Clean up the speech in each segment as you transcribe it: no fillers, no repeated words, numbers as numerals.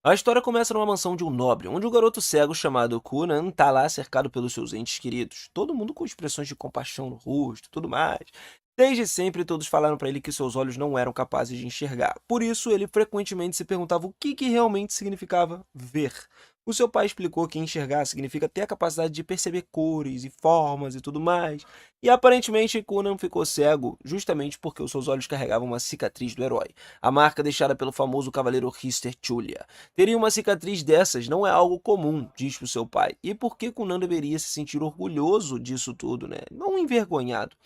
A história começa numa mansão de um nobre, onde um garoto cego chamado Conan tá lá cercado pelos seus entes queridos, todo mundo com expressões de compaixão no rosto e tudo mais. Desde sempre, todos falaram para ele que seus olhos não eram capazes de enxergar. Por isso, ele frequentemente se perguntava o que realmente significava ver. O seu pai explicou que enxergar significa ter a capacidade de perceber cores e formas e tudo mais. E aparentemente, Conan ficou cego justamente porque os seus olhos carregavam uma cicatriz do herói, a marca deixada pelo famoso cavaleiro Rister Julia. Teria uma cicatriz dessas não é algo comum, diz o seu pai. E por que Conan deveria se sentir orgulhoso disso tudo, né? Não envergonhado.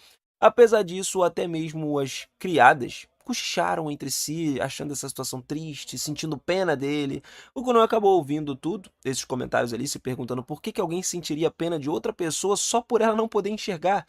Apesar disso, até mesmo as criadas cochicharam entre si, achando essa situação triste, sentindo pena dele. O Conan acabou ouvindo tudo, esses comentários ali, se perguntando por que alguém sentiria pena de outra pessoa só por ela não poder enxergar.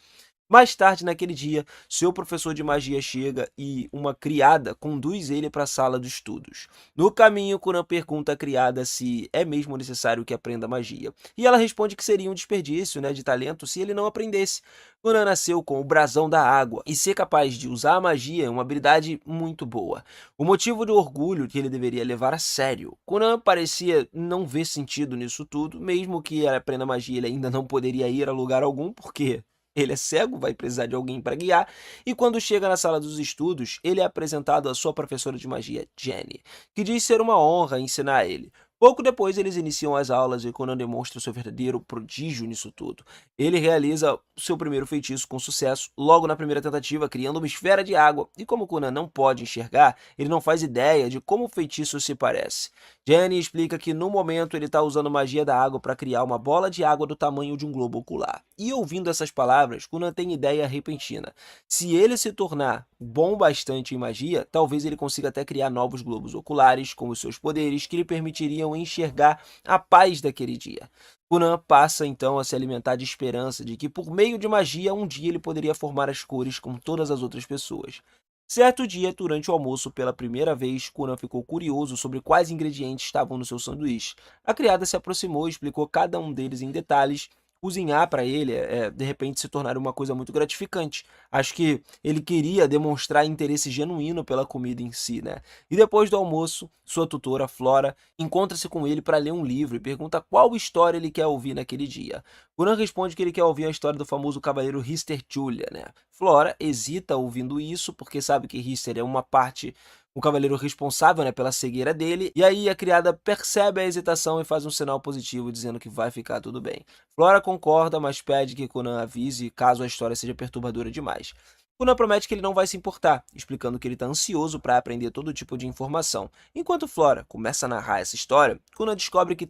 Mais tarde naquele dia, seu professor de magia chega e uma criada conduz ele para a sala de estudos. No caminho, Kuran pergunta à criada se é mesmo necessário que aprenda magia. E ela responde que seria um desperdício, né, de talento se ele não aprendesse. Kuran nasceu com o brasão da água e ser capaz de usar a magia é uma habilidade muito boa. O motivo do orgulho que ele deveria levar a sério. Kuran parecia não ver sentido nisso tudo, mesmo que ele aprenda magia, ele ainda não poderia ir a lugar algum, porque ele é cego, vai precisar de alguém para guiar, e quando chega na sala dos estudos, ele é apresentado à sua professora de magia, Jenny, que diz ser uma honra ensinar a ele. Pouco depois, eles iniciam as aulas e Conan demonstra seu verdadeiro prodígio nisso tudo. Ele realiza seu primeiro feitiço com sucesso, logo na primeira tentativa, criando uma esfera de água, e como Conan não pode enxergar, ele não faz ideia de como o feitiço se parece. Jenny explica que no momento ele está usando magia da água para criar uma bola de água do tamanho de um globo ocular. E ouvindo essas palavras, Conan tem ideia repentina. Se ele se tornar bom bastante em magia, talvez ele consiga até criar novos globos oculares com os seus poderes que lhe permitiriam enxergar a paz daquele dia. Conan passa então a se alimentar de esperança de que por meio de magia um dia ele poderia formar as cores como todas as outras pessoas. Certo dia, durante o almoço, pela primeira vez, Conan ficou curioso sobre quais ingredientes estavam no seu sanduíche. A criada se aproximou e explicou cada um deles em detalhes. Cozinhar para ele, de repente, se tornar uma coisa muito gratificante. Acho que ele queria demonstrar interesse genuíno pela comida em si, né? E depois do almoço, sua tutora, Flora, encontra-se com ele para ler um livro e pergunta qual história ele quer ouvir naquele dia. Conan responde que ele quer ouvir a história do famoso cavaleiro Rister Julia, né? Flora hesita ouvindo isso, porque sabe que Rister é uma parte, um cavaleiro responsável, né, pela cegueira dele, e aí a criada percebe a hesitação e faz um sinal positivo dizendo que vai ficar tudo bem. Flora concorda, mas pede que Conan avise caso a história seja perturbadora demais. Conan promete que ele não vai se importar, explicando que ele está ansioso para aprender todo tipo de informação. Enquanto Flora começa a narrar essa história, Conan descobre que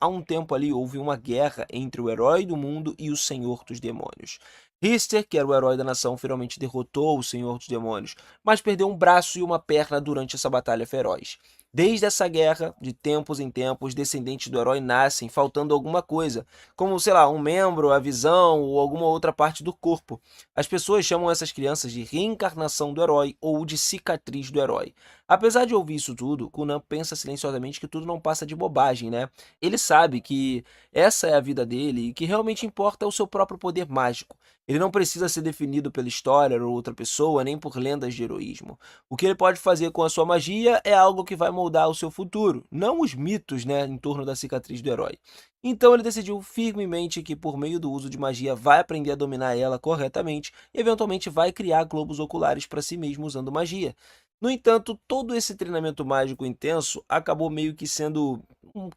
há um tempo ali houve uma guerra entre o herói do mundo e o senhor dos demônios. Richter, que era o herói da nação, finalmente derrotou o Senhor dos Demônios, mas perdeu um braço e uma perna durante essa batalha feroz. Desde essa guerra, de tempos em tempos, descendentes do herói nascem faltando alguma coisa, como, sei lá, um membro, a visão ou alguma outra parte do corpo. As pessoas chamam essas crianças de reencarnação do herói ou de cicatriz do herói. Apesar de ouvir isso tudo, Conan pensa silenciosamente que tudo não passa de bobagem, né? Ele sabe que essa é a vida dele e que realmente importa é o seu próprio poder mágico. Ele não precisa ser definido pela história ou outra pessoa, nem por lendas de heroísmo. O que ele pode fazer com a sua magia é algo que vai moldar o seu futuro, não os mitos, né, em torno da cicatriz do herói. Então ele decidiu firmemente que por meio do uso de magia vai aprender a dominar ela corretamente e eventualmente vai criar globos oculares para si mesmo usando magia. No entanto, todo esse treinamento mágico intenso acabou meio que sendo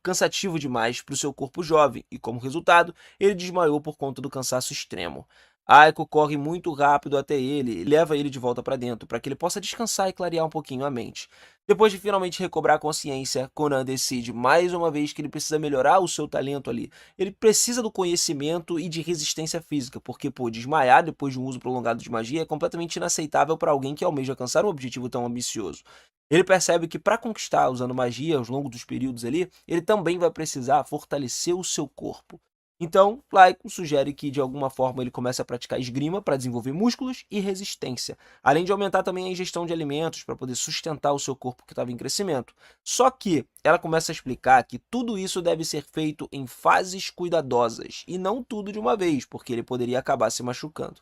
cansativo demais para o seu corpo jovem e, como resultado, ele desmaiou por conta do cansaço extremo. Aiko corre muito rápido até ele e leva ele de volta para dentro, para que ele possa descansar e clarear um pouquinho a mente. Depois de finalmente recobrar a consciência, Conan decide mais uma vez que ele precisa melhorar o seu talento ali. Ele precisa do conhecimento e de resistência física, porque, pô, desmaiar depois de um uso prolongado de magia é completamente inaceitável para alguém que almeja alcançar um objetivo tão ambicioso. Ele percebe que para conquistar usando magia ao longo dos períodos ali, ele também vai precisar fortalecer o seu corpo. Então, Laiko sugere que de alguma forma ele comece a praticar esgrima para desenvolver músculos e resistência, além de aumentar também a ingestão de alimentos para poder sustentar o seu corpo que estava em crescimento. Só que ela começa a explicar que tudo isso deve ser feito em fases cuidadosas e não tudo de uma vez, porque ele poderia acabar se machucando.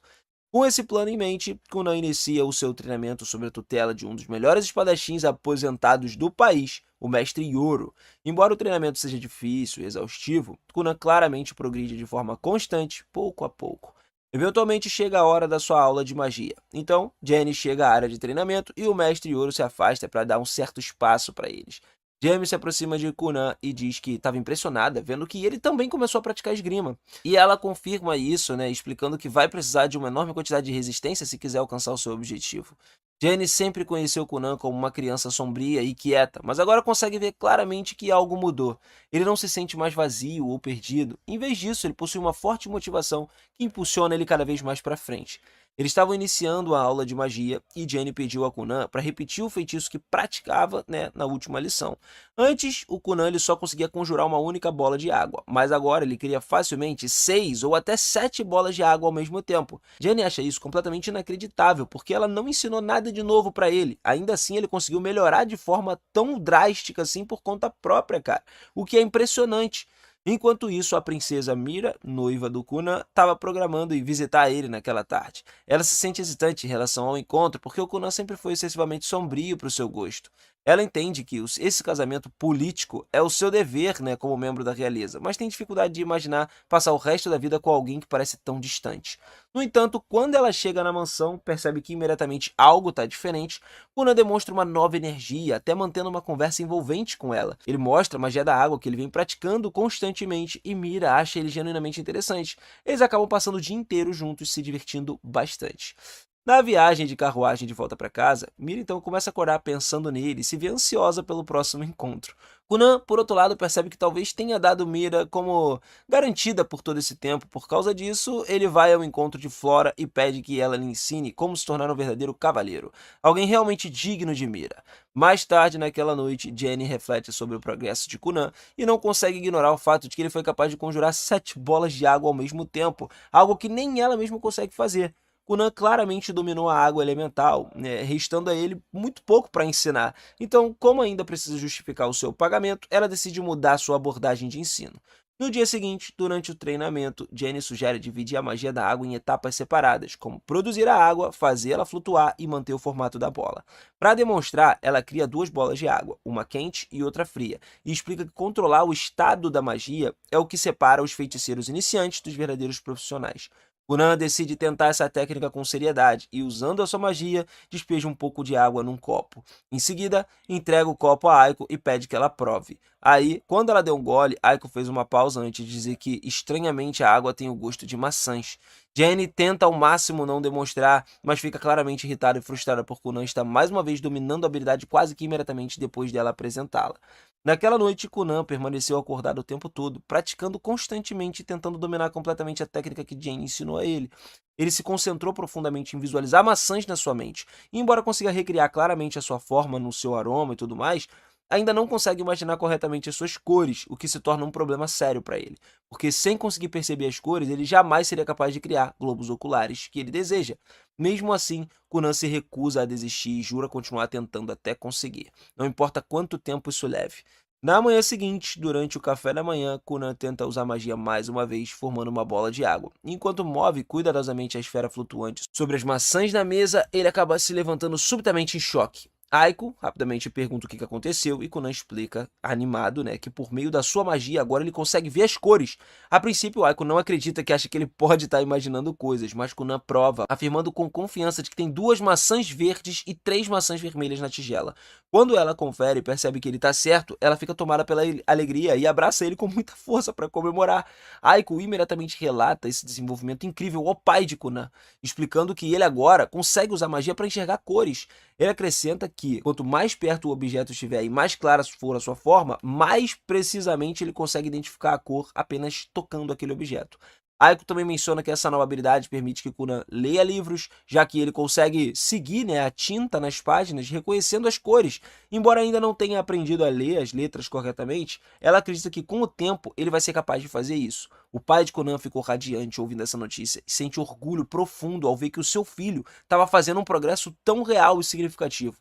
Com esse plano em mente, Kunan inicia o seu treinamento sob a tutela de um dos melhores espadachins aposentados do país, o Mestre Yoro. Embora o treinamento seja difícil e exaustivo, Kunan claramente progride de forma constante, pouco a pouco. Eventualmente chega a hora da sua aula de magia. Então, Jenny chega à área de treinamento e o Mestre Yoro se afasta para dar um certo espaço para eles. Jamie se aproxima de Kunan e diz que estava impressionada, vendo que ele também começou a praticar esgrima. E ela confirma isso, né, explicando que vai precisar de uma enorme quantidade de resistência se quiser alcançar o seu objetivo. Jenny sempre conheceu Kunan como uma criança sombria e quieta, mas agora consegue ver claramente que algo mudou. Ele não se sente mais vazio ou perdido. Em vez disso, ele possui uma forte motivação que impulsiona ele cada vez mais para frente. Eles estavam iniciando a aula de magia e Jenny pediu a Kunan para repetir o feitiço que praticava, né, na última lição. Antes, o Kunan ele só conseguia conjurar uma única bola de água, mas agora ele cria facilmente 6 ou até 7 bolas de água ao mesmo tempo. Jenny acha isso completamente inacreditável, porque ela não ensinou nada de novo para ele. Ainda assim, ele conseguiu melhorar de forma tão drástica assim por conta própria, cara. O que é impressionante. Enquanto isso, a princesa Mira, noiva do Kunan, estava programando ir visitar ele naquela tarde. Ela se sente hesitante em relação ao encontro porque o Kunan sempre foi excessivamente sombrio para o seu gosto. Ela entende que esse casamento político é o seu dever, né, como membro da realeza, mas tem dificuldade de imaginar passar o resto da vida com alguém que parece tão distante. No entanto, quando ela chega na mansão, percebe que imediatamente algo está diferente. Kunan demonstra uma nova energia, até mantendo uma conversa envolvente com ela. Ele mostra a magia da água que ele vem praticando constantemente e Mira acha ele genuinamente interessante. Eles acabam passando o dia inteiro juntos, se divertindo bastante. Na viagem de carruagem de volta para casa, Mira então começa a acordar pensando nele e se vê ansiosa pelo próximo encontro. Kunan, por outro lado, percebe que talvez tenha dado Mira como garantida por todo esse tempo. Por causa disso, ele vai ao encontro de Flora e pede que ela lhe ensine como se tornar um verdadeiro cavaleiro, alguém realmente digno de Mira. Mais tarde naquela noite, Jenny reflete sobre o progresso de Kunan e não consegue ignorar o fato de que ele foi capaz de conjurar 7 bolas de água ao mesmo tempo, algo que nem ela mesma consegue fazer. Kunan claramente dominou a água elemental, né, restando a ele muito pouco para ensinar. Então, como ainda precisa justificar o seu pagamento, ela decide mudar sua abordagem de ensino. No dia seguinte, durante o treinamento, Jenny sugere dividir a magia da água em etapas separadas, como produzir a água, fazê-la flutuar e manter o formato da bola. Para demonstrar, ela cria 2 bolas de água, uma quente e outra fria, e explica que controlar o estado da magia é o que separa os feiticeiros iniciantes dos verdadeiros profissionais. Kunan decide tentar essa técnica com seriedade e, usando a sua magia, despeja um pouco de água num copo. Em seguida, entrega o copo a Aiko e pede que ela prove. Aí, quando ela deu um gole, Aiko fez uma pausa antes de dizer que, estranhamente, a água tem o gosto de maçãs. Jenny tenta ao máximo não demonstrar, mas fica claramente irritada e frustrada por Kunan estar mais uma vez dominando a habilidade quase que imediatamente depois dela apresentá-la. Naquela noite, Kunan permaneceu acordado o tempo todo, praticando constantemente e tentando dominar completamente a técnica que Jenny ensinou a ele. Ele se concentrou profundamente em visualizar maçãs na sua mente, e embora consiga recriar claramente a sua forma no seu aroma e tudo mais, ainda não consegue imaginar corretamente as suas cores, o que se torna um problema sério para ele, porque sem conseguir perceber as cores, ele jamais seria capaz de criar globos oculares que ele deseja. Mesmo assim, Kunan se recusa a desistir e jura continuar tentando até conseguir, não importa quanto tempo isso leve. Na manhã seguinte, durante o café da manhã, Kunan tenta usar magia mais uma vez, formando uma bola de água. Enquanto move cuidadosamente a esfera flutuante sobre as maçãs na mesa, ele acaba se levantando subitamente em choque. Aiko rapidamente pergunta o que aconteceu e Kunan explica, animado, né, que por meio da sua magia agora ele consegue ver as cores. A princípio, Aiko não acredita, que acha que ele pode estar imaginando coisas, mas Kunan prova, afirmando com confiança de que tem 2 maçãs verdes e 3 maçãs vermelhas na tigela. Quando ela confere e percebe que ele está certo, ela fica tomada pela alegria e abraça ele com muita força para comemorar. Aiko imediatamente relata esse desenvolvimento incrível ao pai de Kunan, explicando que ele agora consegue usar magia para enxergar cores. Ele acrescenta que, quanto mais perto o objeto estiver e mais clara for a sua forma, mais precisamente ele consegue identificar a cor apenas tocando aquele objeto. Aiko também menciona que essa nova habilidade permite que Kunan leia livros, já que ele consegue seguir, né, a tinta nas páginas, reconhecendo as cores. Embora ainda não tenha aprendido a ler as letras corretamente, ela acredita que com o tempo ele vai ser capaz de fazer isso. O pai de Kunan ficou radiante ouvindo essa notícia e sente orgulho profundo ao ver que o seu filho estava fazendo um progresso tão real e significativo.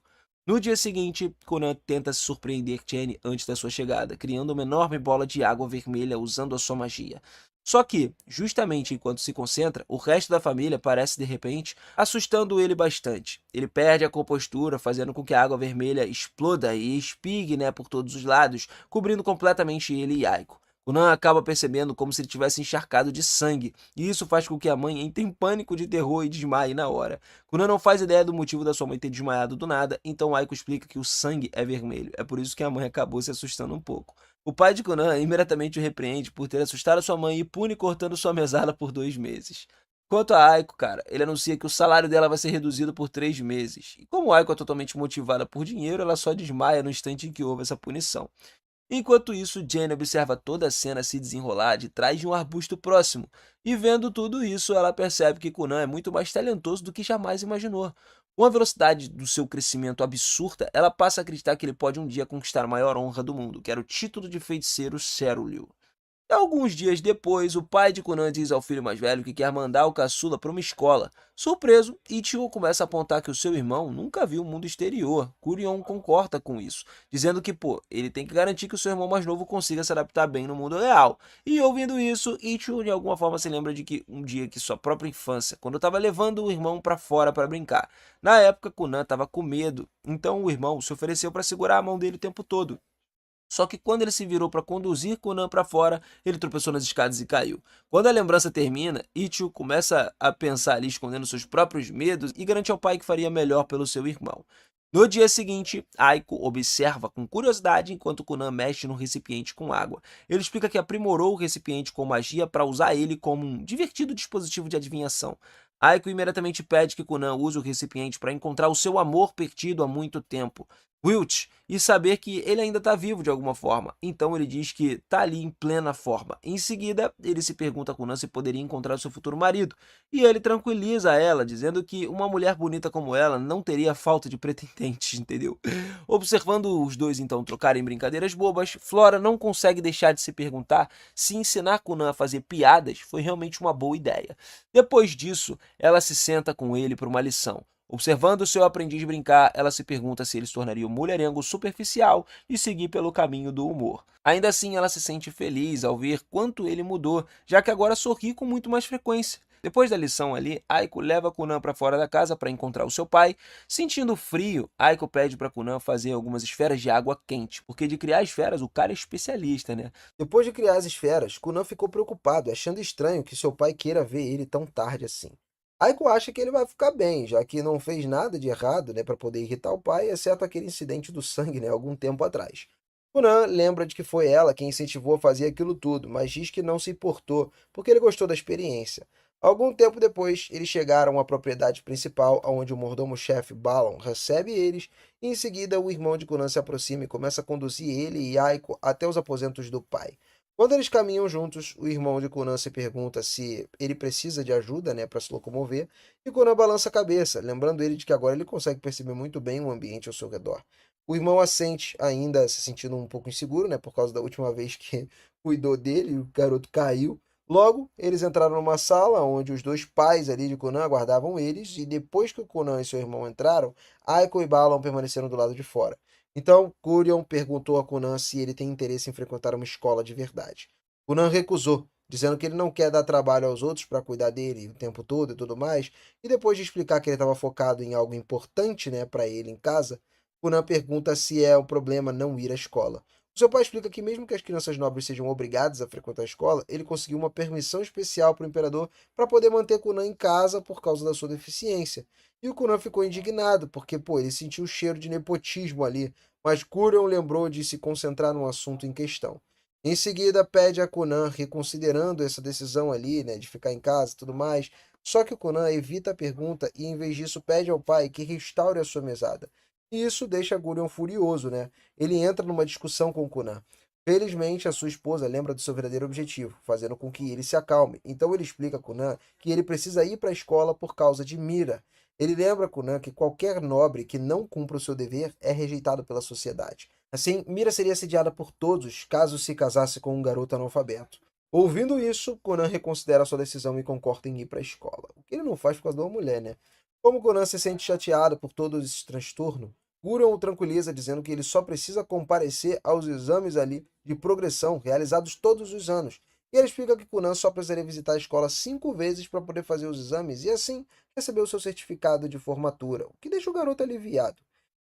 No dia seguinte, Kunan tenta se surpreender Jenny antes da sua chegada, criando uma enorme bola de água vermelha usando a sua magia. Só que, justamente enquanto se concentra, o resto da família aparece de repente, assustando ele bastante. Ele perde a compostura, fazendo com que a água vermelha exploda e espigue, né, por todos os lados, cobrindo completamente ele e Aiko. Conan acaba percebendo como se ele tivesse encharcado de sangue, e isso faz com que a mãe entre em pânico de terror e desmaie na hora. Conan não faz ideia do motivo da sua mãe ter desmaiado do nada, então Aiko explica que o sangue é vermelho. É por isso que a mãe acabou se assustando um pouco. O pai de Conan imediatamente o repreende por ter assustado sua mãe e pune cortando sua mesada por 2 meses. Quanto a Aiko, cara, ele anuncia que o salário dela vai ser reduzido por 3 meses. E como Aiko é totalmente motivada por dinheiro, ela só desmaia no instante em que houve essa punição. Enquanto isso, Jenny observa toda a cena se desenrolar de trás de um arbusto próximo, e vendo tudo isso, ela percebe que Conan é muito mais talentoso do que jamais imaginou. Com a velocidade do seu crescimento absurda, ela passa a acreditar que ele pode um dia conquistar a maior honra do mundo, que era o título de feiticeiro Ceruleo. Alguns dias depois, o pai de Conan diz ao filho mais velho que quer mandar o caçula para uma escola. Surpreso, Ichigo começa a apontar que o seu irmão nunca viu o mundo exterior. Kurion concorda com isso, dizendo que, ele tem que garantir que o seu irmão mais novo consiga se adaptar bem no mundo real. E ouvindo isso, Ichigo de alguma forma se lembra de que um dia que sua própria infância, quando estava levando o irmão para fora para brincar. Na época, Conan estava com medo, então o irmão se ofereceu para segurar a mão dele o tempo todo. Só que quando ele se virou para conduzir Conan para fora, ele tropeçou nas escadas e caiu. Quando a lembrança termina, Ichigo começa a pensar ali escondendo seus próprios medos e garante ao pai que faria melhor pelo seu irmão. No dia seguinte, Aiko observa com curiosidade enquanto Conan mexe no recipiente com água. Ele explica que aprimorou o recipiente com magia para usar ele como um divertido dispositivo de adivinhação. Aiko imediatamente pede que Conan use o recipiente para encontrar o seu amor perdido há muito tempo, Wilt, e saber que ele ainda está vivo de alguma forma. Então ele diz que está ali em plena forma. Em seguida, ele se pergunta a Conan se poderia encontrar seu futuro marido, e ele tranquiliza ela, dizendo que uma mulher bonita como ela não teria falta de pretendentes, entendeu? Observando os dois então trocarem brincadeiras bobas, Flora não consegue deixar de se perguntar se ensinar Conan a fazer piadas foi realmente uma boa ideia. Depois disso, ela se senta com ele para uma lição. Observando seu aprendiz brincar, ela se pergunta se ele se tornaria um mulherengo superficial e seguir pelo caminho do humor. Ainda assim, ela se sente feliz ao ver quanto ele mudou, já que agora sorri com muito mais frequência. Depois da lição ali, Aiko leva Conan para fora da casa para encontrar o seu pai. Sentindo frio, Aiko pede para Conan fazer algumas esferas de água quente, porque de criar esferas o cara é especialista, né? Depois de criar as esferas, Conan ficou preocupado, achando estranho que seu pai queira ver ele tão tarde assim. Aiko acha que ele vai ficar bem, já que não fez nada de errado, né, para poder irritar o pai, exceto aquele incidente do sangue, né, algum tempo atrás. Conan lembra de que foi ela quem incentivou a fazer aquilo tudo, mas diz que não se importou, porque ele gostou da experiência. Algum tempo depois, eles chegaram à propriedade principal, onde o mordomo-chefe Balon recebe eles, e em seguida o irmão de Conan se aproxima e começa a conduzir ele e Aiko até os aposentos do pai. Quando eles caminham juntos, o irmão de Conan se pergunta se ele precisa de ajuda, né, para se locomover, e Conan balança a cabeça, lembrando ele de que agora ele consegue perceber muito bem o ambiente ao seu redor. O irmão assente, ainda se sentindo um pouco inseguro, né, por causa da última vez que cuidou dele, e o garoto caiu. Logo, eles entraram numa sala onde os dois pais ali de Conan aguardavam eles, e depois que o Conan e seu irmão entraram, Aiko e Balon permaneceram do lado de fora. Então, Curion perguntou a Conan se ele tem interesse em frequentar uma escola de verdade. Conan recusou, dizendo que ele não quer dar trabalho aos outros para cuidar dele o tempo todo e tudo mais, e depois de explicar que ele estava focado em algo importante, né, para ele em casa, Conan pergunta se é um problema não ir à escola. O seu pai explica que mesmo que as crianças nobres sejam obrigadas a frequentar a escola, ele conseguiu uma permissão especial para o imperador para poder manter Conan em casa por causa da sua deficiência. E o Conan ficou indignado, porque, ele sentiu o cheiro de nepotismo ali, mas Curion lembrou de se concentrar no assunto em questão. Em seguida, pede a Conan, reconsiderando essa decisão ali, né, de ficar em casa e tudo mais, só que o Conan evita a pergunta e, em vez disso, pede ao pai que restaure a sua mesada. E isso deixa Gurion furioso, né? Ele entra numa discussão com Conan. Felizmente, a sua esposa lembra do seu verdadeiro objetivo, fazendo com que ele se acalme. Então ele explica a Conan que ele precisa ir para a escola por causa de Mira. Ele lembra a Conan que qualquer nobre que não cumpra o seu dever é rejeitado pela sociedade. Assim, Mira seria assediada por todos caso se casasse com um garoto analfabeto. Ouvindo isso, Conan reconsidera sua decisão e concorda em ir para a escola. O que ele não faz por causa de uma mulher, né? Como Conan se sente chateado por todo esse transtorno, Gurion o tranquiliza dizendo que ele só precisa comparecer aos exames ali de progressão realizados todos os anos E ele explica que Kunan só precisaria visitar a escola 5 vezes para poder fazer os exames e assim receber o seu certificado de formatura, o que deixa o garoto aliviado.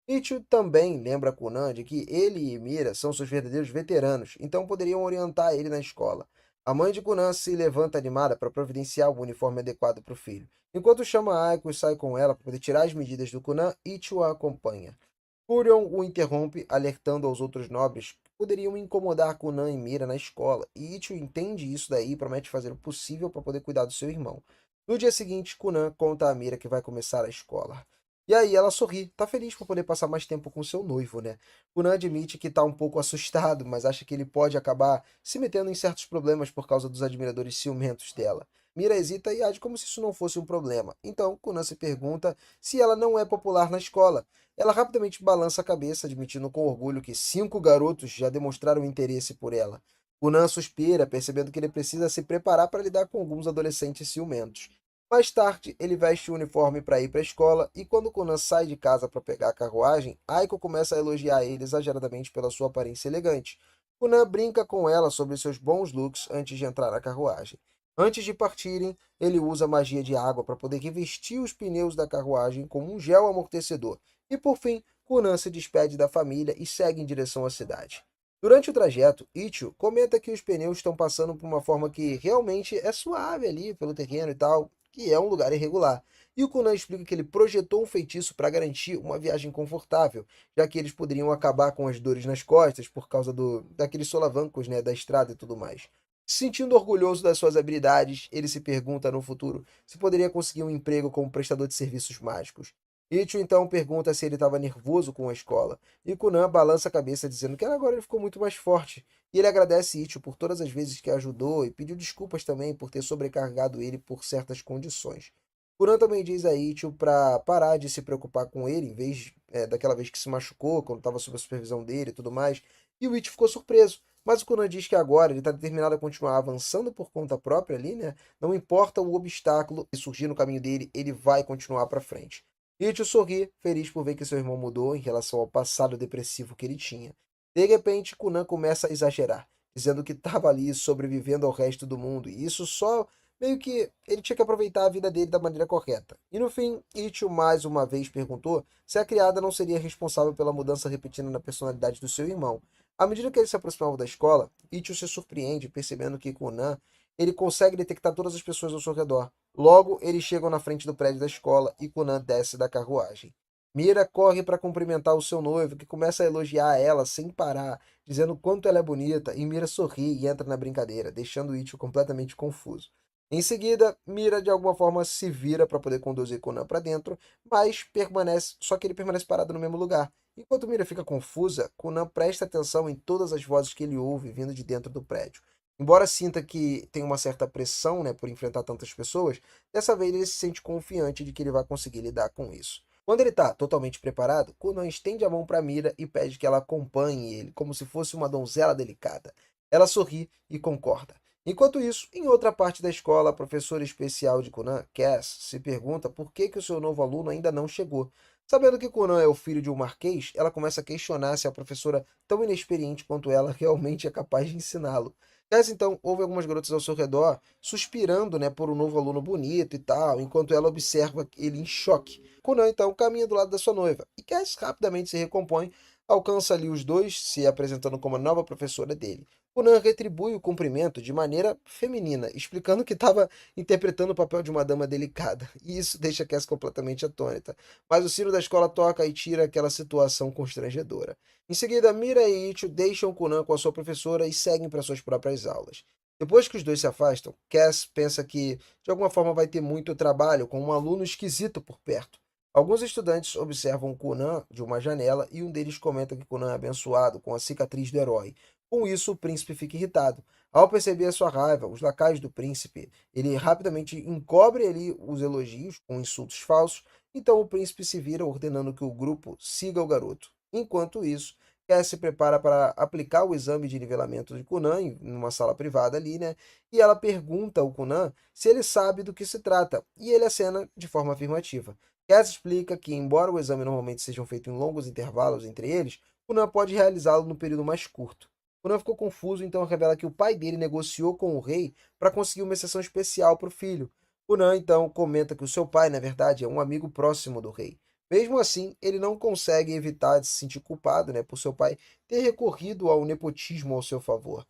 Ichigo também lembra Kunan de que ele e Mira são seus verdadeiros veteranos, então poderiam orientar ele na escola. A mãe de Kunan se levanta animada para providenciar o uniforme adequado para o filho. Enquanto chama Aiko e sai com ela para poder tirar as medidas do Kunan, Ichigo a acompanha. Furion o interrompe, alertando aos outros nobres que poderiam incomodar Kunan e Mira na escola, e Ichigo entende isso daí e promete fazer o possível para poder cuidar do seu irmão. No dia seguinte, Kunan conta a Mira que vai começar a escola. E aí ela sorri, tá feliz por poder passar mais tempo com seu noivo, né? Kunan admite que tá um pouco assustado, mas acha que ele pode acabar se metendo em certos problemas por causa dos admiradores ciumentos dela. Mira hesita e age como se isso não fosse um problema. Então, Kunan se pergunta se ela não é popular na escola. Ela rapidamente balança a cabeça, admitindo com orgulho que 5 garotos já demonstraram interesse por ela. Kunan suspira, percebendo que ele precisa se preparar para lidar com alguns adolescentes ciumentos. Mais tarde, ele veste o uniforme para ir para a escola e quando Kunan sai de casa para pegar a carruagem, Aiko começa a elogiar ele exageradamente pela sua aparência elegante. Kunan brinca com ela sobre seus bons looks antes de entrar na carruagem. Antes de partirem, ele usa magia de água para poder revestir os pneus da carruagem com um gel amortecedor. E por fim, Kunan se despede da família e segue em direção à cidade. Durante o trajeto, Ichigo comenta que os pneus estão passando por uma forma que realmente é suave ali pelo terreno e tal, que é um lugar irregular. E o Kunan explica que ele projetou um feitiço para garantir uma viagem confortável, já que eles poderiam acabar com as dores nas costas por causa daqueles solavancos, né, da estrada e tudo mais. Se sentindo orgulhoso das suas habilidades, ele se pergunta no futuro se poderia conseguir um emprego como prestador de serviços mágicos. Ichigo então pergunta se ele estava nervoso com a escola, e Kunan balança a cabeça dizendo que agora ele ficou muito mais forte. E ele agradece Ichigo por todas as vezes que ajudou e pediu desculpas também por ter sobrecarregado ele por certas condições. Kunan também diz a Ichigo para parar de se preocupar com ele, em vez daquela vez que se machucou, quando estava sob a supervisão dele e tudo mais. E o Ichigo ficou surpreso. Mas o Kunan diz que agora ele está determinado a continuar avançando por conta própria ali, né? Não importa o obstáculo que surgir no caminho dele, ele vai continuar para frente. Ichigo sorri, feliz por ver que seu irmão mudou em relação ao passado depressivo que ele tinha. De repente, Kunan começa a exagerar, dizendo que estava ali sobrevivendo ao resto do mundo, e isso só meio que ele tinha que aproveitar a vida dele da maneira correta. E no fim, Ichigo mais uma vez perguntou se a criada não seria responsável pela mudança repetida na personalidade do seu irmão. À medida que ele se aproximava da escola, Ichigo se surpreende percebendo que Kunan ele consegue detectar todas as pessoas ao seu redor. Logo, eles chegam na frente do prédio da escola e Kunan desce da carruagem. Mira corre para cumprimentar o seu noivo, que começa a elogiar ela sem parar, dizendo quanto ela é bonita, e Mira sorri e entra na brincadeira, deixando Ichigo completamente confuso. Em seguida, Mira de alguma forma se vira para poder conduzir Kunan para dentro, mas só que ele permanece parado no mesmo lugar. Enquanto Mira fica confusa, Kunan presta atenção em todas as vozes que ele ouve vindo de dentro do prédio. Embora sinta que tem uma certa pressão, né, por enfrentar tantas pessoas, dessa vez ele se sente confiante de que ele vai conseguir lidar com isso. Quando ele está totalmente preparado, Kunan estende a mão para Mira e pede que ela acompanhe ele, como se fosse uma donzela delicada. Ela sorri e concorda. Enquanto isso, em outra parte da escola, a professora especial de Kunan, Cass, se pergunta por que o seu novo aluno ainda não chegou. Sabendo que Kunan é o filho de um marquês, ela começa a questionar se a professora, tão inexperiente quanto ela, realmente é capaz de ensiná-lo. Cass, então, ouve algumas garotas ao seu redor, suspirando, né, por um novo aluno bonito e tal, enquanto ela observa ele em choque. Kunan, então, caminha do lado da sua noiva, e Cass rapidamente se recompõe, alcança ali os dois, se apresentando como a nova professora dele. Conan retribui o cumprimento de maneira feminina, explicando que estava interpretando o papel de uma dama delicada. E isso deixa Cass completamente atônita. Mas o sino da escola toca e tira aquela situação constrangedora. Em seguida, Mira e Ichigo deixam Conan com a sua professora e seguem para suas próprias aulas. Depois que os dois se afastam, Cass pensa que, de alguma forma, vai ter muito trabalho com um aluno esquisito por perto. Alguns estudantes observam Conan de uma janela e um deles comenta que Conan é abençoado com a cicatriz do herói. Com isso, o príncipe fica irritado. Ao perceber a sua raiva, os lacaios do príncipe, ele rapidamente encobre ali os elogios com insultos falsos, então o príncipe se vira ordenando que o grupo siga o garoto. Enquanto isso, Cass se prepara para aplicar o exame de nivelamento de Kunan em uma sala privada ali, né? E ela pergunta ao Kunan se ele sabe do que se trata, e ele acena de forma afirmativa. Cass explica que, embora o exame normalmente sejam feito em longos intervalos entre eles, Kunan pode realizá-lo no período mais curto. Kunan ficou confuso, então revela que o pai dele negociou com o rei para conseguir uma exceção especial para o filho. Kunan então comenta que o seu pai, na verdade, é um amigo próximo do rei. Mesmo assim, ele não consegue evitar de se sentir culpado, né, por seu pai ter recorrido ao nepotismo ao seu favor.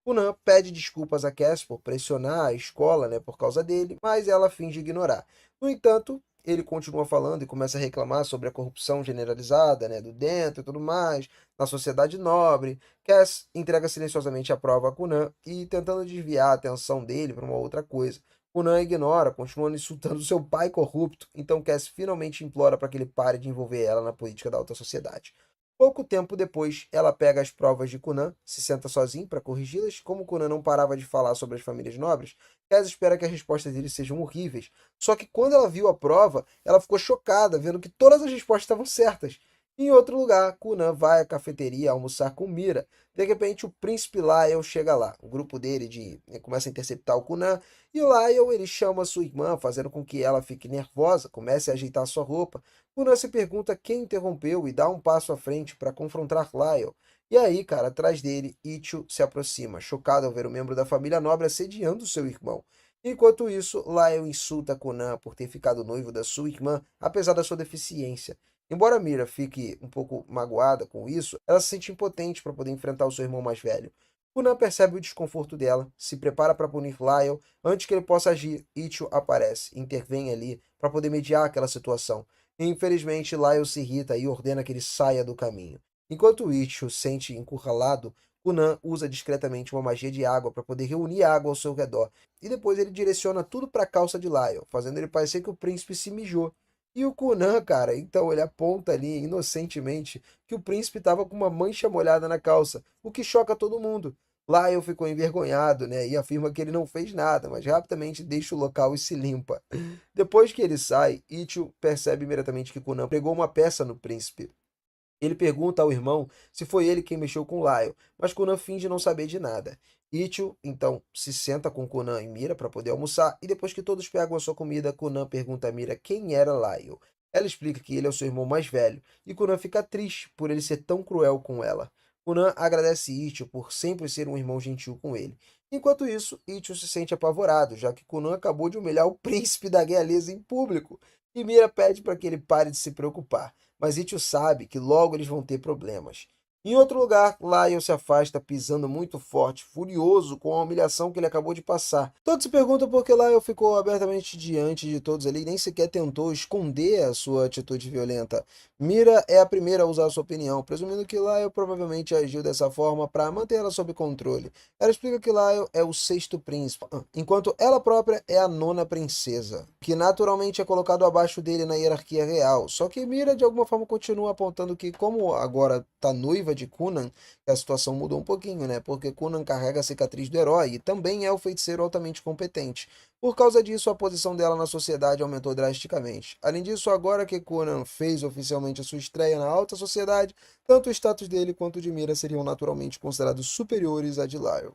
Conan pede desculpas a Cass por pressionar a escola, né, por causa dele, mas ela finge ignorar. No entanto, ele continua falando e começa a reclamar sobre a corrupção generalizada, né, do dentro e tudo mais, na sociedade nobre. Cass entrega silenciosamente a prova a Conan e tentando desviar a atenção dele para uma outra coisa. Conan ignora, continuando insultando seu pai corrupto, então Cass finalmente implora para que ele pare de envolver ela na política da alta sociedade. Pouco tempo depois, ela pega as provas de Conan, se senta sozinho para corrigi-las. Como Conan não parava de falar sobre as famílias nobres, Cass espera que as respostas dele sejam horríveis. Só que quando ela viu a prova, ela ficou chocada, vendo que todas as respostas estavam certas. Em outro lugar, Conan vai à cafeteria almoçar com Mira. De repente, o príncipe Lyle chega lá. O grupo dele começa a interceptar o Conan e o Lyle ele chama sua irmã, fazendo com que ela fique nervosa, comece a ajeitar sua roupa. Conan se pergunta quem interrompeu e dá um passo à frente para confrontar Lyle. E aí, cara, atrás dele, Ichigo se aproxima, chocado ao ver o membro da família nobre assediando seu irmão. Enquanto isso, Lyle insulta Conan por ter ficado noivo da sua irmã, apesar da sua deficiência. Embora Mira fique um pouco magoada com isso, ela se sente impotente para poder enfrentar o seu irmão mais velho. Conan percebe o desconforto dela, se prepara para punir Lyle. Antes que ele possa agir, Ichigo aparece, intervém ali para poder mediar aquela situação. Infelizmente, Lyle se irrita e ordena que ele saia do caminho. Enquanto Ichigo se sente encurralado, Conan usa discretamente uma magia de água para poder reunir água ao seu redor. E depois ele direciona tudo para a calça de Lyle, fazendo ele parecer que o príncipe se mijou. E o Conan, cara, então ele aponta ali inocentemente que o príncipe estava com uma mancha molhada na calça, o que choca todo mundo. Lyle ficou envergonhado, né, e afirma que ele não fez nada, mas rapidamente deixa o local e se limpa. Depois que ele sai, Ichigo percebe imediatamente que Conan pregou uma peça no príncipe. Ele pergunta ao irmão se foi ele quem mexeu com Lyle, mas Conan finge não saber de nada. Ichigo, então, se senta com Conan e Mira para poder almoçar, e depois que todos pegam a sua comida, Conan pergunta a Mira quem era Lyle. Ela explica que ele é o seu irmão mais velho, e Conan fica triste por ele ser tão cruel com ela. Conan agradece Ichigo por sempre ser um irmão gentil com ele. Enquanto isso, Ichigo se sente apavorado, já que Conan acabou de humilhar o príncipe da realeza em público, e Mira pede para que ele pare de se preocupar, mas Ichigo sabe que logo eles vão ter problemas. Em outro lugar, Lyle se afasta pisando muito forte, furioso com a humilhação que ele acabou de passar. Todos se perguntam por que Lyle ficou abertamente diante de todos ali e nem sequer tentou esconder a sua atitude violenta. Mira é a primeira a usar sua opinião, presumindo que Lyle provavelmente agiu dessa forma para manter ela sob controle. Ela explica que Lyle é o sexto príncipe, enquanto ela própria é a nona princesa, que naturalmente é colocado abaixo dele na hierarquia real. Só que Mira de alguma forma continua apontando que, como agora tá noiva de Conan, a situação mudou um pouquinho, né? Porque Conan carrega a cicatriz do herói e também é o feiticeiro altamente competente. Por causa disso, a posição dela na sociedade aumentou drasticamente. Além disso, agora que Conan fez oficialmente a sua estreia na alta sociedade, tanto o status dele quanto o de Mira seriam naturalmente considerados superiores a de Lyle.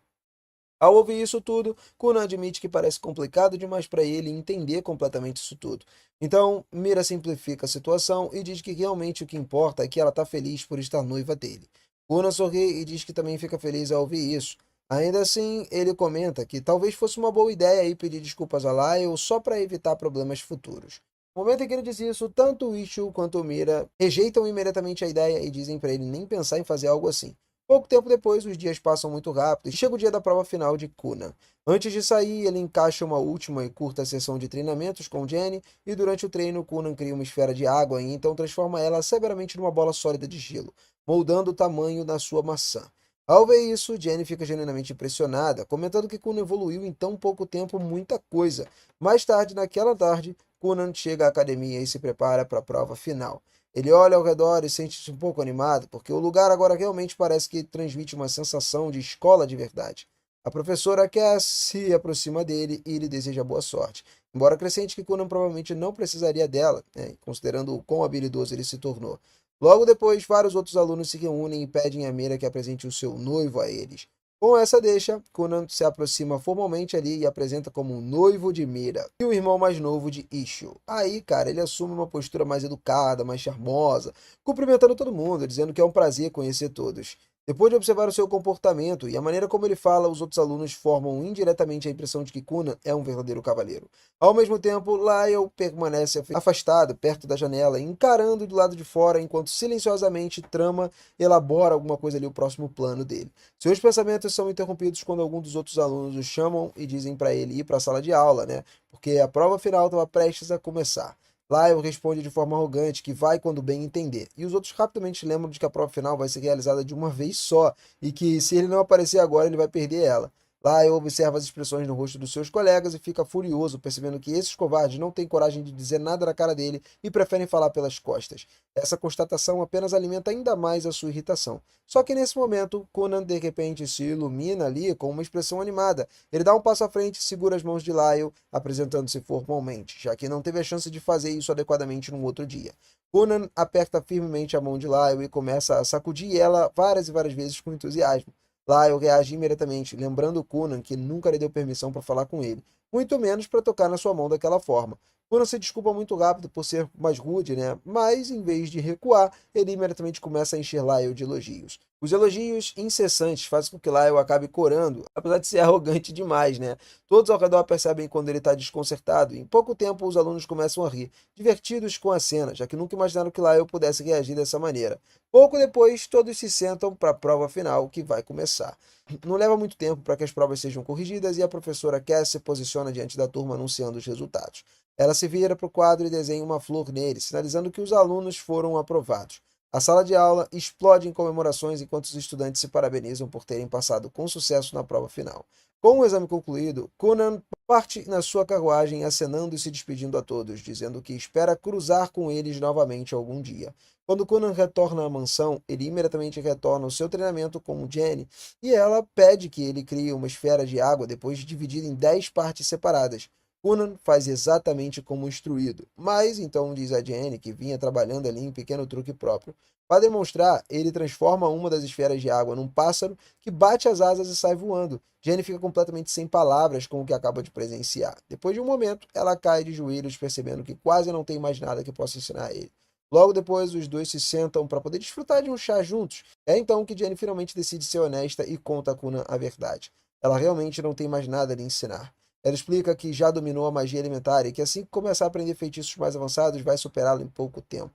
Ao ouvir isso tudo, Conan admite que parece complicado demais para ele entender completamente isso tudo. Então, Mira simplifica a situação e diz que realmente o que importa é que ela está feliz por estar noiva dele. Conan sorri e diz que também fica feliz ao ouvir isso. Ainda assim, ele comenta que talvez fosse uma boa ideia aí pedir desculpas a Lyle só para evitar problemas futuros. No momento em que ele diz isso, tanto o Ichigo quanto o Mira rejeitam imediatamente a ideia e dizem para ele nem pensar em fazer algo assim. Pouco tempo depois, os dias passam muito rápido e chega o dia da prova final de Conan. Antes de sair, ele encaixa uma última e curta sessão de treinamentos com Jenny e durante o treino, Conan cria uma esfera de água e então transforma ela severamente numa bola sólida de gelo, moldando o tamanho da sua maçã. Ao ver isso, Jenny fica genuinamente impressionada, comentando que Conan evoluiu em tão pouco tempo muita coisa. Mais tarde, naquela tarde, Conan chega à academia e se prepara para a prova final. Ele olha ao redor e sente-se um pouco animado, porque o lugar agora realmente parece que transmite uma sensação de escola de verdade. A professora Cass se aproxima dele e lhe deseja boa sorte, embora acrescente que Conan provavelmente não precisaria dela, né, considerando o quão habilidoso ele se tornou. Logo depois, vários outros alunos se reúnem e pedem a Mira que apresente o seu noivo a eles. Com essa deixa, Conan se aproxima formalmente ali e apresenta como o noivo de Mira e o irmão mais novo de Ichigo. Aí, cara, ele assume uma postura mais educada, mais charmosa, cumprimentando todo mundo, dizendo que é um prazer conhecer todos. Depois de observar o seu comportamento e a maneira como ele fala, os outros alunos formam indiretamente a impressão de que Conan é um verdadeiro cavaleiro. Ao mesmo tempo, Lyle permanece afastado, perto da janela, encarando do lado de fora, enquanto silenciosamente trama, elabora alguma coisa ali, o próximo plano dele. Seus pensamentos são interrompidos quando algum dos outros alunos o chamam e dizem para ele ir para a sala de aula, né? Porque a prova final estava prestes a começar. Lyle responde de forma arrogante que vai quando bem entender, e os outros rapidamente lembram de que a prova final vai ser realizada de uma vez só, e que se ele não aparecer agora, ele vai perder ela. Lyle observa as expressões no rosto dos seus colegas e fica furioso, percebendo que esses covardes não têm coragem de dizer nada na cara dele e preferem falar pelas costas. Essa constatação apenas alimenta ainda mais a sua irritação. Só que nesse momento, Conan de repente se ilumina ali com uma expressão animada. Ele dá um passo à frente e segura as mãos de Lyle, apresentando-se formalmente, já que não teve a chance de fazer isso adequadamente num outro dia. Conan aperta firmemente a mão de Lyle e começa a sacudir ela várias e várias vezes com entusiasmo. Lyle reage imediatamente, lembrando Conan que nunca lhe deu permissão para falar com ele, muito menos para tocar na sua mão daquela forma. Conan se desculpa muito rápido por ser mais rude, né? Mas, em vez de recuar, ele imediatamente começa a encher Lyle de elogios. Os elogios incessantes fazem com que Lyle acabe corando, apesar de ser arrogante demais, né? Todos ao redor percebem quando ele está desconcertado, e em pouco tempo os alunos começam a rir, divertidos com a cena, já que nunca imaginaram que Lyle pudesse reagir dessa maneira. Pouco depois, todos se sentam para a prova final, que vai começar. Não leva muito tempo para que as provas sejam corrigidas e a professora Cass se posiciona diante da turma anunciando os resultados. Ela se vira para o quadro e desenha uma flor nele, sinalizando que os alunos foram aprovados. A sala de aula explode em comemorações enquanto os estudantes se parabenizam por terem passado com sucesso na prova final. Com o exame concluído, Conan parte na sua carruagem acenando e se despedindo a todos, dizendo que espera cruzar com eles novamente algum dia. Quando Conan retorna à mansão, ele imediatamente retorna ao seu treinamento com Jenny e ela pede que ele crie uma esfera de água depois de dividida em 10 partes separadas. Conan faz exatamente como instruído, mas então diz a Jenny que vinha trabalhando ali em um pequeno truque próprio. Para demonstrar, ele transforma uma das esferas de água num pássaro que bate as asas e sai voando. Jenny fica completamente sem palavras com o que acaba de presenciar. Depois de um momento, ela cai de joelhos, percebendo que quase não tem mais nada que possa ensinar a ele. Logo depois, os dois se sentam para poder desfrutar de um chá juntos. É então que Jenny finalmente decide ser honesta e conta a Conan a verdade. Ela realmente não tem mais nada a lhe ensinar. Ela explica que já dominou a magia alimentar e que assim que começar a aprender feitiços mais avançados, vai superá-lo em pouco tempo.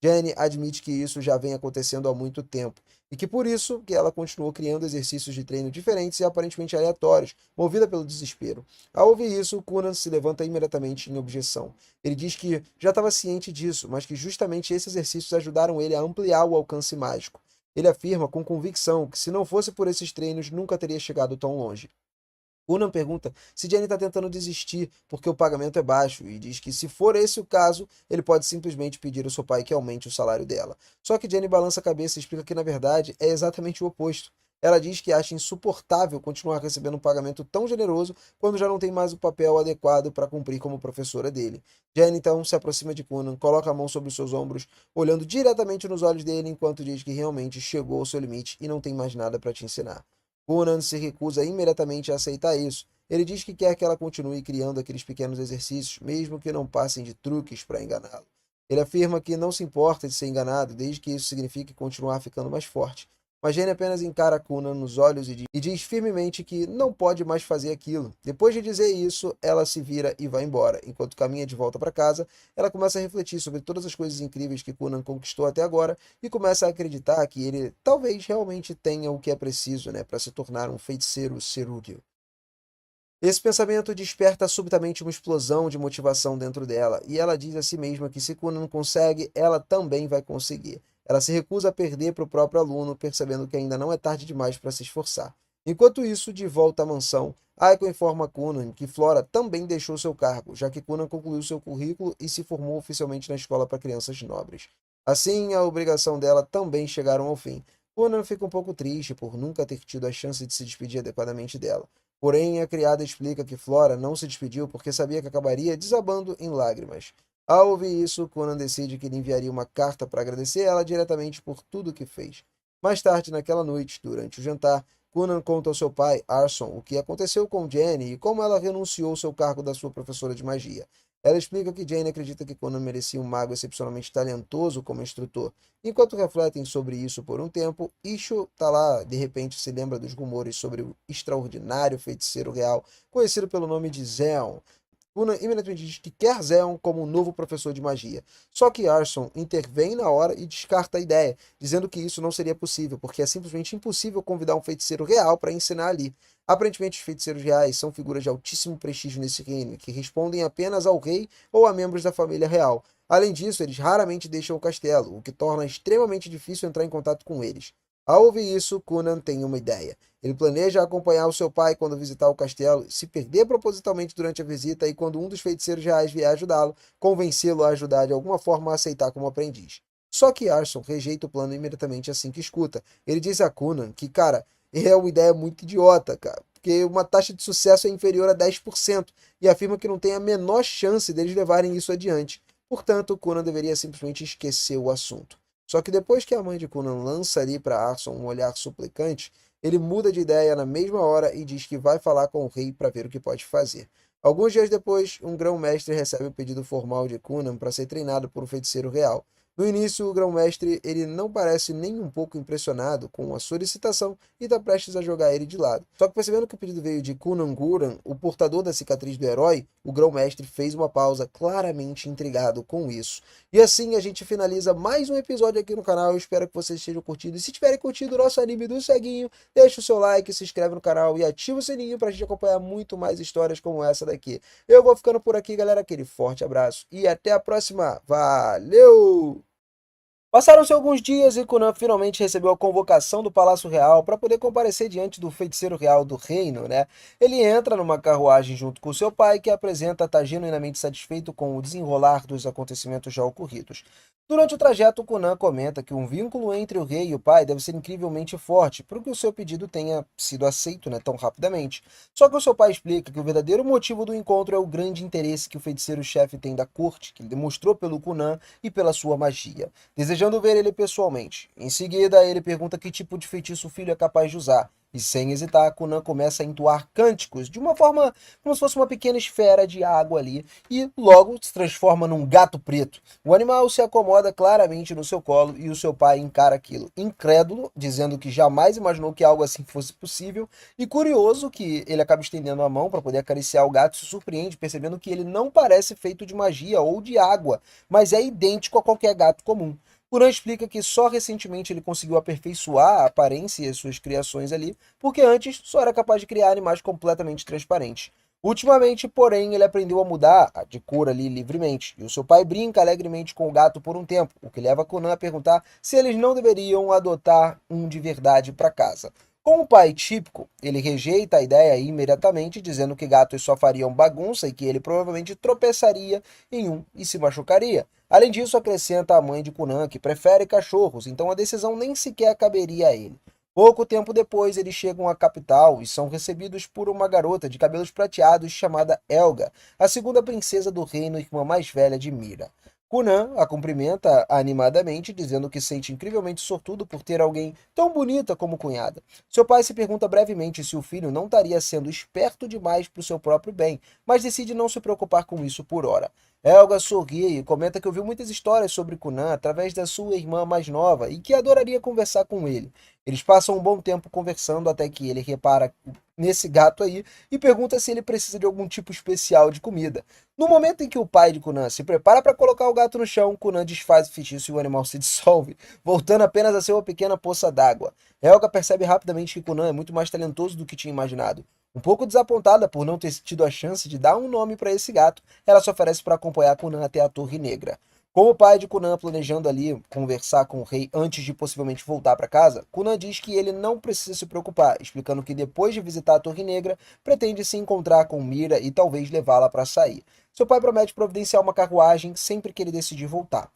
Jenny admite que isso já vem acontecendo há muito tempo e que por isso que ela continuou criando exercícios de treino diferentes e aparentemente aleatórios, movida pelo desespero. Ao ouvir isso, Conan se levanta imediatamente em objeção. Ele diz que já estava ciente disso, mas que justamente esses exercícios ajudaram ele a ampliar o alcance mágico. Ele afirma com convicção que se não fosse por esses treinos, nunca teria chegado tão longe. Conan pergunta se Jenny está tentando desistir porque o pagamento é baixo e diz que, se for esse o caso, ele pode simplesmente pedir ao seu pai que aumente o salário dela. Só que Jenny balança a cabeça e explica que, na verdade, é exatamente o oposto. Ela diz que acha insuportável continuar recebendo um pagamento tão generoso quando já não tem mais o papel adequado para cumprir como professora dele. Jenny então se aproxima de Conan, coloca a mão sobre os seus ombros, olhando diretamente nos olhos dele enquanto diz que realmente chegou ao seu limite e não tem mais nada para te ensinar. Conan se recusa imediatamente a aceitar isso. Ele diz que quer que ela continue criando aqueles pequenos exercícios, mesmo que não passem de truques para enganá-lo. Ele afirma que não se importa de ser enganado, desde que isso signifique continuar ficando mais forte. Mas Jane apenas encara Conan nos olhos e diz firmemente que não pode mais fazer aquilo. Depois de dizer isso, ela se vira e vai embora. Enquanto caminha de volta para casa, ela começa a refletir sobre todas as coisas incríveis que Conan conquistou até agora e começa a acreditar que ele talvez realmente tenha o que é preciso, né, para se tornar um feiticeiro cerúleo. Esse pensamento desperta subitamente uma explosão de motivação dentro dela, e ela diz a si mesma que, se Conan consegue, ela também vai conseguir. Ela se recusa a perder para o próprio aluno, percebendo que ainda não é tarde demais para se esforçar. Enquanto isso, de volta à mansão, Aiko informa a Conan que Flora também deixou seu cargo, já que Conan concluiu seu currículo e se formou oficialmente na escola para crianças nobres. Assim, a obrigação dela também chegaram ao fim. Conan fica um pouco triste por nunca ter tido a chance de se despedir adequadamente dela. Porém, a criada explica que Flora não se despediu porque sabia que acabaria desabando em lágrimas. Ao ouvir isso, Conan decide que ele enviaria uma carta para agradecer ela diretamente por tudo o que fez. Mais tarde, naquela noite, durante o jantar, Conan conta ao seu pai, Arson, o que aconteceu com Jenny e como ela renunciou ao seu cargo da sua professora de magia. Ela explica que Jane acredita que Conan merecia um mago excepcionalmente talentoso como instrutor. Enquanto refletem sobre isso por um tempo, Isho tá lá, de repente se lembra dos rumores sobre o extraordinário feiticeiro real, conhecido pelo nome de Zeon. Conan imediatamente diz que quer Zeon como um novo professor de magia. Só que Arson intervém na hora e descarta a ideia, dizendo que isso não seria possível, porque é simplesmente impossível convidar um feiticeiro real para ensinar ali. Aparentemente, os feiticeiros reais são figuras de altíssimo prestígio nesse reino, que respondem apenas ao rei ou a membros da família real. Além disso, eles raramente deixam o castelo, o que torna extremamente difícil entrar em contato com eles. Ao ouvir isso, Conan tem uma ideia. Ele planeja acompanhar o seu pai quando visitar o castelo, se perder propositalmente durante a visita e quando um dos feiticeiros reais vier ajudá-lo, convencê-lo a ajudar de alguma forma a aceitar como aprendiz. Só que Arson rejeita o plano imediatamente assim que escuta. Ele diz a Conan que, cara, é uma ideia muito idiota, cara, porque uma taxa de sucesso é inferior a 10% e afirma que não tem a menor chance deles levarem isso adiante. Portanto, Conan deveria simplesmente esquecer o assunto. Só que depois que a mãe de Conan lança ali para Arson um olhar suplicante, ele muda de ideia na mesma hora e diz que vai falar com o rei para ver o que pode fazer. Alguns dias depois, um grão-mestre recebe o pedido formal de Conan para ser treinado por um feiticeiro real. No início, o grão-mestre ele não parece nem um pouco impressionado com a solicitação e está prestes a jogar ele de lado. Só que percebendo que o pedido veio de Conan Guran, o portador da cicatriz do herói, o grão-mestre fez uma pausa, claramente intrigado com isso. E assim a gente finaliza mais um episódio aqui no canal. Eu espero que vocês estejam curtindo. E se tiverem curtido o nosso anime do Ceguinho, deixa o seu like, se inscreve no canal e ativa o sininho para a gente acompanhar muito mais histórias como essa daqui. Eu vou ficando por aqui, galera. Aquele forte abraço e até a próxima. Valeu! Passaram-se alguns dias e Conan finalmente recebeu a convocação do Palácio Real para poder comparecer diante do feiticeiro real do reino, né? Ele entra numa carruagem junto com seu pai, que apresenta estar genuinamente satisfeito com o desenrolar dos acontecimentos já ocorridos. Durante o trajeto, Conan comenta que um vínculo entre o rei e o pai deve ser incrivelmente forte, por que o seu pedido tenha sido aceito, né, tão rapidamente. Só que o seu pai explica que o verdadeiro motivo do encontro é o grande interesse que o feiticeiro-chefe tem da corte, que ele demonstrou pelo Conan e pela sua magia, desejando ver ele pessoalmente. Em seguida, ele pergunta que tipo de feitiço o filho é capaz de usar. E sem hesitar, Conan começa a entoar cânticos de uma forma como se fosse uma pequena esfera de água ali e logo se transforma num gato preto. O animal se acomoda claramente no seu colo e o seu pai encara aquilo, incrédulo, dizendo que jamais imaginou que algo assim fosse possível e curioso que ele acaba estendendo a mão para poder acariciar o gato e se surpreende percebendo que ele não parece feito de magia ou de água, mas é idêntico a qualquer gato comum. Kuran explica que só recentemente ele conseguiu aperfeiçoar a aparência e as suas criações ali, porque antes só era capaz de criar animais completamente transparentes. Ultimamente, porém, ele aprendeu a mudar de cor ali livremente, e o seu pai brinca alegremente com o gato por um tempo, o que leva Conan a perguntar se eles não deveriam adotar um de verdade para casa. Com o pai típico, ele rejeita a ideia imediatamente, dizendo que gatos só fariam bagunça e que ele provavelmente tropeçaria em um e se machucaria. Além disso, acrescenta a mãe de Conan que prefere cachorros, então a decisão nem sequer caberia a ele. Pouco tempo depois, eles chegam à capital e são recebidos por uma garota de cabelos prateados chamada Elga, a segunda princesa do reino e irmã mais velha de Mira. Conan a cumprimenta animadamente, dizendo que sente incrivelmente sortudo por ter alguém tão bonita como cunhada. Seu pai se pergunta brevemente se o filho não estaria sendo esperto demais para o seu próprio bem, mas decide não se preocupar com isso por hora. Helga sorri e comenta que ouviu muitas histórias sobre Conan através da sua irmã mais nova e que adoraria conversar com ele. Eles passam um bom tempo conversando até que ele repara nesse gato aí e pergunta se ele precisa de algum tipo especial de comida. No momento em que o pai de Conan se prepara para colocar o gato no chão, Conan desfaz o feitiço e o animal se dissolve, voltando apenas a ser uma pequena poça d'água. Helga percebe rapidamente que Conan é muito mais talentoso do que tinha imaginado. Um pouco desapontada por não ter tido a chance de dar um nome para esse gato, ela se oferece para acompanhar Conan até a Torre Negra. Com o pai de Conan planejando ali conversar com o rei antes de possivelmente voltar para casa, Conan diz que ele não precisa se preocupar, explicando que depois de visitar a Torre Negra, pretende se encontrar com Mira e talvez levá-la para sair. Seu pai promete providenciar uma carruagem sempre que ele decidir voltar.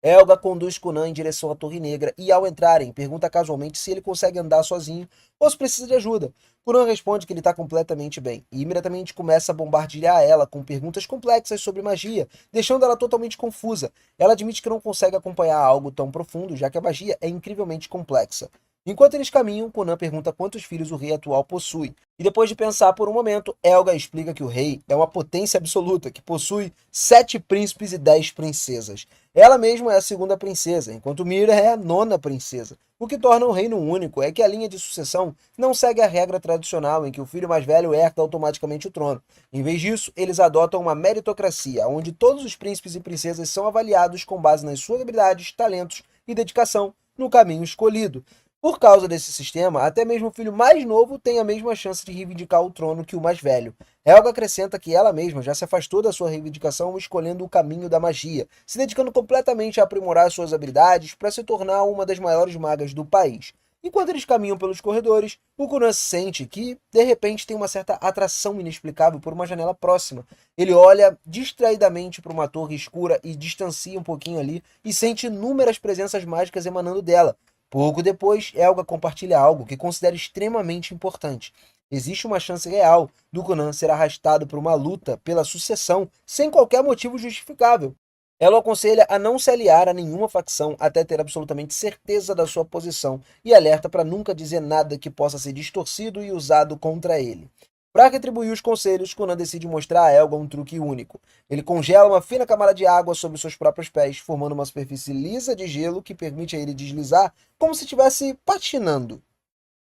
Helga conduz Conan em direção à Torre Negra e, ao entrarem, pergunta casualmente se ele consegue andar sozinho ou se precisa de ajuda. Conan responde que ele está completamente bem e imediatamente começa a bombardear ela com perguntas complexas sobre magia, deixando ela totalmente confusa. Ela admite que não consegue acompanhar algo tão profundo, já que a magia é incrivelmente complexa. Enquanto eles caminham, Conan pergunta quantos filhos o rei atual possui. E depois de pensar por um momento, Helga explica que o rei é uma potência absoluta, que possui 7 príncipes e 10 princesas. Ela mesma é a segunda princesa, enquanto Mira é a nona princesa. O que torna o reino único é que a linha de sucessão não segue a regra tradicional em que o filho mais velho herda automaticamente o trono. Em vez disso, eles adotam uma meritocracia, onde todos os príncipes e princesas são avaliados com base nas suas habilidades, talentos e dedicação no caminho escolhido. Por causa desse sistema, até mesmo o filho mais novo tem a mesma chance de reivindicar o trono que o mais velho. Helga acrescenta que ela mesma já se afastou da sua reivindicação escolhendo o caminho da magia, se dedicando completamente a aprimorar suas habilidades para se tornar uma das maiores magas do país. Enquanto eles caminham pelos corredores, o Conan sente que, de repente, tem uma certa atração inexplicável por uma janela próxima. Ele olha distraidamente para uma torre escura e distancia um pouquinho ali e sente inúmeras presenças mágicas emanando dela. Pouco depois, Helga compartilha algo que considera extremamente importante. Existe uma chance real do Conan ser arrastado por uma luta pela sucessão sem qualquer motivo justificável. Ela o aconselha a não se aliar a nenhuma facção até ter absolutamente certeza da sua posição e alerta para nunca dizer nada que possa ser distorcido e usado contra ele. Para retribuir os conselhos, Conan decide mostrar a Helga um truque único. Ele congela uma fina camada de água sobre seus próprios pés, formando uma superfície lisa de gelo que permite a ele deslizar como se estivesse patinando.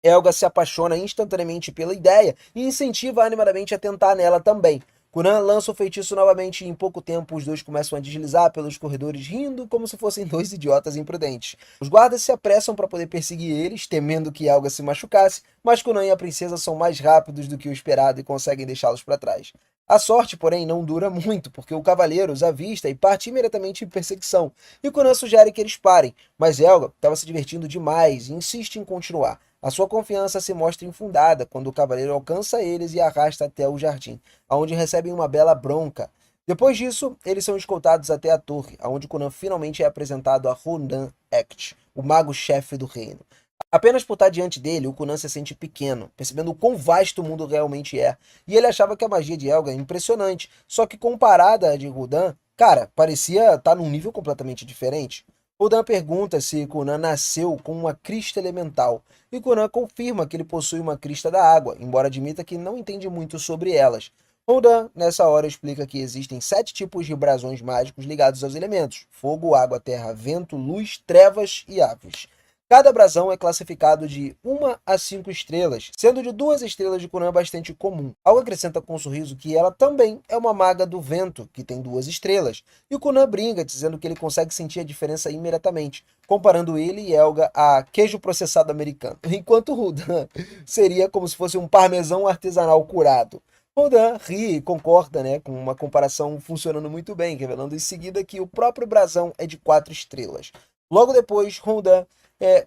Helga se apaixona instantaneamente pela ideia e incentiva animadamente a tentar nela também. Conan lança o feitiço novamente e em pouco tempo os dois começam a deslizar pelos corredores rindo como se fossem dois idiotas imprudentes. Os guardas se apressam para poder perseguir eles, temendo que Helga se machucasse, mas Conan e a princesa são mais rápidos do que o esperado e conseguem deixá-los para trás. A sorte, porém, não dura muito, porque o cavaleiro os avista e parte imediatamente em perseguição, e Conan sugere que eles parem, mas Helga estava se divertindo demais e insiste em continuar. A sua confiança se mostra infundada quando o cavaleiro alcança eles e arrasta até o jardim, onde recebem uma bela bronca. Depois disso, eles são escoltados até a torre, onde Conan finalmente é apresentado a Rodan Act, o mago-chefe do reino. Apenas por estar diante dele, o Conan se sente pequeno, percebendo o quão vasto o mundo realmente é. E ele achava que a magia de Helga é impressionante, só que comparada à de Rodan, cara, parecia estar num nível completamente diferente. Rodan pergunta se Conan nasceu com uma crista elemental, e Conan confirma que ele possui uma crista da água, embora admita que não entende muito sobre elas. Rodan, nessa hora, explica que existem 7 tipos de brasões mágicos ligados aos elementos: fogo, água, terra, vento, luz, trevas e aves. Cada brasão é classificado de 1 a 5 estrelas, sendo de 2 estrelas de Conan bastante comum. Algo acrescenta com um sorriso que ela também é uma maga do vento, que tem 2 estrelas. E o Conan brinca, dizendo que ele consegue sentir a diferença imediatamente, comparando ele e Helga a queijo processado americano, enquanto Rudan seria como se fosse um parmesão artesanal curado. Rodan ri e concorda, com uma comparação funcionando muito bem, revelando em seguida que o próprio brasão é de 4 estrelas. Logo depois, Rodan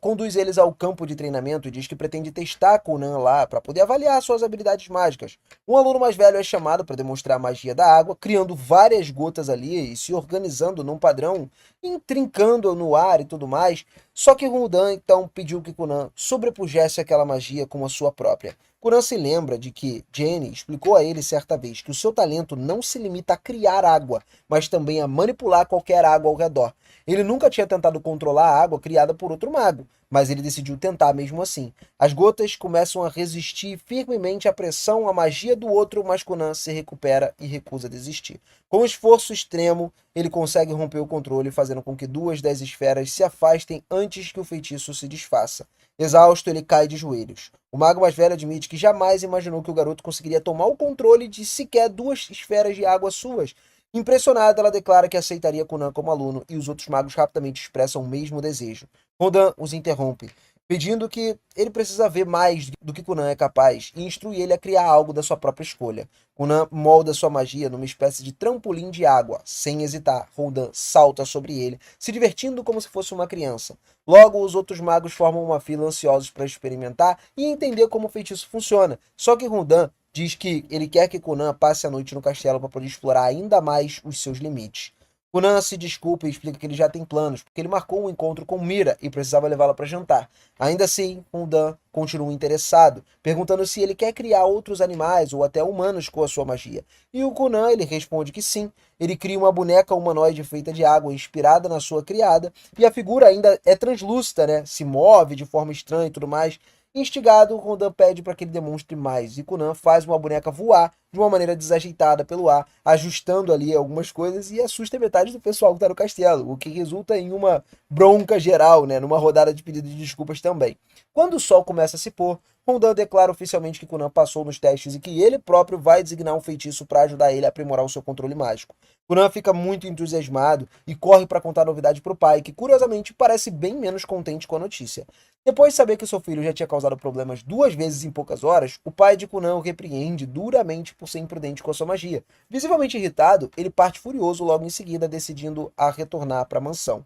conduz eles ao campo de treinamento e diz que pretende testar Conan lá para poder avaliar suas habilidades mágicas. Um aluno mais velho é chamado para demonstrar a magia da água, criando várias gotas ali e se organizando num padrão, intrincando no ar e tudo mais. Só que Rodan então pediu que Conan sobrepujesse aquela magia com a sua própria. Conan se lembra de que Jenny explicou a ele certa vez que o seu talento não se limita a criar água, mas também a manipular qualquer água ao redor. Ele nunca tinha tentado controlar a água criada por outro mago, mas ele decidiu tentar mesmo assim. As gotas começam a resistir firmemente à pressão, à magia do outro, mas Conan se recupera e recusa desistir. Com um esforço extremo, ele consegue romper o controle, fazendo com que 2 das esferas se afastem antes que o feitiço se desfaça. Exausto, ele cai de joelhos. O mago mais velho admite que jamais imaginou que o garoto conseguiria tomar o controle de sequer 2 esferas de água suas. Impressionada, ela declara que aceitaria Conan como aluno e os outros magos rapidamente expressam o mesmo desejo. Rodan os interrompe, pedindo que ele precisa ver mais do que Conan é capaz e instrui ele a criar algo da sua própria escolha. Conan molda sua magia numa espécie de trampolim de água. Sem hesitar, Rodan salta sobre ele, se divertindo como se fosse uma criança. Logo, os outros magos formam uma fila ansiosos para experimentar e entender como o feitiço funciona. Só que Rodan diz que ele quer que Conan passe a noite no castelo para poder explorar ainda mais os seus limites. Kunan se desculpa e explica que ele já tem planos, porque ele marcou um encontro com Mira e precisava levá-la para jantar. Ainda assim, Hundan continua interessado, perguntando se ele quer criar outros animais ou até humanos com a sua magia. E o Kunan, ele responde que sim. Ele cria uma boneca humanoide feita de água, inspirada na sua criada, e a figura ainda é translúcida, né? Se move de forma estranha e tudo mais. Instigado, Hundan pede para que ele demonstre mais, e Kunan faz uma boneca voar de uma maneira desajeitada pelo ar, ajustando ali algumas coisas e assusta metade do pessoal que está no castelo, o que resulta em uma bronca geral, né, numa rodada de pedido de desculpas também. Quando o sol começa a se pôr, Hundan declara oficialmente que Kunan passou nos testes e que ele próprio vai designar um feitiço para ajudar ele a aprimorar o seu controle mágico. Kunan fica muito entusiasmado e corre para contar a novidade para o pai, que curiosamente parece bem menos contente com a notícia. Depois de saber que seu filho já tinha causado problemas 2 vezes em poucas horas, o pai de Kunan o repreende duramente por ser imprudente com a sua magia. Visivelmente irritado, ele parte furioso logo em seguida, decidindo a retornar para a mansão.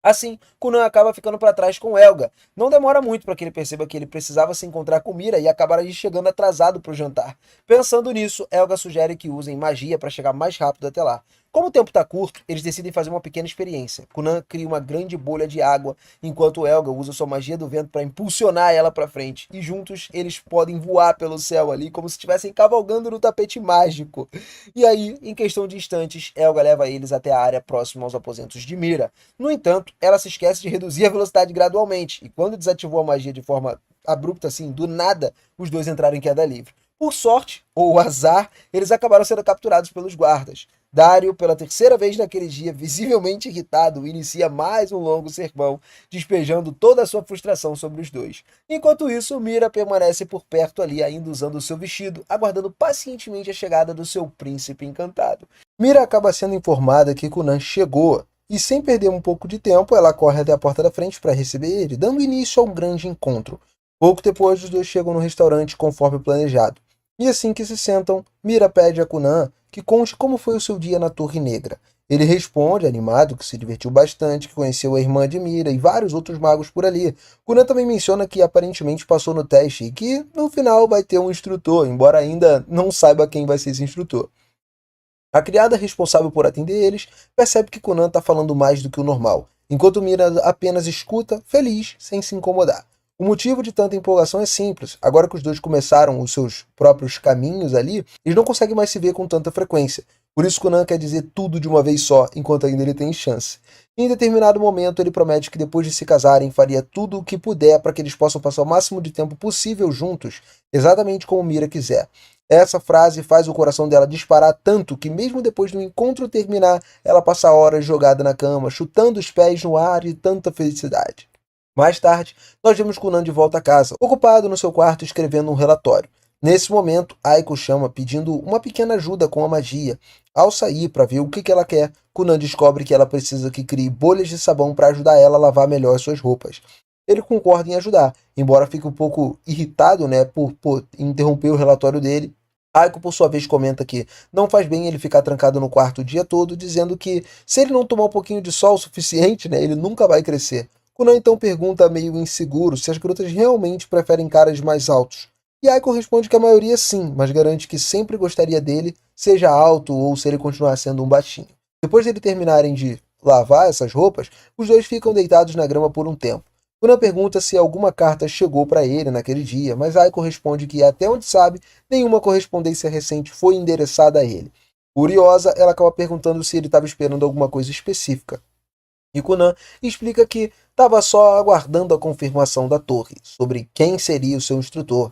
Assim, Kunan acaba ficando para trás com Elga. Não demora muito para que ele perceba que ele precisava se encontrar com Mira e acabará chegando atrasado para o jantar. Pensando nisso, Elga sugere que usem magia para chegar mais rápido até lá. Como o tempo está curto, eles decidem fazer uma pequena experiência. Kunan cria uma grande bolha de água, enquanto Elga usa sua magia do vento para impulsionar ela para frente. E juntos eles podem voar pelo céu ali, como se estivessem cavalgando no tapete mágico. E aí, em questão de instantes, Elga leva eles até a área próxima aos aposentos de Mira. No entanto, ela se esquece de reduzir a velocidade gradualmente, e quando desativou a magia de forma abrupta assim, do nada, os dois entraram em queda livre. Por sorte, ou azar, eles acabaram sendo capturados pelos guardas. Dario, pela terceira vez naquele dia, visivelmente irritado, inicia mais um longo sermão, despejando toda a sua frustração sobre os dois. Enquanto isso, Mira permanece por perto ali, ainda usando o seu vestido, aguardando pacientemente a chegada do seu príncipe encantado. Mira acaba sendo informada que Kunan chegou, e sem perder um pouco de tempo, ela corre até a porta da frente para receber ele, dando início a um grande encontro. Pouco depois, os dois chegam no restaurante conforme planejado. E assim que se sentam, Mira pede a Kunan que conte como foi o seu dia na Torre Negra. Ele responde, animado, que se divertiu bastante, que conheceu a irmã de Mira e vários outros magos por ali. Kunan também menciona que aparentemente passou no teste e que, no final, vai ter um instrutor, embora ainda não saiba quem vai ser esse instrutor. A criada responsável por atender eles percebe que Kunan está falando mais do que o normal, enquanto Mira apenas escuta, feliz, sem se incomodar. O motivo de tanta empolgação é simples. Agora que os dois começaram os seus próprios caminhos ali, eles não conseguem mais se ver com tanta frequência. Por isso Kunan quer dizer tudo de uma vez só, enquanto ainda ele tem chance. Em determinado momento, ele promete que depois de se casarem, faria tudo o que puder para que eles possam passar o máximo de tempo possível juntos, exatamente como Mira quiser. Essa frase faz o coração dela disparar tanto que mesmo depois do encontro terminar, ela passa horas jogada na cama, chutando os pés no ar de tanta felicidade. Mais tarde, nós vemos Kunan de volta a casa, ocupado no seu quarto escrevendo um relatório. Nesse momento, Aiko chama pedindo uma pequena ajuda com a magia. Ao sair para ver o que ela quer, Kunan descobre que ela precisa que crie bolhas de sabão para ajudar ela a lavar melhor as suas roupas. Ele concorda em ajudar, embora fique um pouco irritado, né, por interromper o relatório dele. Aiko, por sua vez, comenta que não faz bem ele ficar trancado no quarto o dia todo, dizendo que se ele não tomar um pouquinho de sol o suficiente, né, ele nunca vai crescer. Kunan então pergunta meio inseguro se as garotas realmente preferem caras mais altos. E Aiko responde que a maioria sim, mas garante que sempre gostaria dele, seja alto ou se ele continuar sendo um baixinho. Depois de eles terminarem de lavar essas roupas, os dois ficam deitados na grama por um tempo. Kunan pergunta se alguma carta chegou para ele naquele dia, mas Aiko responde que, até onde sabe, nenhuma correspondência recente foi endereçada a ele. Curiosa, ela acaba perguntando se ele estava esperando alguma coisa específica. E Kunan explica que estava só aguardando a confirmação da torre sobre quem seria o seu instrutor.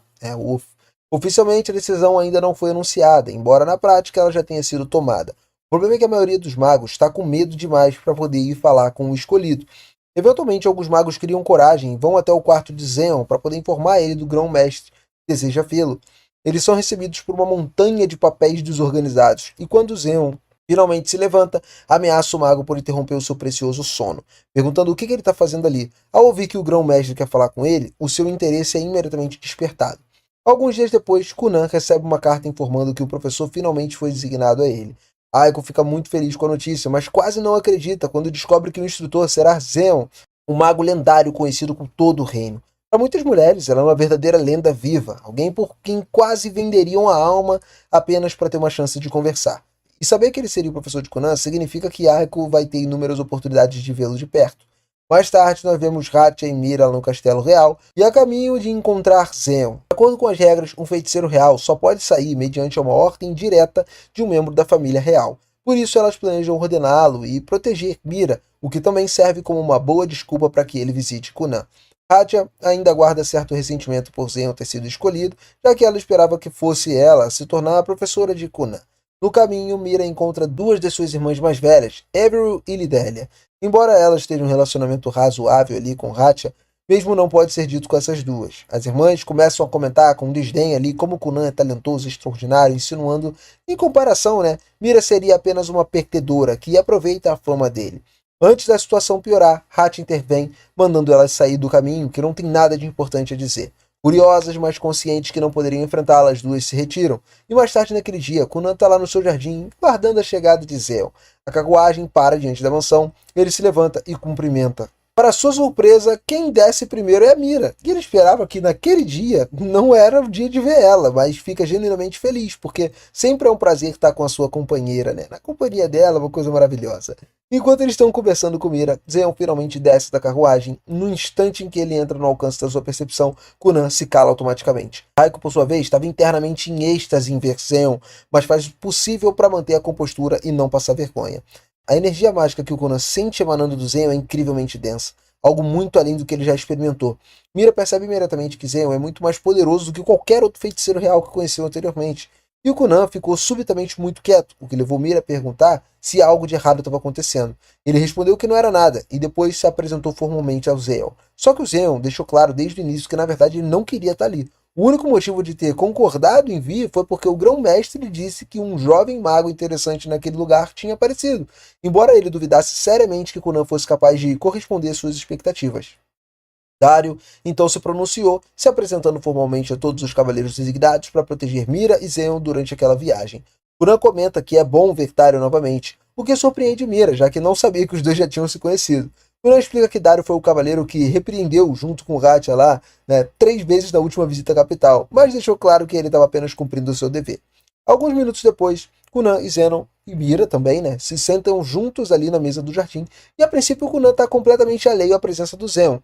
Oficialmente a decisão ainda não foi anunciada, embora na prática ela já tenha sido tomada. O problema é que a maioria dos magos está com medo demais para poder ir falar com o escolhido. Eventualmente, alguns magos criam coragem e vão até o quarto de Zeon para poder informar ele do grão-mestre que deseja vê-lo. Eles são recebidos por uma montanha de papéis desorganizados, e quando Zeon finalmente se levanta, ameaça o mago por interromper o seu precioso sono, perguntando o que ele está fazendo ali. Ao ouvir que o grão-mestre quer falar com ele, o seu interesse é imediatamente despertado. Alguns dias depois, Kunan recebe uma carta informando que o professor finalmente foi designado a ele. Aiko fica muito feliz com a notícia, mas quase não acredita quando descobre que o instrutor será Zeon, um mago lendário conhecido por todo o reino. Para muitas mulheres, ela é uma verdadeira lenda viva, alguém por quem quase venderiam a alma apenas para ter uma chance de conversar. E saber que ele seria o professor de Conan significa que Yahiko vai ter inúmeras oportunidades de vê-lo de perto. Mais tarde, nós vemos Hatcha e Mira no Castelo Real e a caminho de encontrar Zeon. De acordo com as regras, um feiticeiro real só pode sair mediante uma ordem direta de um membro da família real. Por isso, elas planejam ordená-lo e proteger Mira, o que também serve como uma boa desculpa para que ele visite Conan. Hatcha ainda guarda certo ressentimento por Zeon ter sido escolhido, já que ela esperava que fosse ela se tornar a professora de Conan. No caminho, Mira encontra duas de suas irmãs mais velhas, Avery e Lidélia. Embora elas tenham um relacionamento razoável ali com Hatcha, mesmo não pode ser dito com essas duas. As irmãs começam a comentar com desdém ali como Conan é talentoso e extraordinário, insinuando, em comparação, Mira seria apenas uma perdedora que aproveita a fama dele. Antes da situação piorar, Hatcha intervém, mandando elas sair do caminho, que não tem nada de importante a dizer. Curiosas, mas conscientes que não poderiam enfrentá-la, as duas se retiram. E mais tarde naquele dia, Conan está lá no seu jardim, guardando a chegada de Zeon. A carruagem para diante da mansão, ele se levanta e cumprimenta. Para sua surpresa, quem desce primeiro é a Mira. E ele esperava que naquele dia não era o dia de ver ela, mas fica genuinamente feliz, porque sempre é um prazer estar com a sua companheira, Na companhia dela, uma coisa maravilhosa. Enquanto eles estão conversando com Mira, Zeon finalmente desce da carruagem. No instante em que ele entra no alcance da sua percepção, Conan se cala automaticamente. Raiko, por sua vez, estava internamente em êxtase em ver Zeon, mas faz o possível para manter a compostura e não passar vergonha. A energia mágica que o Conan sente emanando do Zeon é incrivelmente densa, algo muito além do que ele já experimentou. Mira percebe imediatamente que Zeon é muito mais poderoso do que qualquer outro feiticeiro real que conheceu anteriormente. E o Conan ficou subitamente muito quieto, o que levou Mira a perguntar se algo de errado estava acontecendo. Ele respondeu que não era nada, e depois se apresentou formalmente ao Zeon. Só que o Zeon deixou claro desde o início que na verdade ele não queria estar ali. O único motivo de ter concordado em vir foi porque o grão-mestre lhe disse que um jovem mago interessante naquele lugar tinha aparecido, embora ele duvidasse seriamente que Conan fosse capaz de corresponder às suas expectativas. Dario então se pronunciou, se apresentando formalmente a todos os cavaleiros designados para proteger Mira e Zeon durante aquela viagem. Conan comenta que é bom ver Dario novamente, o que surpreende Mira, já que não sabia que os dois já tinham se conhecido. Conan explica que Dario foi o cavaleiro que repreendeu, junto com Hatcha lá, 3 vezes na última visita à capital, mas deixou claro que ele estava apenas cumprindo o seu dever. Alguns minutos depois, Conan e Zenon e Mira também, se sentam juntos ali na mesa do jardim, e a princípio Conan está completamente alheio à presença do Zeon,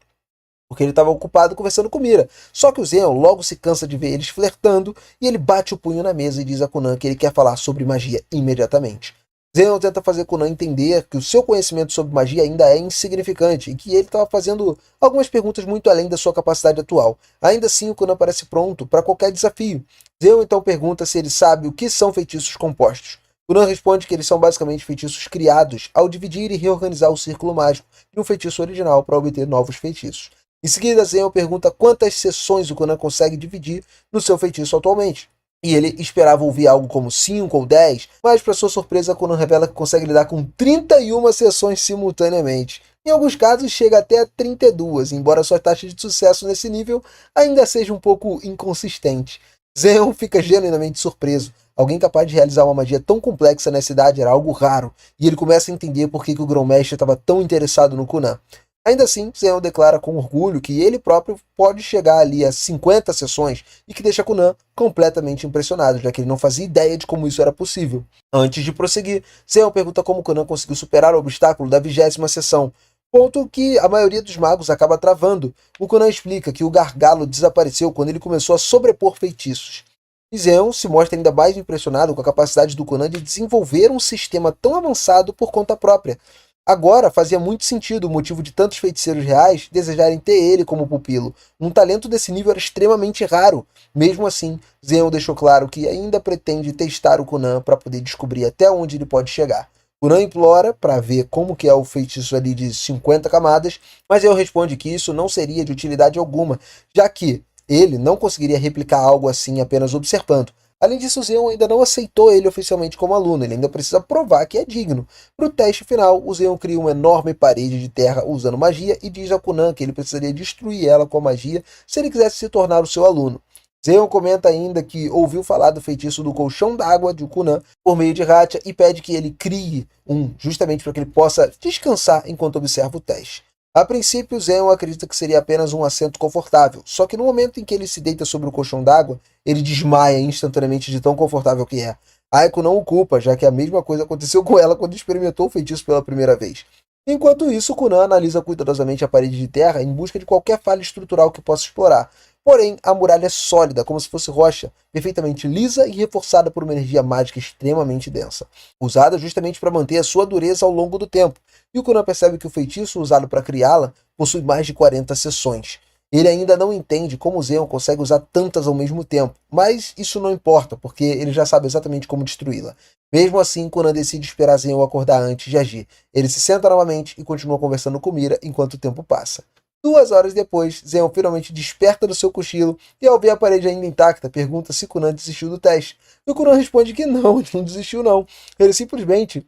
porque ele estava ocupado conversando com Mira. Só que o Zeon logo se cansa de ver eles flertando, e ele bate o punho na mesa e diz a Conan que ele quer falar sobre magia imediatamente. Zeon tenta fazer Conan entender que o seu conhecimento sobre magia ainda é insignificante e que ele estava fazendo algumas perguntas muito além da sua capacidade atual. Ainda assim, o Conan parece pronto para qualquer desafio. Zeon então pergunta se ele sabe o que são feitiços compostos. Conan responde que eles são basicamente feitiços criados ao dividir e reorganizar o círculo mágico de um feitiço original para obter novos feitiços. Em seguida, Zeon pergunta quantas sessões o Conan consegue dividir no seu feitiço atualmente. E ele esperava ouvir algo como 5 ou 10, mas para sua surpresa, Conan revela que consegue lidar com 31 sessões simultaneamente. Em alguns casos, chega até a 32, embora sua taxa de sucesso nesse nível ainda seja um pouco inconsistente. Zeon fica genuinamente surpreso. Alguém capaz de realizar uma magia tão complexa nessa idade era algo raro, e ele começa a entender por que o Grão-Mestre estava tão interessado no Conan. Ainda assim, Zeon declara com orgulho que ele próprio pode chegar ali a 50 sessões e que deixa Conan completamente impressionado, já que ele não fazia ideia de como isso era possível. Antes de prosseguir, Zeon pergunta como Conan conseguiu superar o obstáculo da 20ª sessão, ponto que a maioria dos magos acaba travando. O Conan explica que o gargalo desapareceu quando ele começou a sobrepor feitiços. E Zeon se mostra ainda mais impressionado com a capacidade do Conan de desenvolver um sistema tão avançado por conta própria. Agora fazia muito sentido o motivo de tantos feiticeiros reais desejarem ter ele como pupilo. Um talento desse nível era extremamente raro. Mesmo assim, Zeon deixou claro que ainda pretende testar o Conan para poder descobrir até onde ele pode chegar. Conan implora para ver como que é o feitiço ali de 50 camadas, mas Zeon responde que isso não seria de utilidade alguma, já que ele não conseguiria replicar algo assim apenas observando. Além disso, Zeon ainda não aceitou ele oficialmente como aluno, ele ainda precisa provar que é digno. Para o teste final, o Zeon cria uma enorme parede de terra usando magia e diz a Conan que ele precisaria destruir ela com a magia se ele quisesse se tornar o seu aluno. Zeon comenta ainda que ouviu falar do feitiço do colchão d'água de Conan por meio de Hatcha e pede que ele crie um, justamente para que ele possa descansar enquanto observa o teste. A princípio, Zeon acredita que seria apenas um assento confortável, só que no momento em que ele se deita sobre o colchão d'água, ele desmaia instantaneamente de tão confortável que é. Aiko não o culpa, já que a mesma coisa aconteceu com ela quando experimentou o feitiço pela primeira vez. Enquanto isso, Kunan analisa cuidadosamente a parede de terra em busca de qualquer falha estrutural que possa explorar. Porém, a muralha é sólida, como se fosse rocha, perfeitamente lisa e reforçada por uma energia mágica extremamente densa, usada justamente para manter a sua dureza ao longo do tempo. E o Kunan percebe que o feitiço usado para criá-la possui mais de 40 seções. Ele ainda não entende como o Zeon consegue usar tantas ao mesmo tempo, mas isso não importa, porque ele já sabe exatamente como destruí-la. Mesmo assim, Conan decide esperar Zeon acordar antes de agir. Ele se senta novamente e continua conversando com Mira enquanto o tempo passa. 2 horas depois, Zeon finalmente desperta do seu cochilo e, ao ver a parede ainda intacta, pergunta se Conan desistiu do teste. E o Conan responde que não, ele não desistiu não. Ele simplesmente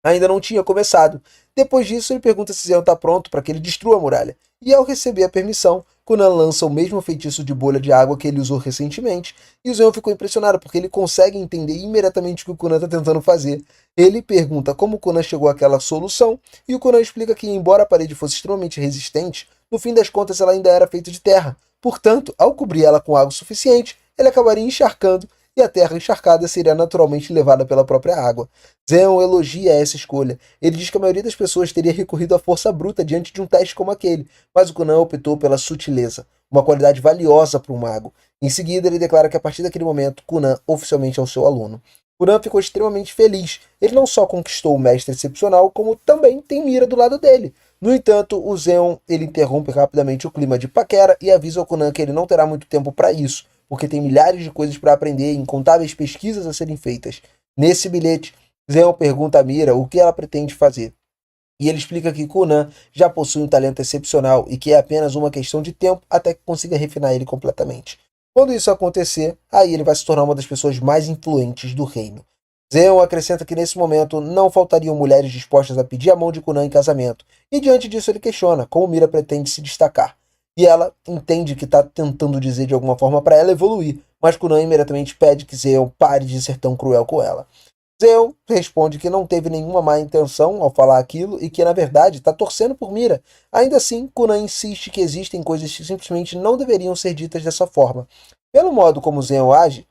ainda não tinha começado. Depois disso, ele pergunta se Zeon está pronto para que ele destrua a muralha. E ao receber a permissão, Conan lança o mesmo feitiço de bolha de água que ele usou recentemente, e o Zeon ficou impressionado porque ele consegue entender imediatamente o que o Conan está tentando fazer. Ele pergunta como o Conan chegou àquela solução, e o Conan explica que, embora a parede fosse extremamente resistente, no fim das contas ela ainda era feita de terra. Portanto, ao cobrir ela com água suficiente, ele acabaria encharcando, e a terra encharcada seria naturalmente levada pela própria água. Zeon elogia essa escolha. Ele diz que a maioria das pessoas teria recorrido à força bruta diante de um teste como aquele, mas o Conan optou pela sutileza, uma qualidade valiosa para um mago. Em seguida, ele declara que a partir daquele momento, Conan oficialmente é o seu aluno. Conan ficou extremamente feliz. Ele não só conquistou o mestre excepcional, como também tem Mira do lado dele. No entanto, o Zeon ele interrompe rapidamente o clima de paquera e avisa ao Conan que ele não terá muito tempo para isso, porque tem milhares de coisas para aprender e incontáveis pesquisas a serem feitas. Nesse bilhete, Zeon pergunta a Mira o que ela pretende fazer. E ele explica que Conan já possui um talento excepcional e que é apenas uma questão de tempo até que consiga refinar ele completamente. Quando isso acontecer, aí ele vai se tornar uma das pessoas mais influentes do reino. Zeon acrescenta que nesse momento não faltariam mulheres dispostas a pedir a mão de Conan em casamento, e diante disso ele questiona como Mira pretende se destacar. E ela entende que está tentando dizer de alguma forma para ela evoluir, mas Conan imediatamente pede que Zeon pare de ser tão cruel com ela. Zeon responde que não teve nenhuma má intenção ao falar aquilo e que, na verdade, está torcendo por Mira. Ainda assim, Conan insiste que existem coisas que simplesmente não deveriam ser ditas dessa forma. Pelo modo como Zeon age,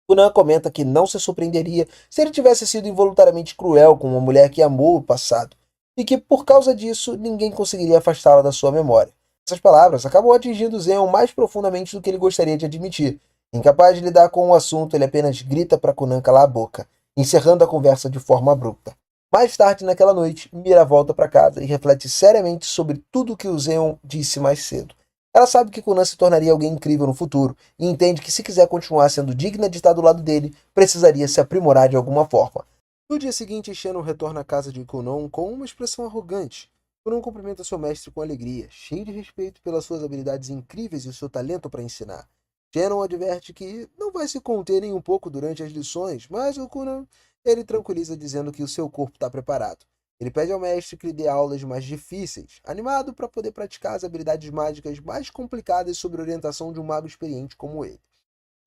Conan comenta que não se surpreenderia se ele tivesse sido involuntariamente cruel com uma mulher que amou o passado, e que, por causa disso, ninguém conseguiria afastá-la da sua memória. Essas palavras acabam atingindo Zeon mais profundamente do que ele gostaria de admitir. Incapaz de lidar com o assunto, ele apenas grita para Conan calar a boca, encerrando a conversa de forma abrupta. Mais tarde naquela noite, Mira volta para casa e reflete seriamente sobre tudo o que o Zeon disse mais cedo. Ela sabe que Conan se tornaria alguém incrível no futuro e entende que se quiser continuar sendo digna de estar do lado dele, precisaria se aprimorar de alguma forma. No dia seguinte, Shannon retorna à casa de Conan com uma expressão arrogante. Conan cumprimenta seu mestre com alegria, cheio de respeito pelas suas habilidades incríveis e seu talento para ensinar. Shannon adverte que não vai se conter nem um pouco durante as lições, mas o Conan ele tranquiliza dizendo que o seu corpo está preparado. Ele pede ao mestre que lhe dê aulas mais difíceis, animado para poder praticar as habilidades mágicas mais complicadas sob a orientação de um mago experiente como ele.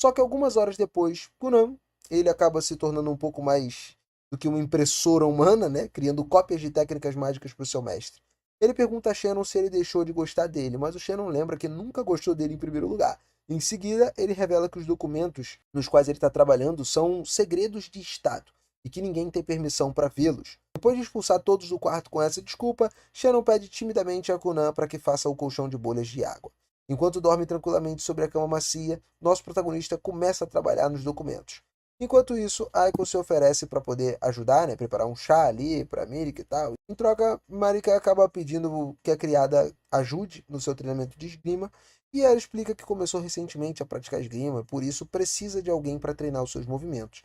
Só que algumas horas depois, Conan ele acaba se tornando um pouco mais do que uma impressora humana, né? Criando cópias de técnicas mágicas para o seu mestre. Ele pergunta a Shannon se ele deixou de gostar dele, mas o Shannon lembra que nunca gostou dele em primeiro lugar. Em seguida, ele revela que os documentos nos quais ele está trabalhando são segredos de Estado e que ninguém tem permissão para vê-los. Depois de expulsar todos do quarto com essa desculpa, Shannon pede timidamente a Conan para que faça o colchão de bolhas de água. Enquanto dorme tranquilamente sobre a cama macia, nosso protagonista começa a trabalhar nos documentos. Enquanto isso, Aiko se oferece para poder ajudar, né, preparar um chá ali para Marika e tal. Em troca, Marika acaba pedindo que a criada ajude no seu treinamento de esgrima, e ela explica que começou recentemente a praticar esgrima, por isso precisa de alguém para treinar os seus movimentos.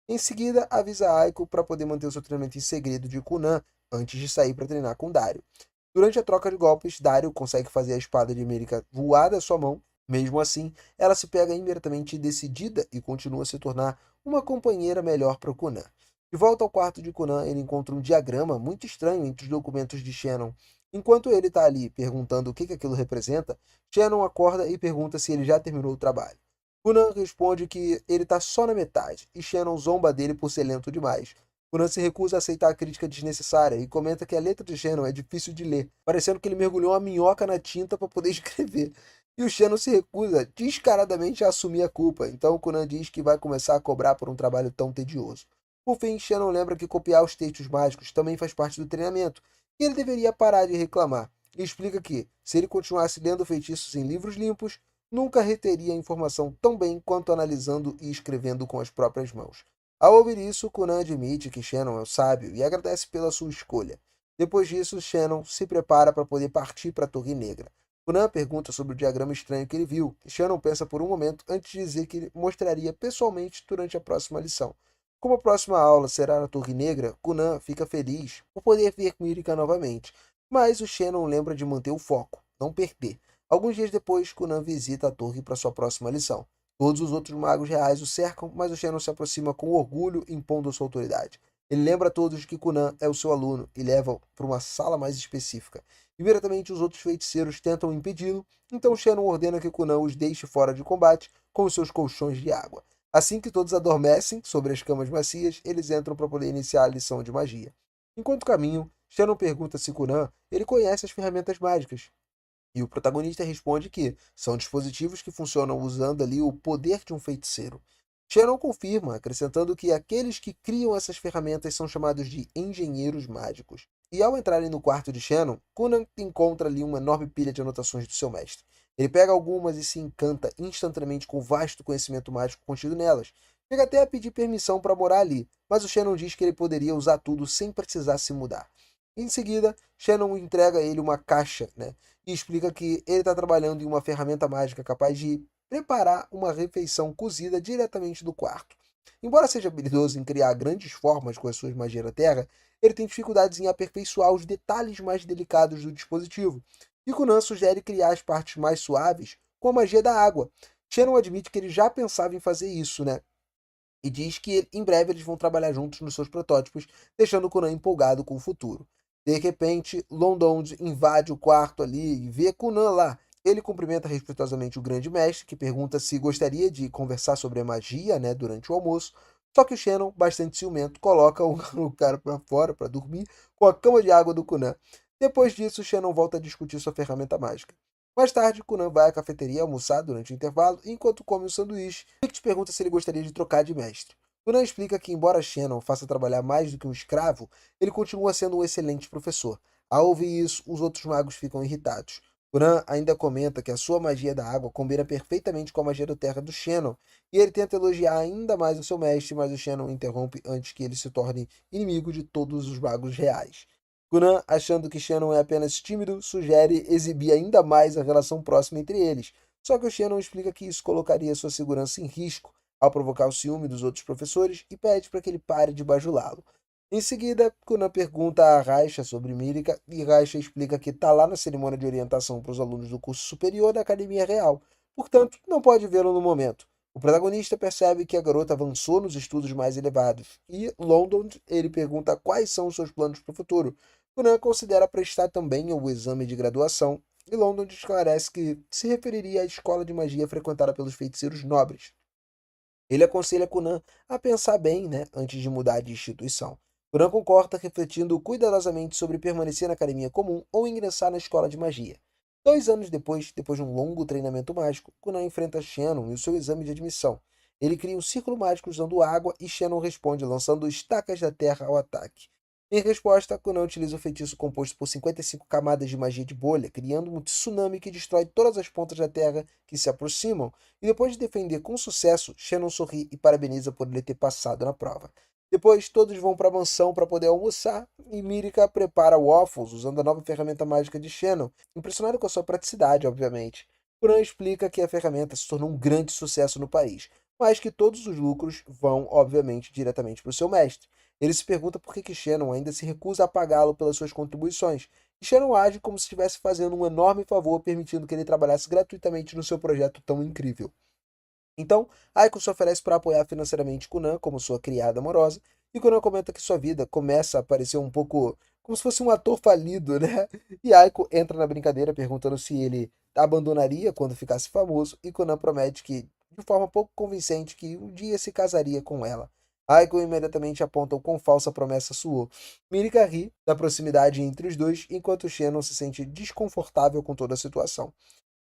Em seguida, avisa Aiko para poder manter o seu treinamento em segredo de Conan antes de sair para treinar com Dario. Durante a troca de golpes, Dario consegue fazer a espada de Marika voar da sua mão. Mesmo assim, ela se pega imediatamente decidida e continua a se tornar uma companheira melhor para o Conan. De volta ao quarto de Conan, ele encontra um diagrama muito estranho entre os documentos de Shannon. Enquanto ele está ali perguntando o que aquilo representa, Shannon acorda e pergunta se ele já terminou o trabalho. Conan responde que ele está só na metade, e Shannon zomba dele por ser lento demais. Conan se recusa a aceitar a crítica desnecessária e comenta que a letra de Shannon é difícil de ler, parecendo que ele mergulhou uma minhoca na tinta para poder escrever. e o Shannon se recusa descaradamente a assumir a culpa, então Conan diz que vai começar a cobrar por um trabalho tão tedioso. Por fim, Shannon lembra que copiar os textos mágicos também faz parte do treinamento, e ele deveria parar de reclamar, e explica que, se ele continuasse lendo feitiços em livros limpos, nunca reteria a informação tão bem quanto analisando e escrevendo com as próprias mãos. Ao ouvir isso, Conan admite que Shannon é o sábio e agradece pela sua escolha. Depois disso, Shannon se prepara para poder partir para a Torre Negra. Conan pergunta sobre o diagrama estranho que ele viu, e Shannon pensa por um momento antes de dizer que ele mostraria pessoalmente durante a próxima lição. Como a próxima aula será na Torre Negra, Conan fica feliz por poder ver Mirika novamente, mas o Shannon lembra de manter o foco, não perder. Alguns dias depois, Conan visita a torre para sua próxima lição. Todos os outros magos reais o cercam, mas o Shannon se aproxima com orgulho, impondo sua autoridade. Ele lembra a todos que Conan é o seu aluno e leva para uma sala mais específica. Imediatamente os outros feiticeiros tentam impedi-lo, então Shannon ordena que Conan os deixe fora de combate com os seus colchões de água. Assim que todos adormecem sobre as camas macias, eles entram para poder iniciar a lição de magia. Enquanto caminham, Shannon pergunta se Conan ele conhece as ferramentas mágicas. E o protagonista responde que são dispositivos que funcionam usando ali o poder de um feiticeiro. Shannon confirma, acrescentando que aqueles que criam essas ferramentas são chamados de engenheiros mágicos. E ao entrarem no quarto de Shannon, Conan encontra ali uma enorme pilha de anotações do seu mestre. Ele pega algumas e se encanta instantaneamente com o vasto conhecimento mágico contido nelas. Chega até a pedir permissão para morar ali, mas o Shannon diz que ele poderia usar tudo sem precisar se mudar. Em seguida, Shannon entrega a ele uma caixa, né? E explica que ele está trabalhando em uma ferramenta mágica capaz de preparar uma refeição cozida diretamente do quarto. Embora seja habilidoso em criar grandes formas com as suas magias da Terra, ele tem dificuldades em aperfeiçoar os detalhes mais delicados do dispositivo. E Conan sugere criar as partes mais suaves com a magia da água. Shannon admite que ele já pensava em fazer isso, né? E diz que em breve eles vão trabalhar juntos nos seus protótipos, deixando Conan empolgado com o futuro. De repente, London invade o quarto ali e vê Conan lá. Ele cumprimenta respeitosamente o grande mestre, que pergunta se gostaria de conversar sobre a magia, né, durante o almoço. Só que o Shannon, bastante ciumento, coloca o cara para fora para dormir com a cama de água do Conan. Depois disso, Shannon volta a discutir sua ferramenta mágica. Mais tarde, Conan vai à cafeteria almoçar durante o intervalo, e enquanto come o sanduíche, Rick pergunta se ele gostaria de trocar de mestre. Conan explica que, embora Shannon faça trabalhar mais do que um escravo, ele continua sendo um excelente professor. Ao ouvir isso, os outros magos ficam irritados. Conan ainda comenta que a sua magia da água combina perfeitamente com a magia da terra do Shannon, e ele tenta elogiar ainda mais o seu mestre, mas o Shannon interrompe antes que ele se torne inimigo de todos os magos reais. Conan, achando que Shannon é apenas tímido, sugere exibir ainda mais a relação próxima entre eles. Só que o Shannon explica que isso colocaria sua segurança em risco ao provocar o ciúme dos outros professores e pede para que ele pare de bajulá-lo. Em seguida, Conan pergunta a Raicha sobre Mirika e Raicha explica que está lá na cerimônia de orientação para os alunos do curso superior da Academia Real, portanto, não pode vê-lo no momento. O protagonista percebe que a garota avançou nos estudos mais elevados e London ele pergunta quais são os seus planos para o futuro. Conan considera prestar também o exame de graduação e London esclarece que se referiria à escola de magia frequentada pelos feiticeiros nobres. Ele aconselha Conan a pensar bem, né, antes de mudar de instituição. Conan concorda, refletindo cuidadosamente sobre permanecer na academia comum ou ingressar na escola de magia. 2 anos depois de um longo treinamento mágico, Conan enfrenta Shannon e o seu exame de admissão. Ele cria um círculo mágico usando água e Shannon responde lançando estacas da terra ao ataque. Em resposta, Conan utiliza o feitiço composto por 55 camadas de magia de bolha, criando um tsunami que destrói todas as pontas da terra que se aproximam, e depois de defender com sucesso, Shannon sorri e parabeniza por ele ter passado na prova. Depois, todos vão para a mansão para poder almoçar, e Mirika prepara waffles usando a nova ferramenta mágica de Shannon, impressionado com a sua praticidade, obviamente. Conan explica que a ferramenta se tornou um grande sucesso no país, mas que todos os lucros vão, obviamente, diretamente para o seu mestre. Ele se pergunta por que Shannon ainda se recusa a pagá-lo pelas suas contribuições, e Shannon age como se estivesse fazendo um enorme favor permitindo que ele trabalhasse gratuitamente no seu projeto tão incrível. Então, Aiko se oferece para apoiar financeiramente Conan como sua criada amorosa, e Conan comenta que sua vida começa a parecer um pouco como se fosse um ator falido, né? E Aiko entra na brincadeira perguntando se ele abandonaria quando ficasse famoso, e Conan promete que, de forma pouco convincente, que um dia se casaria com ela. Aiko imediatamente aponta o quão falsa a promessa soou. Mirika ri da proximidade entre os dois, enquanto Shannon se sente desconfortável com toda a situação.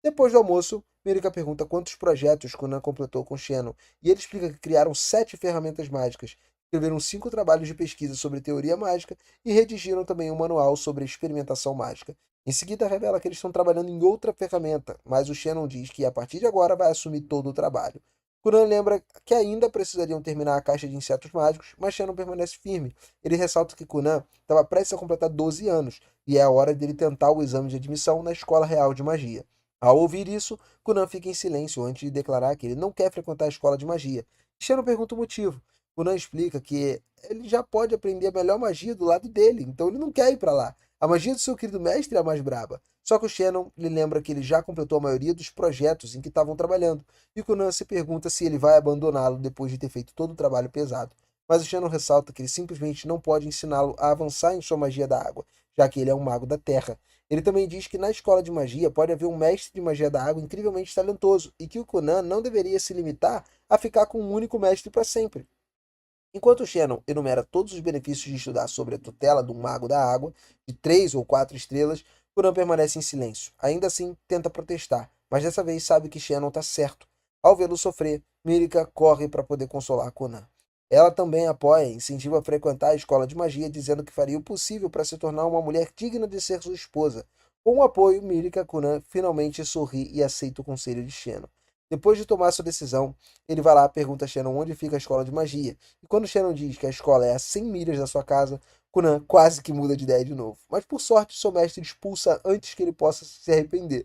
Depois do almoço, Mirika pergunta quantos projetos Conan completou com Shannon, e ele explica que criaram 7 ferramentas mágicas, escreveram 5 trabalhos de pesquisa sobre teoria mágica e redigiram também um manual sobre experimentação mágica. Em seguida, revela que eles estão trabalhando em outra ferramenta, mas o Shannon diz que a partir de agora vai assumir todo o trabalho. Conan lembra que ainda precisariam terminar a caixa de insetos mágicos, mas Shannon permanece firme. Ele ressalta que Conan estava prestes a completar 12 anos, e é a hora dele tentar o exame de admissão na Escola Real de Magia. Ao ouvir isso, Conan fica em silêncio antes de declarar que ele não quer frequentar a escola de magia. Shannon pergunta o motivo. Conan explica que ele já pode aprender a melhor magia do lado dele, então ele não quer ir para lá. A magia do seu querido mestre é a mais braba. Só que o Shannon lhe lembra que ele já completou a maioria dos projetos em que estavam trabalhando, e Conan se pergunta se ele vai abandoná-lo depois de ter feito todo o trabalho pesado. Mas o Shannon ressalta que ele simplesmente não pode ensiná-lo a avançar em sua magia da água, já que ele é um mago da terra. Ele também diz que na escola de magia pode haver um mestre de magia da água incrivelmente talentoso e que o Conan não deveria se limitar a ficar com um único mestre para sempre. Enquanto Shannon enumera todos os benefícios de estudar sobre a tutela de um mago da água, de 3 ou 4 estrelas, Conan permanece em silêncio. Ainda assim, tenta protestar, mas dessa vez sabe que Shannon está certo. Ao vê-lo sofrer, Mirika corre para poder consolar Conan. Ela também apoia e incentiva a frequentar a escola de magia, dizendo que faria o possível para se tornar uma mulher digna de ser sua esposa. Com o apoio, Mirika Conan finalmente sorri e aceita o conselho de Shannon. Depois de tomar sua decisão, ele vai lá e pergunta a Shannon onde fica a escola de magia. E quando Shannon diz que a escola é a 100 milhas da sua casa, Conan quase que muda de ideia de novo. Mas por sorte, seu mestre expulsa antes que ele possa se arrepender.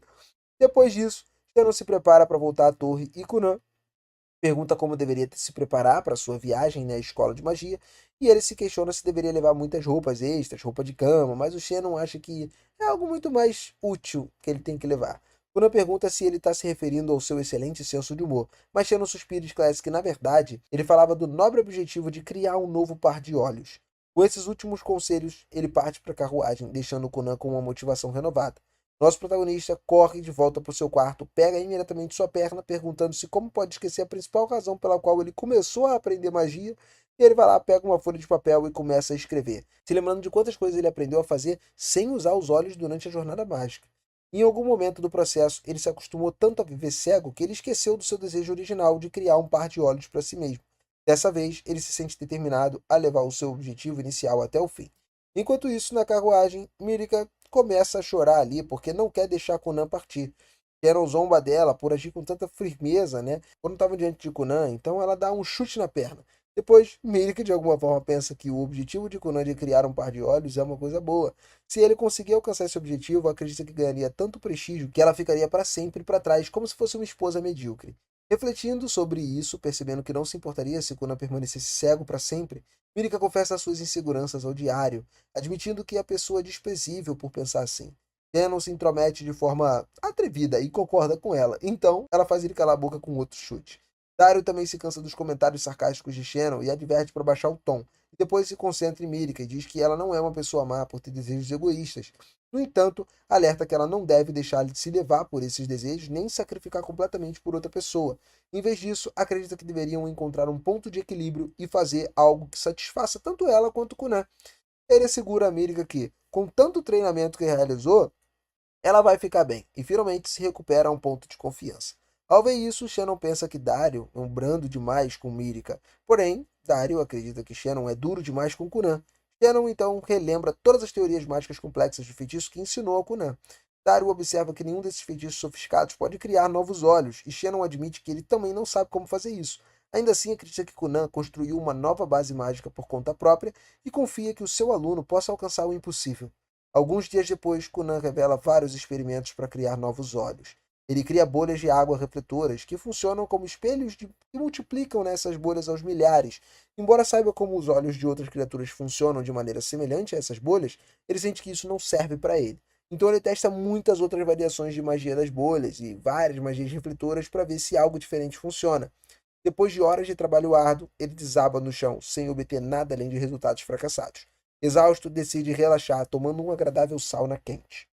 Depois disso, Shannon se prepara para voltar à torre e Conan pergunta como deveria se preparar para sua viagem na escola de magia, e ele se questiona se deveria levar muitas roupas extras, roupa de cama, mas o Shannon acha que é algo muito mais útil que ele tem que levar. Quando pergunta se ele está se referindo ao seu excelente senso de humor, mas Shannon suspira e esclarece que, na verdade, ele falava do nobre objetivo de criar um novo par de olhos. Com esses últimos conselhos, ele parte para a carruagem, deixando Conan com uma motivação renovada. Nosso protagonista corre de volta para o seu quarto, pega imediatamente sua perna, perguntando-se como pode esquecer a principal razão pela qual ele começou a aprender magia, e ele vai lá, pega uma folha de papel e começa a escrever, se lembrando de quantas coisas ele aprendeu a fazer sem usar os olhos durante a jornada mágica. Em algum momento do processo, ele se acostumou tanto a viver cego que ele esqueceu do seu desejo original de criar um par de olhos para si mesmo. Dessa vez, ele se sente determinado a levar o seu objetivo inicial até o fim. Enquanto isso, na carruagem, Mirika começa a chorar ali porque não quer deixar Conan partir. Sharon zomba dela por agir com tanta firmeza, né? Quando estava diante de Conan, então ela dá um chute na perna. Depois, Mirika de alguma forma pensa que o objetivo de Conan de criar um par de olhos é uma coisa boa. Se ele conseguir alcançar esse objetivo, acredita que ganharia tanto prestígio que ela ficaria para sempre para trás, como se fosse uma esposa medíocre. Refletindo sobre isso, percebendo que não se importaria se Conan permanecesse cego para sempre, Mirika confessa suas inseguranças ao diário, admitindo que é a pessoa é desprezível por pensar assim. Shannon se intromete de forma atrevida e concorda com ela, então ela faz ele calar a boca com outro chute. Dario também se cansa dos comentários sarcásticos de Shannon e adverte para baixar o tom, e depois se concentra em Mirika e diz que ela não é uma pessoa má por ter desejos egoístas. No entanto, alerta que ela não deve deixar de se levar por esses desejos nem sacrificar completamente por outra pessoa. Em vez disso, acredita que deveriam encontrar um ponto de equilíbrio e fazer algo que satisfaça tanto ela quanto Kunan. Ele assegura a Mirka que, com tanto treinamento que realizou, ela vai ficar bem e finalmente se recupera a um ponto de confiança. Ao ver isso, Shannon pensa que Dario é um brando demais com Mirka. Porém, Dario acredita que Shannon é duro demais com Kunan. Shannon então relembra todas as teorias mágicas complexas de feitiço que ensinou a Kunan. Dario observa que nenhum desses feitiços sofisticados pode criar novos olhos, e Shannon admite que ele também não sabe como fazer isso. Ainda assim, acredita que Kunan construiu uma nova base mágica por conta própria e confia que o seu aluno possa alcançar o impossível. Alguns dias depois, Conan revela vários experimentos para criar novos olhos. Ele cria bolhas de água refletoras que funcionam como espelhos que multiplicam nessas bolhas aos milhares. Embora saiba como os olhos de outras criaturas funcionam de maneira semelhante a essas bolhas, ele sente que isso não serve para ele. Então ele testa muitas outras variações de magia das bolhas e várias magias refletoras para ver se algo diferente funciona. Depois de horas de trabalho árduo, ele desaba no chão, sem obter nada além de resultados fracassados. Exausto, decide relaxar, tomando um agradável sauna quente.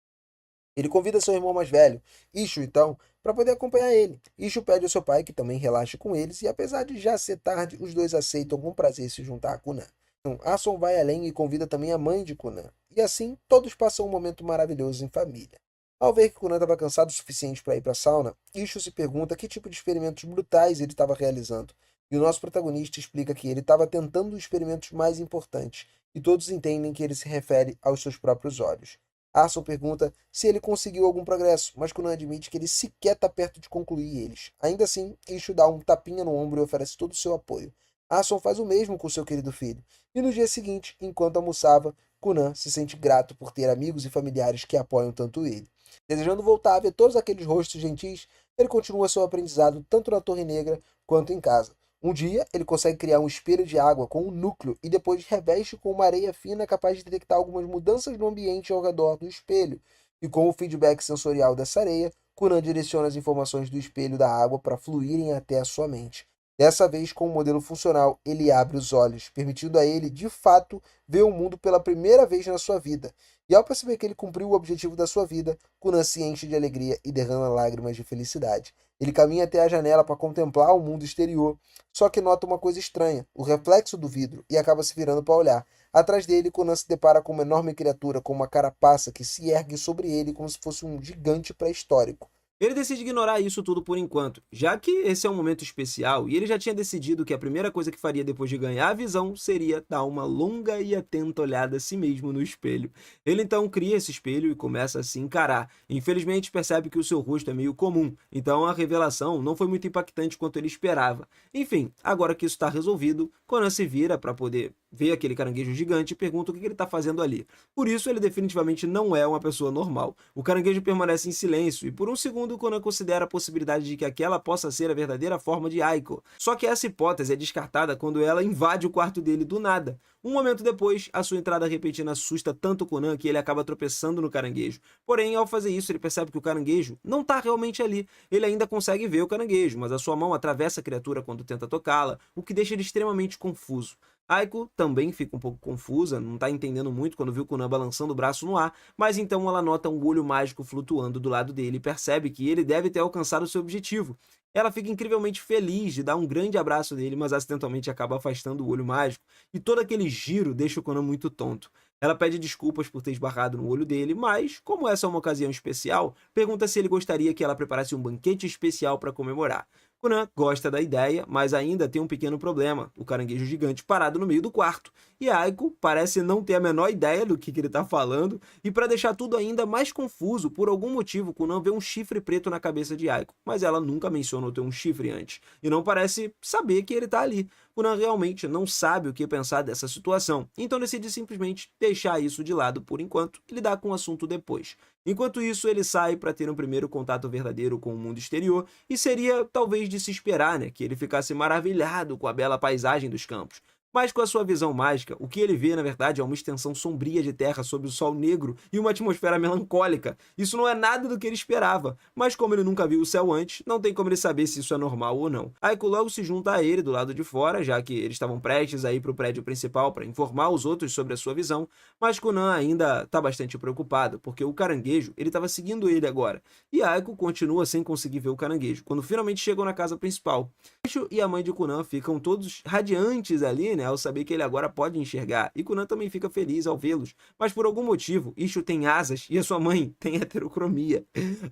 Ele convida seu irmão mais velho, Ishu, então, para poder acompanhar ele. Ishu pede ao seu pai que também relaxe com eles, e apesar de já ser tarde, os dois aceitam com prazer se juntar a Kunan. Então, Ason vai além e convida também a mãe de Kunan. E assim, todos passam um momento maravilhoso em família. Ao ver que Conan estava cansado o suficiente para ir para a sauna, Ishu se pergunta que tipo de experimentos brutais ele estava realizando. E o nosso protagonista explica que ele estava tentando os experimentos mais importantes, e todos entendem que ele se refere aos seus próprios olhos. Arson pergunta se ele conseguiu algum progresso, mas Conan admite que ele sequer está perto de concluir eles. Ainda assim, Ishu dá um tapinha no ombro e oferece todo o seu apoio. Arson faz o mesmo com seu querido filho. E no dia seguinte, enquanto almoçava, Conan se sente grato por ter amigos e familiares que apoiam tanto ele. Desejando voltar a ver todos aqueles rostos gentis, ele continua seu aprendizado tanto na Torre Negra quanto em casa. Um dia, ele consegue criar um espelho de água com um núcleo e depois reveste com uma areia fina capaz de detectar algumas mudanças no ambiente ao redor do espelho. E com o feedback sensorial dessa areia, Conan direciona as informações do espelho da água para fluírem até a sua mente. Dessa vez, com o modelo funcional, ele abre os olhos, permitindo a ele, de fato, ver o mundo pela primeira vez na sua vida. E ao perceber que ele cumpriu o objetivo da sua vida, Conan se enche de alegria e derrama lágrimas de felicidade. Ele caminha até a janela para contemplar o mundo exterior, só que nota uma coisa estranha, o reflexo do vidro, e acaba se virando para olhar. Atrás dele, Conan se depara com uma enorme criatura com uma carapaça que se ergue sobre ele como se fosse um gigante pré-histórico. Ele decide ignorar isso tudo por enquanto, já que esse é um momento especial e ele já tinha decidido que a primeira coisa que faria depois de ganhar a visão seria dar uma longa e atenta olhada a si mesmo no espelho. Ele então cria esse espelho e começa a se encarar. Infelizmente percebe que o seu rosto é meio comum, então a revelação não foi muito impactante quanto ele esperava. Enfim, agora que isso está resolvido, Conan se vira para poder ver aquele caranguejo gigante e pergunta o que ele está fazendo ali. Por isso, ele definitivamente não é uma pessoa normal. O caranguejo permanece em silêncio e por um segundo Conan considera a possibilidade de que aquela possa ser a verdadeira forma de Aiko. Só que essa hipótese é descartada quando ela invade o quarto dele do nada. Um momento depois, a sua entrada repentina assusta tanto Conan que ele acaba tropeçando no caranguejo. Porém, ao fazer isso, ele percebe que o caranguejo não está realmente ali. Ele ainda consegue ver o caranguejo, mas a sua mão atravessa a criatura quando tenta tocá-la, o que deixa ele extremamente confuso. Aiko também fica um pouco confusa, não tá entendendo muito quando viu Conan balançando o braço no ar, mas então ela nota um olho mágico flutuando do lado dele e percebe que ele deve ter alcançado o seu objetivo. Ela fica incrivelmente feliz de dar um grande abraço nele, mas acidentalmente acaba afastando o olho mágico, e todo aquele giro deixa o Conan muito tonto. Ela pede desculpas por ter esbarrado no olho dele, mas, como essa é uma ocasião especial, pergunta se ele gostaria que ela preparasse um banquete especial para comemorar. Conan gosta da ideia, mas ainda tem um pequeno problema, o caranguejo gigante parado no meio do quarto. E Aiko parece não ter a menor ideia do que ele está falando, e para deixar tudo ainda mais confuso, por algum motivo Conan vê um chifre preto na cabeça de Aiko, mas ela nunca mencionou ter um chifre antes, e não parece saber que ele está ali. Conan realmente não sabe o que pensar dessa situação, então decide simplesmente deixar isso de lado por enquanto e lidar com o assunto depois. Enquanto isso, ele sai para ter um primeiro contato verdadeiro com o mundo exterior, e seria talvez de se esperar, que ele ficasse maravilhado com a bela paisagem dos campos. Mas com a sua visão mágica, o que ele vê na verdade é uma extensão sombria de terra sob o sol negro e uma atmosfera melancólica. Isso não é nada do que ele esperava, mas como ele nunca viu o céu antes, não tem como ele saber se isso é normal ou não. Aiko logo se junta a ele do lado de fora, já que eles estavam prestes a ir para o prédio principal para informar os outros sobre a sua visão, mas Conan ainda está bastante preocupado, porque o caranguejo ele estava seguindo ele agora, e Aiko continua sem conseguir ver o caranguejo, quando finalmente chegam na casa principal. Ishu e a mãe de Conan ficam todos radiantes ali, ao saber que ele agora pode enxergar, e Conan também fica feliz ao vê-los, mas por algum motivo, Ishu tem asas e a sua mãe tem heterocromia.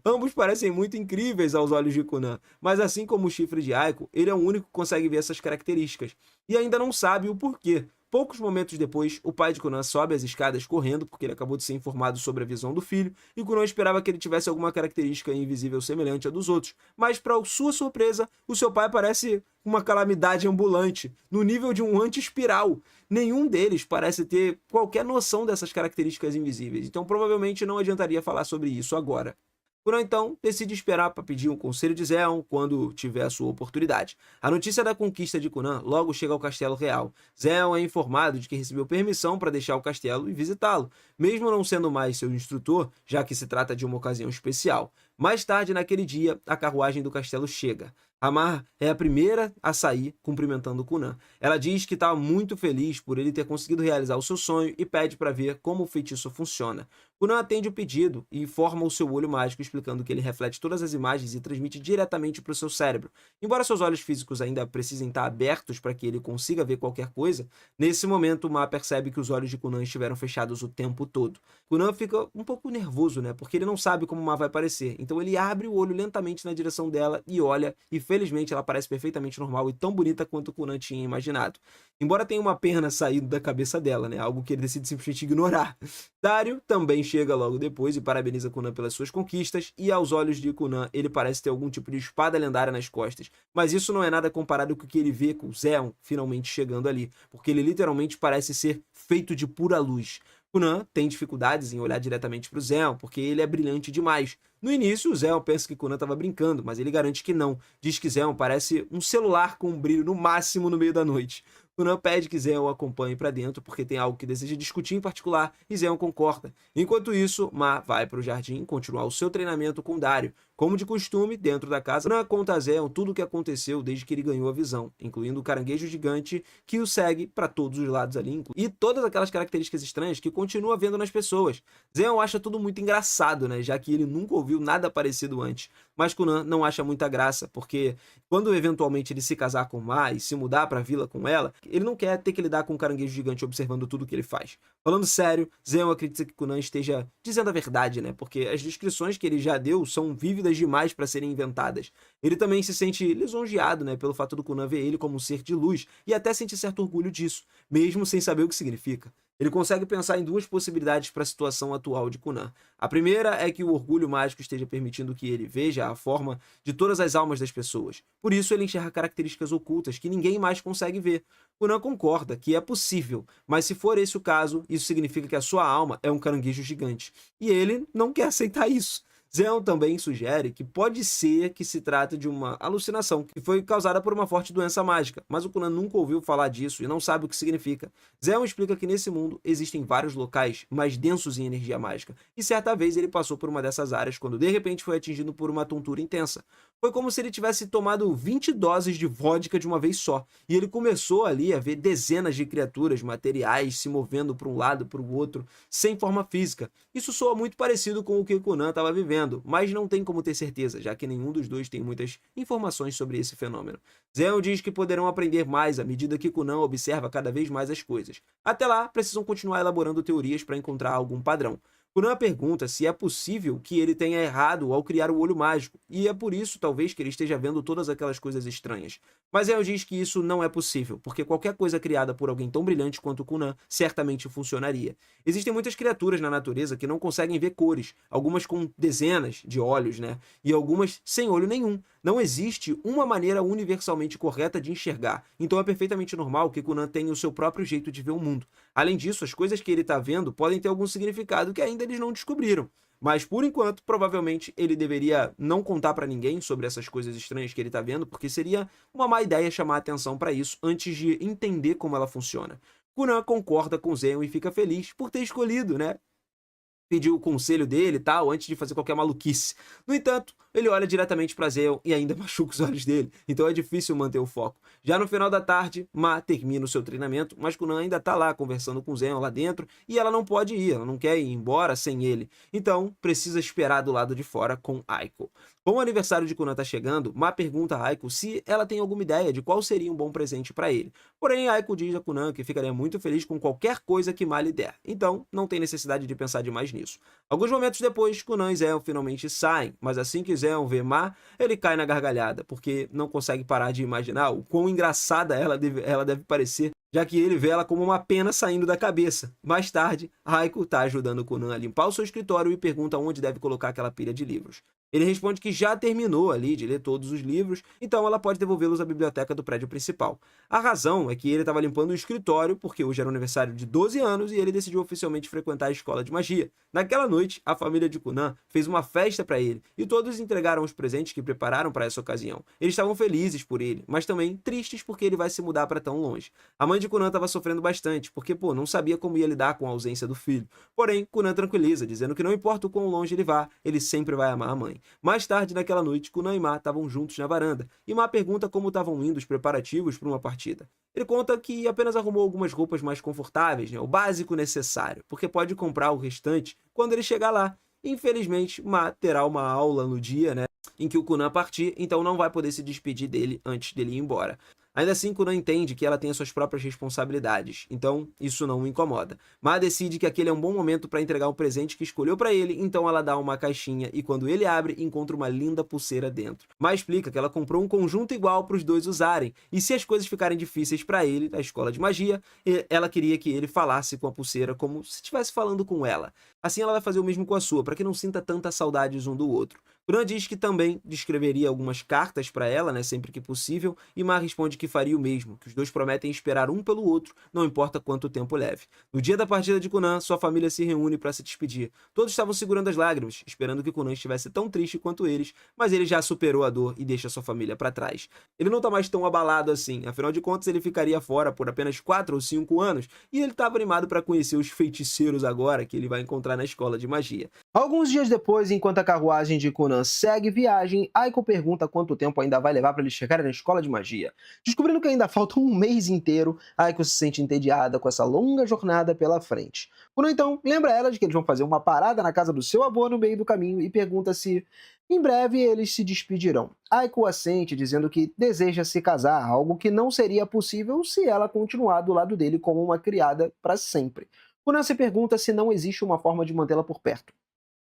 Ambos parecem muito incríveis aos olhos de Conan, mas assim como o chifre de Aiko, ele é o único que consegue ver essas características, e ainda não sabe o porquê. Poucos momentos depois, o pai de Conan sobe as escadas correndo, porque ele acabou de ser informado sobre a visão do filho, e Conan esperava que ele tivesse alguma característica invisível semelhante à dos outros. Mas, para sua surpresa, o seu pai parece uma calamidade ambulante, no nível de um anti-espiral. Nenhum deles parece ter qualquer noção dessas características invisíveis, então provavelmente não adiantaria falar sobre isso agora. Conan então decide esperar para pedir um conselho de Zeon quando tiver a sua oportunidade. A notícia da conquista de Conan logo chega ao castelo real. Zeon é informado de que recebeu permissão para deixar o castelo e visitá-lo, mesmo não sendo mais seu instrutor, já que se trata de uma ocasião especial. Mais tarde naquele dia, a carruagem do castelo chega. Amar é a primeira a sair cumprimentando Kunan. Ela diz que está muito feliz por ele ter conseguido realizar o seu sonho e pede para ver como o feitiço funciona. Kunan atende o pedido e informa o seu olho mágico explicando que ele reflete todas as imagens e transmite diretamente para o seu cérebro. Embora seus olhos físicos ainda precisem estar abertos para que ele consiga ver qualquer coisa, nesse momento Ma percebe que os olhos de Kunan estiveram fechados o tempo todo. Kunan fica um pouco nervoso, né? Porque ele não sabe como Ma vai aparecer. Então ele abre o olho lentamente na direção dela e olha, e felizmente ela parece perfeitamente normal e tão bonita quanto Kunan tinha imaginado. Embora tenha uma perna saindo da cabeça dela, né? Algo que ele decide simplesmente ignorar. Dario também chega logo depois e parabeniza Kunan pelas suas conquistas, e aos olhos de Kunan ele parece ter algum tipo de espada lendária nas costas. Mas isso não é nada comparado com o que ele vê com Zeon finalmente chegando ali, porque ele literalmente parece ser feito de pura luz. Kunan tem dificuldades em olhar diretamente para o Zeon, porque ele é brilhante demais. No início, o Zeon pensa que Kunan estava brincando, mas ele garante que não. Diz que Zeon parece um celular com um brilho no máximo no meio da noite. Kunan pede que Zeon o acompanhe para dentro porque tem algo que deseja discutir em particular e Zeon concorda. Enquanto isso, Ma vai para o jardim continuar o seu treinamento com Dario. Como de costume, dentro da casa, Kunan conta a Zeon tudo o que aconteceu desde que ele ganhou a visão, incluindo o caranguejo gigante que o segue para todos os lados ali, e todas aquelas características estranhas que continua vendo nas pessoas. Zeon acha tudo muito engraçado, né, já que ele nunca ouviu nada parecido antes. Mas Kunan não acha muita graça, porque quando eventualmente ele se casar com Ma e se mudar para a vila com ela, ele não quer ter que lidar com um caranguejo gigante observando tudo que ele faz. Falando sério, Zeon acredita que Kunan esteja dizendo a verdade, né? Porque as descrições que ele já deu são vívidas demais para serem inventadas. Ele também se sente lisonjeado, né, pelo fato do Kunan ver ele como um ser de luz e até sente certo orgulho disso, mesmo sem saber o que significa. Ele consegue pensar em duas possibilidades para a situação atual de Kunan. A primeira é que o orgulho mágico esteja permitindo que ele veja a forma de todas as almas das pessoas. Por isso ele enxerga características ocultas que ninguém mais consegue ver. Kunan concorda que é possível, mas se for esse o caso, isso significa que a sua alma é um caranguejo gigante. E ele não quer aceitar isso. Zeon também sugere que pode ser que se trate de uma alucinação que foi causada por uma forte doença mágica, mas o Kunan nunca ouviu falar disso e não sabe o que significa. Zeon explica que nesse mundo existem vários locais mais densos em energia mágica, e certa vez ele passou por uma dessas áreas quando de repente foi atingido por uma tontura intensa. Foi como se ele tivesse tomado 20 doses de vodka de uma vez só, e ele começou ali a ver dezenas de criaturas materiais se movendo para um lado para o outro, sem forma física. Isso soa muito parecido com o que Kunan estava vivendo, mas não tem como ter certeza, já que nenhum dos dois tem muitas informações sobre esse fenômeno. Zeon diz que poderão aprender mais à medida que Kunan observa cada vez mais as coisas. Até lá, precisam continuar elaborando teorias para encontrar algum padrão. Kunan pergunta se é possível que ele tenha errado ao criar o olho mágico, e é por isso, talvez, que ele esteja vendo todas aquelas coisas estranhas. Mas Zeon diz que isso não é possível, porque qualquer coisa criada por alguém tão brilhante quanto Kunan certamente funcionaria. Existem muitas criaturas na natureza que não conseguem ver cores, algumas com dezenas de olhos, né? E algumas sem olho nenhum. Não existe uma maneira universalmente correta de enxergar, então é perfeitamente normal que Kunan tenha o seu próprio jeito de ver o mundo. Além disso, as coisas que ele está vendo podem ter algum significado que ainda eles não descobriram. Mas, por enquanto, provavelmente ele deveria não contar para ninguém sobre essas coisas estranhas que ele está vendo, porque seria uma má ideia chamar atenção para isso antes de entender como ela funciona. Kunan concorda com Zeon e fica feliz por ter escolhido, né, pediu o conselho dele e tal, antes de fazer qualquer maluquice. No entanto, ele olha diretamente para Zeon e ainda machuca os olhos dele, então é difícil manter o foco. Já no final da tarde, Ma termina o seu treinamento, mas Kunan ainda tá lá conversando com Zeon lá dentro e ela não pode ir, ela não quer ir embora sem ele. Então, precisa esperar do lado de fora com Aiko. Como o aniversário de Kunan tá chegando, Ma pergunta a Aiko se ela tem alguma ideia de qual seria um bom presente para ele. Porém, Aiko diz a Kunan que ficaria muito feliz com qualquer coisa que Ma lhe der, então não tem necessidade de pensar demais nisso. Alguns momentos depois, Kunan e Zeon finalmente saem, mas assim que Zeon vê Ma, ele cai na gargalhada, porque não consegue parar de imaginar o quão engraçada ela deve parecer, já que ele vê ela como uma pena saindo da cabeça. Mais tarde, Aiko está ajudando Kunan a limpar o seu escritório e pergunta onde deve colocar aquela pilha de livros. Ele responde que já terminou ali de ler todos os livros, então ela pode devolvê-los à biblioteca do prédio principal. A razão é que ele estava limpando o escritório porque hoje era o aniversário de 12 anos e ele decidiu oficialmente frequentar a escola de magia. Naquela noite, a família de Kunan fez uma festa para ele e todos entregaram os presentes que prepararam para essa ocasião. Eles estavam felizes por ele, mas também tristes porque ele vai se mudar para tão longe. A mãe de Kunan estava sofrendo bastante porque, não sabia como ia lidar com a ausência do filho. Porém, Kunan tranquiliza, dizendo que não importa o quão longe ele vá, ele sempre vai amar a mãe. dorme. Mais tarde naquela noite, Kunan e Ma estavam juntos na varanda, e Ma pergunta como estavam indo os preparativos para uma partida. Ele conta que apenas arrumou algumas roupas mais confortáveis, né, o básico necessário, porque pode comprar o restante quando ele chegar lá. Infelizmente, Ma terá uma aula no dia, né, em que o Kunan partir, então não vai poder se despedir dele antes dele ir embora. Ainda assim, Kunan entende que ela tem as suas próprias responsabilidades, então isso não o incomoda. Ma decide que aquele é um bom momento para entregar um presente que escolheu para ele, então ela dá uma caixinha e quando ele abre, encontra uma linda pulseira dentro. Ma explica que ela comprou um conjunto igual para os dois usarem, e se as coisas ficarem difíceis para ele na escola de magia, ela queria que ele falasse com a pulseira como se estivesse falando com ela. Assim ela vai fazer o mesmo com a sua, para que não sinta tanta saudades um do outro. Kunan diz que também descreveria algumas cartas para ela, né, sempre que possível, e Ma responde que faria o mesmo, que os dois prometem esperar um pelo outro, não importa quanto tempo leve. No dia da partida de Kunan, sua família se reúne para se despedir. Todos estavam segurando as lágrimas, esperando que Kunan estivesse tão triste quanto eles, mas ele já superou a dor e deixa sua família para trás. Ele não está mais tão abalado assim, afinal de contas ele ficaria fora por apenas 4 ou 5 anos, e ele estava animado para conhecer os feiticeiros agora que ele vai encontrar na escola de magia. Alguns dias depois, enquanto a carruagem de Conan segue viagem, Aiko pergunta quanto tempo ainda vai levar para eles chegarem na escola de magia. Descobrindo que ainda falta um mês inteiro, Aiko se sente entediada com essa longa jornada pela frente. Conan então lembra ela de que eles vão fazer uma parada na casa do seu avô no meio do caminho e pergunta se em breve eles se despedirão. Aiko assente, dizendo que deseja se casar, algo que não seria possível se ela continuar do lado dele como uma criada para sempre. Conan se pergunta se não existe uma forma de mantê-la por perto.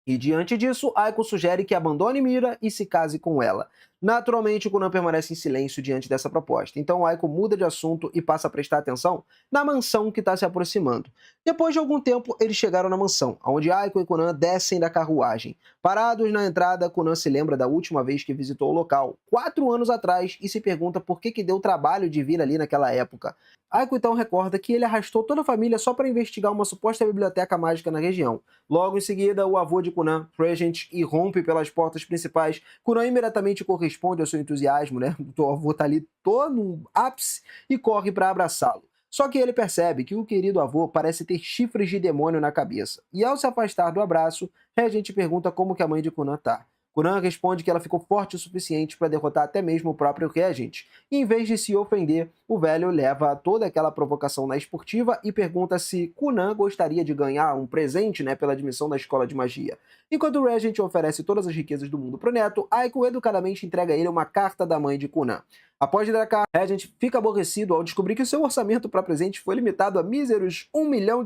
E diante disso, Aiko sugere que abandone Mira e se case com ela. Naturalmente, Conan permanece em silêncio diante dessa proposta, então Aiko muda de assunto e passa a prestar atenção na mansão que está se aproximando. Depois de algum tempo, eles chegaram na mansão, onde Aiko e Conan descem da carruagem. Parados na entrada, Conan se lembra da última vez que visitou o local, 4 anos atrás, e se pergunta por que deu trabalho de vir ali naquela época. Aiko então recorda que ele arrastou toda a família só para investigar uma suposta biblioteca mágica na região. Logo em seguida, o avô de Conan, Regent, irrompe pelas portas principais. Conan imediatamente corresponde ao seu entusiasmo, né? O avô tá ali todo no ápice e corre para abraçá-lo. Só que ele percebe que o querido avô parece ter chifres de demônio na cabeça. E ao se afastar do abraço, Regent pergunta como que a mãe de Conan tá. Conan responde que ela ficou forte o suficiente para derrotar até mesmo o próprio Regent. E em vez de se ofender, o velho leva toda aquela provocação na esportiva e pergunta se Conan gostaria de ganhar um presente, né, pela admissão da escola de magia. Enquanto o Regent oferece todas as riquezas do mundo pro neto, Aiko educadamente entrega a ele uma carta da mãe de Conan. Após ler a carta, Regent fica aborrecido ao descobrir que seu orçamento para presente foi limitado a míseros US$ 1 milhão.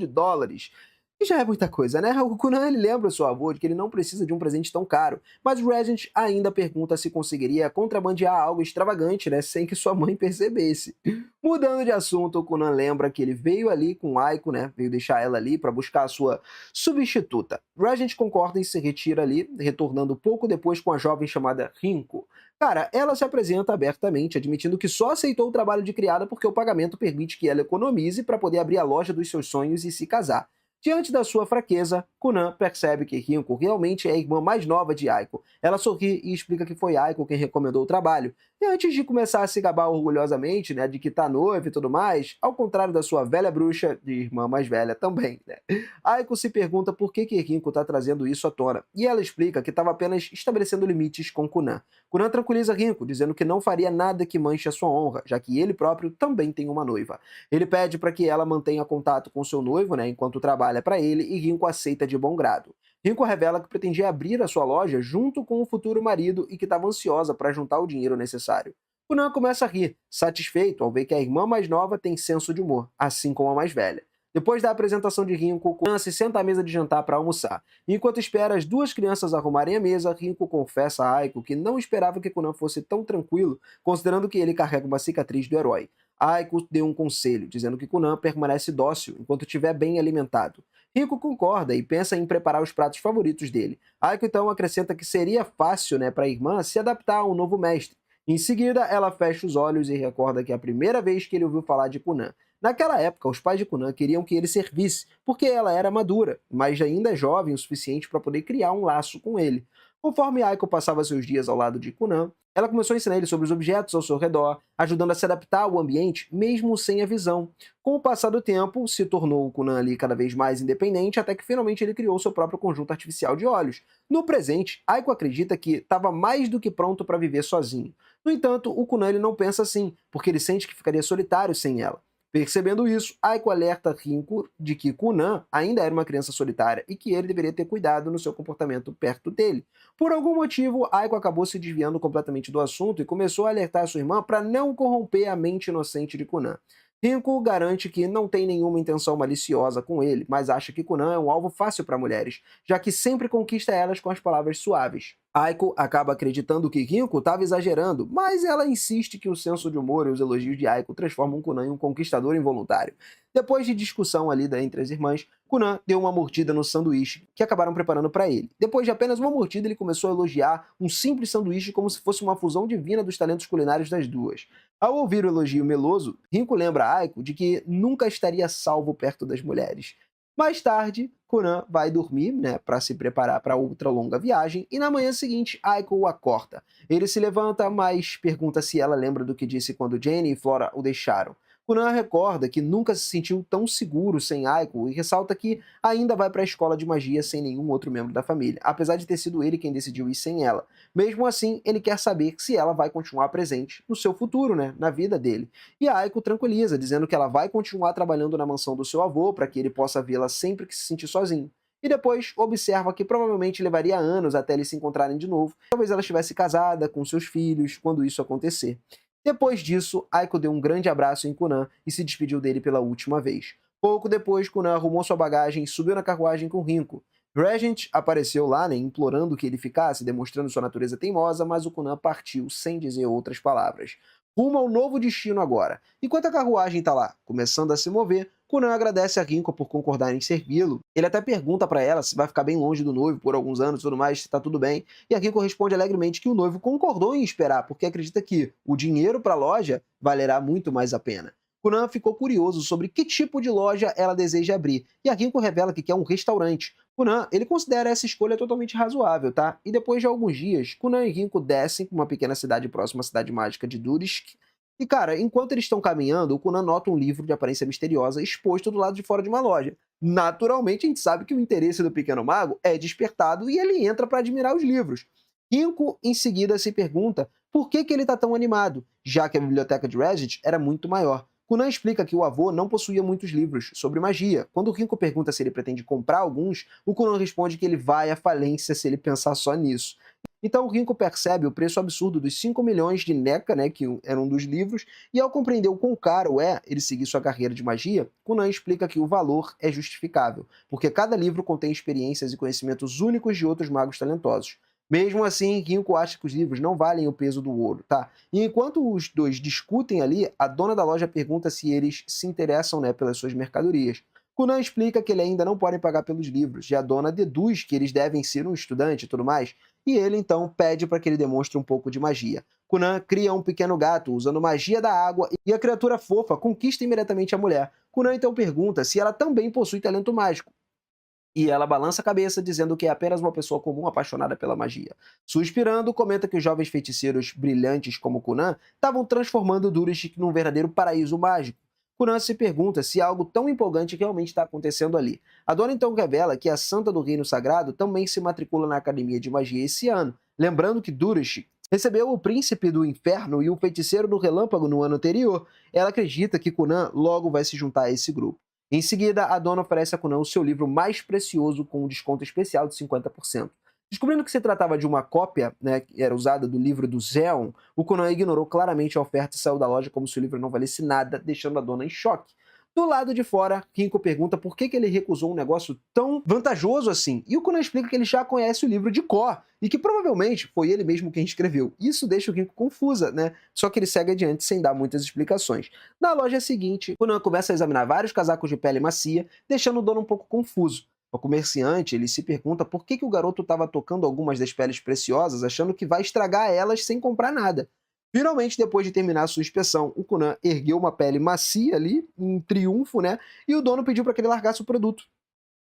E já é muita coisa, né? O Conan ele lembra o seu avô de que ele não precisa de um presente tão caro, mas o Regent ainda pergunta se conseguiria contrabandear algo extravagante, né, sem que sua mãe percebesse. Mudando de assunto, o Conan lembra que ele veio ali com Aiko, né, veio deixar ela ali para buscar a sua substituta. Regent concorda e se retira ali, retornando pouco depois com a jovem chamada Rinko. Cara, ela se apresenta abertamente, admitindo que só aceitou o trabalho de criada porque o pagamento permite que ela economize para poder abrir a loja dos seus sonhos e se casar. Diante da sua fraqueza, Conan percebe que Rinko realmente é a irmã mais nova de Aiko. Ela sorri e explica que foi Aiko quem recomendou o trabalho. E antes de começar a se gabar orgulhosamente, né, de que tá noiva e tudo mais, ao contrário da sua velha bruxa, de irmã mais velha também, né, Aiko se pergunta por que Rinko tá trazendo isso à tona. E ela explica que estava apenas estabelecendo limites com Conan. Conan tranquiliza Rinko, dizendo que não faria nada que manche a sua honra, já que ele próprio também tem uma noiva. Ele pede para que ela mantenha contato com seu noivo, né, enquanto trabalha para ele, e Rinko aceita de bom grado. Rinko revela que pretendia abrir a sua loja junto com o futuro marido e que estava ansiosa para juntar o dinheiro necessário. Conan começa a rir, satisfeito ao ver que a irmã mais nova tem senso de humor, assim como a mais velha. Depois da apresentação de Rinko, Conan se senta à mesa de jantar para almoçar. E enquanto espera as duas crianças arrumarem a mesa, Rinko confessa a Aiko que não esperava que Conan fosse tão tranquilo, considerando que ele carrega uma cicatriz do herói. Aiko deu um conselho, dizendo que Conan permanece dócil enquanto estiver bem alimentado. Rinko concorda e pensa em preparar os pratos favoritos dele. Aiko então acrescenta que seria fácil, né, para a irmã se adaptar a um novo mestre. Em seguida, ela fecha os olhos e recorda que é a primeira vez que ele ouviu falar de Conan. Naquela época, os pais de Conan queriam que ele servisse, porque ela era madura, mas ainda jovem o suficiente para poder criar um laço com ele. Conforme Aiko passava seus dias ao lado de Kunan, ela começou a ensinar ele sobre os objetos ao seu redor, ajudando a se adaptar ao ambiente, mesmo sem a visão. Com o passar do tempo, se tornou o Kunan ali cada vez mais independente, até que finalmente ele criou seu próprio conjunto artificial de olhos. No presente, Aiko acredita que estava mais do que pronto para viver sozinho. No entanto, o Kunan ele não pensa assim, porque ele sente que ficaria solitário sem ela. Percebendo isso, Aiko alerta Rinko de que Kunan ainda era uma criança solitária e que ele deveria ter cuidado no seu comportamento perto dele. Por algum motivo, Aiko acabou se desviando completamente do assunto e começou a alertar sua irmã para não corromper a mente inocente de Kunan. Rinko garante que não tem nenhuma intenção maliciosa com ele, mas acha que Kunan é um alvo fácil para mulheres, já que sempre conquista elas com as palavras suaves. Aiko acaba acreditando que Rinko estava exagerando, mas ela insiste que o senso de humor e os elogios de Aiko transformam Kunan em um conquistador involuntário. Depois de discussão ali entre as irmãs, Kunan deu uma mordida no sanduíche que acabaram preparando para ele. Depois de apenas uma mordida, ele começou a elogiar um simples sanduíche como se fosse uma fusão divina dos talentos culinários das duas. Ao ouvir o elogio meloso, Rinko lembra Aiko de que nunca estaria salvo perto das mulheres. Mais tarde, Kunan vai dormir, né, para se preparar para outra longa viagem, e na manhã seguinte, Aiko o acorda. Ele se levanta, mas pergunta se ela lembra do que disse quando Jenny e Flora o deixaram. Kunan recorda que nunca se sentiu tão seguro sem Aiko e ressalta que ainda vai para a escola de magia sem nenhum outro membro da família, apesar de ter sido ele quem decidiu ir sem ela. Mesmo assim, ele quer saber se ela vai continuar presente no seu futuro, né, na vida dele. E a Aiko tranquiliza, dizendo que ela vai continuar trabalhando na mansão do seu avô para que ele possa vê-la sempre que se sentir sozinho. E depois observa que provavelmente levaria anos até eles se encontrarem de novo. Talvez ela estivesse casada com seus filhos quando isso acontecer. Depois disso, Aiko deu um grande abraço em Kunan e se despediu dele pela última vez. Pouco depois, Kunan arrumou sua bagagem e subiu na carruagem com Rinko. Regent apareceu lá, né, implorando que ele ficasse, demonstrando sua natureza teimosa, mas o Kunan partiu sem dizer outras palavras. Rumo ao novo destino agora. Enquanto a carruagem está lá, começando a se mover, Kunan agradece a Rinko por concordar em servi-lo. Ele até pergunta para ela se vai ficar bem longe do noivo por alguns anos e tudo mais, se está tudo bem. E a Rinko responde alegremente que o noivo concordou em esperar, porque acredita que o dinheiro para a loja valerá muito mais a pena. Kunan ficou curioso sobre que tipo de loja ela deseja abrir, e a Rinko revela que quer um restaurante. Kunan, ele considera essa escolha totalmente razoável, tá? E depois de alguns dias, Kunan e Rinko descem para uma pequena cidade próxima à cidade mágica de Durisk. E cara, enquanto eles estão caminhando, o Kunan nota um livro de aparência misteriosa exposto do lado de fora de uma loja. Naturalmente, a gente sabe que o interesse do pequeno mago é despertado e ele entra para admirar os livros. Rinko, em seguida, se pergunta por que ele está tão animado, já que a biblioteca de Regent era muito maior. Kunan explica que o avô não possuía muitos livros sobre magia. Quando Rinko pergunta se ele pretende comprar alguns, o Kunan responde que ele vai à falência se ele pensar só nisso. Então o Rinko percebe o preço absurdo dos 5 milhões de NECA, né, que era um dos livros, e ao compreender o quão caro é ele seguir sua carreira de magia, Kunan explica que o valor é justificável, porque cada livro contém experiências e conhecimentos únicos de outros magos talentosos. Mesmo assim, Rinko acha que os livros não valem o peso do ouro, tá? E enquanto os dois discutem ali, a dona da loja pergunta se eles se interessam, né, pelas suas mercadorias. Kunan explica que ele ainda não podem pagar pelos livros, e a dona deduz que eles devem ser um estudante e tudo mais, e ele então pede para que ele demonstre um pouco de magia. Kunan cria um pequeno gato usando magia da água e a criatura fofa conquista imediatamente a mulher. Kunan então pergunta se ela também possui talento mágico. E ela balança a cabeça, dizendo que é apenas uma pessoa comum apaixonada pela magia. Suspirando, comenta que os jovens feiticeiros brilhantes como Kunan estavam transformando Durisk num verdadeiro paraíso mágico. Kunan se pergunta se algo tão empolgante realmente está acontecendo ali. A dona então revela que a Santa do Reino Sagrado também se matricula na Academia de Magia esse ano, lembrando que Durisk recebeu o Príncipe do Inferno e o Feiticeiro do Relâmpago no ano anterior. Ela acredita que Kunan logo vai se juntar a esse grupo. Em seguida, a dona oferece a Kunan o seu livro mais precioso com um desconto especial de 50%. Descobrindo que se tratava de uma cópia, né, que era usada do livro do Zeon, o Kunan ignorou claramente a oferta e saiu da loja como se o livro não valesse nada, deixando a dona em choque. Do lado de fora, Rinko pergunta por que ele recusou um negócio tão vantajoso assim, e o Kunan explica que ele já conhece o livro de cor, e que provavelmente foi ele mesmo quem escreveu. Isso deixa o Rinko confusa, né? Só que ele segue adiante sem dar muitas explicações. Na loja seguinte, Kunan começa a examinar vários casacos de pele macia, deixando o dono um pouco confuso. O comerciante, ele se pergunta por que o garoto estava tocando algumas das peles preciosas, achando que vai estragar elas sem comprar nada. Finalmente, depois de terminar sua inspeção, o Kunan ergueu uma pele macia ali, em triunfo, né? E o dono pediu para que ele largasse o produto.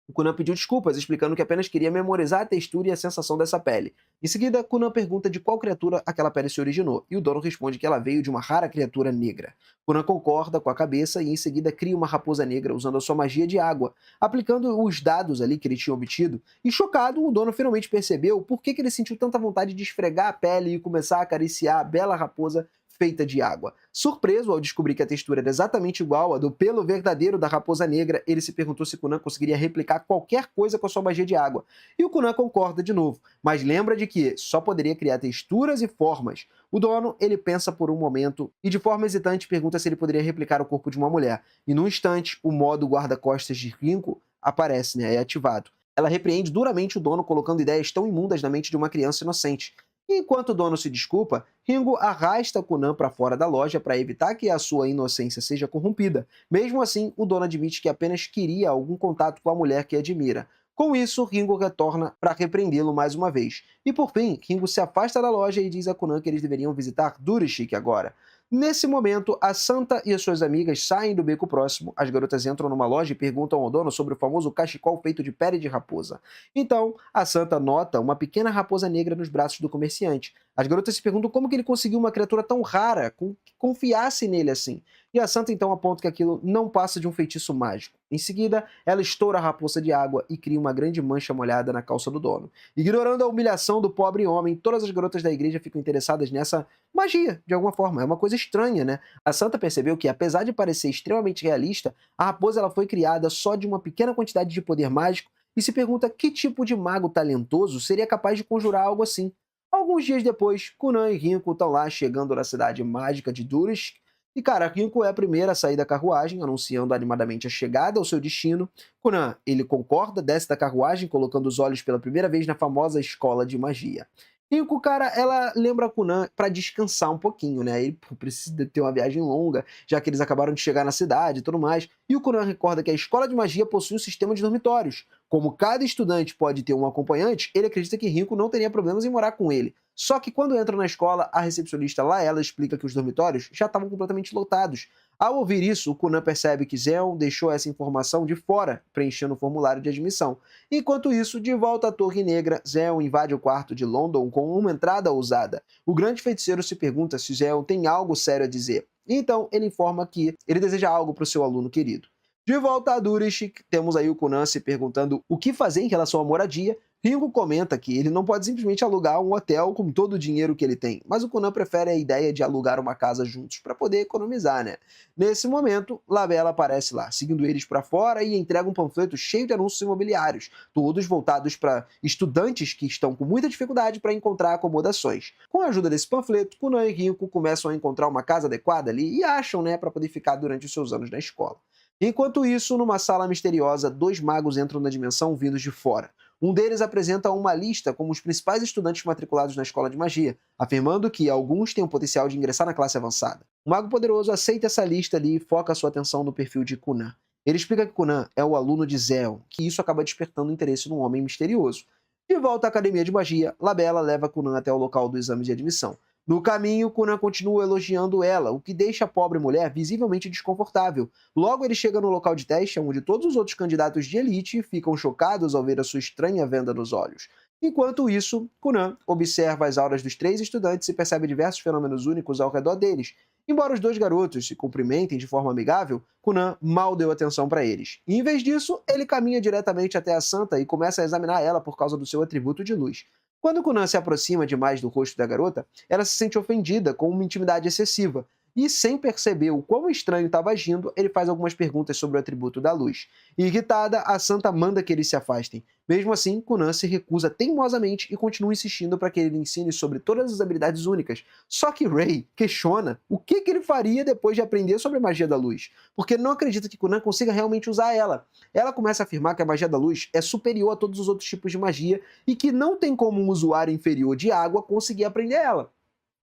O Kunan pediu desculpas, explicando que apenas queria memorizar a textura e a sensação dessa pele. Em seguida, Kunan pergunta de qual criatura aquela pele se originou, e o dono responde que ela veio de uma rara criatura negra. Kunan concorda com a cabeça e em seguida cria uma raposa negra usando a sua magia de água, aplicando os dados ali que ele tinha obtido, e chocado, o dono finalmente percebeu por que ele sentiu tanta vontade de esfregar a pele e começar a acariciar a bela raposa feita de água. Surpreso ao descobrir que a textura era exatamente igual à do pelo verdadeiro da raposa negra, ele se perguntou se Kunan conseguiria replicar qualquer coisa com a sua magia de água. E o Kunan concorda de novo, mas lembra de que só poderia criar texturas e formas. O dono, ele pensa por um momento e de forma hesitante pergunta se ele poderia replicar o corpo de uma mulher. E num instante, o modo guarda-costas de Rinko aparece, é ativado. Ela repreende duramente o dono, colocando ideias tão imundas na mente de uma criança inocente. E enquanto o dono se desculpa, Ringo arrasta Kunan para fora da loja para evitar que a sua inocência seja corrompida. Mesmo assim, o dono admite que apenas queria algum contato com a mulher que admira. Com isso, Ringo retorna para repreendê-lo mais uma vez. E por fim, Ringo se afasta da loja e diz a Kunan que eles deveriam visitar Durishik agora. Nesse momento, a Santa e as suas amigas saem do beco próximo, as garotas entram numa loja e perguntam ao dono sobre o famoso cachecol feito de pele de raposa. Então, a Santa nota uma pequena raposa negra nos braços do comerciante. As garotas se perguntam como que ele conseguiu uma criatura tão rara, que confiasse nele assim. E a Santa então aponta que aquilo não passa de um feitiço mágico. Em seguida, ela estoura a raposa de água e cria uma grande mancha molhada na calça do dono. Ignorando a humilhação do pobre homem, todas as garotas da igreja ficam interessadas nessa magia, de alguma forma. É uma coisa estranha, né? A Santa percebeu que, apesar de parecer extremamente realista, a raposa ela foi criada só de uma pequena quantidade de poder mágico e se pergunta que tipo de mago talentoso seria capaz de conjurar algo assim. Alguns dias depois, Kunan e Rinko estão lá chegando na cidade mágica de Durisk. E, cara, Rinko é a primeira a sair da carruagem, anunciando animadamente a chegada ao seu destino. Kunan, ele concorda, desce da carruagem, colocando os olhos pela primeira vez na famosa escola de magia. Rinko, cara, ela lembra a Kunan pra descansar um pouquinho, né? Ele precisa ter uma viagem longa, já que eles acabaram de chegar na cidade e tudo mais. E o Kunan recorda que a escola de magia possui um sistema de dormitórios. Como cada estudante pode ter um acompanhante, ele acredita que Rinko não teria problemas em morar com ele. Só que quando entra na escola, a recepcionista Laela explica que os dormitórios já estavam completamente lotados. Ao ouvir isso, o Kunan percebe que Zeon deixou essa informação de fora, preenchendo o formulário de admissão. Enquanto isso, de volta à Torre Negra, Zeon invade o quarto de London com uma entrada ousada. O grande feiticeiro se pergunta se Zeon tem algo sério a dizer. Então, ele informa que ele deseja algo para o seu aluno querido. De volta a Durishik, temos aí o Kunan se perguntando o que fazer em relação à moradia. Ringo comenta que ele não pode simplesmente alugar um hotel com todo o dinheiro que ele tem, mas o Kunan prefere a ideia de alugar uma casa juntos para poder economizar, né? Nesse momento, Labella aparece lá, seguindo eles para fora e entrega um panfleto cheio de anúncios imobiliários, todos voltados para estudantes que estão com muita dificuldade para encontrar acomodações. Com a ajuda desse panfleto, Kunan e Ringo começam a encontrar uma casa adequada ali e acham, né, para poder ficar durante os seus anos na escola. Enquanto isso, numa sala misteriosa, dois magos entram na dimensão vindos de fora. Um deles apresenta uma lista como os principais estudantes matriculados na escola de magia, afirmando que alguns têm o potencial de ingressar na classe avançada. O mago poderoso aceita essa lista ali e foca sua atenção no perfil de Kunan. Ele explica que Kunan é o aluno de Zeon, que isso acaba despertando interesse num homem misterioso. De volta à academia de magia, Labella leva Kunan até o local do exame de admissão. No caminho, Kunan continua elogiando ela, o que deixa a pobre mulher visivelmente desconfortável. Logo, ele chega no local de teste, onde todos os outros candidatos de elite ficam chocados ao ver a sua estranha venda nos olhos. Enquanto isso, Kunan observa as aulas dos três estudantes e percebe diversos fenômenos únicos ao redor deles. Embora os dois garotos se cumprimentem de forma amigável, Kunan mal deu atenção para eles. E, em vez disso, ele caminha diretamente até a Santa e começa a examinar ela por causa do seu atributo de luz. Quando Kunan se aproxima demais do rosto da garota, ela se sente ofendida com uma intimidade excessiva, e sem perceber o quão estranho estava agindo, ele faz algumas perguntas sobre o atributo da luz. Irritada, a Santa manda que eles se afastem. Mesmo assim, Kunan se recusa teimosamente e continua insistindo para que ele ensine sobre todas as habilidades únicas. Só que Ray questiona o que ele faria depois de aprender sobre a magia da luz, porque ele não acredita que Kunan consiga realmente usar ela. Ela começa a afirmar que a magia da luz é superior a todos os outros tipos de magia e que não tem como um usuário inferior de água conseguir aprender ela.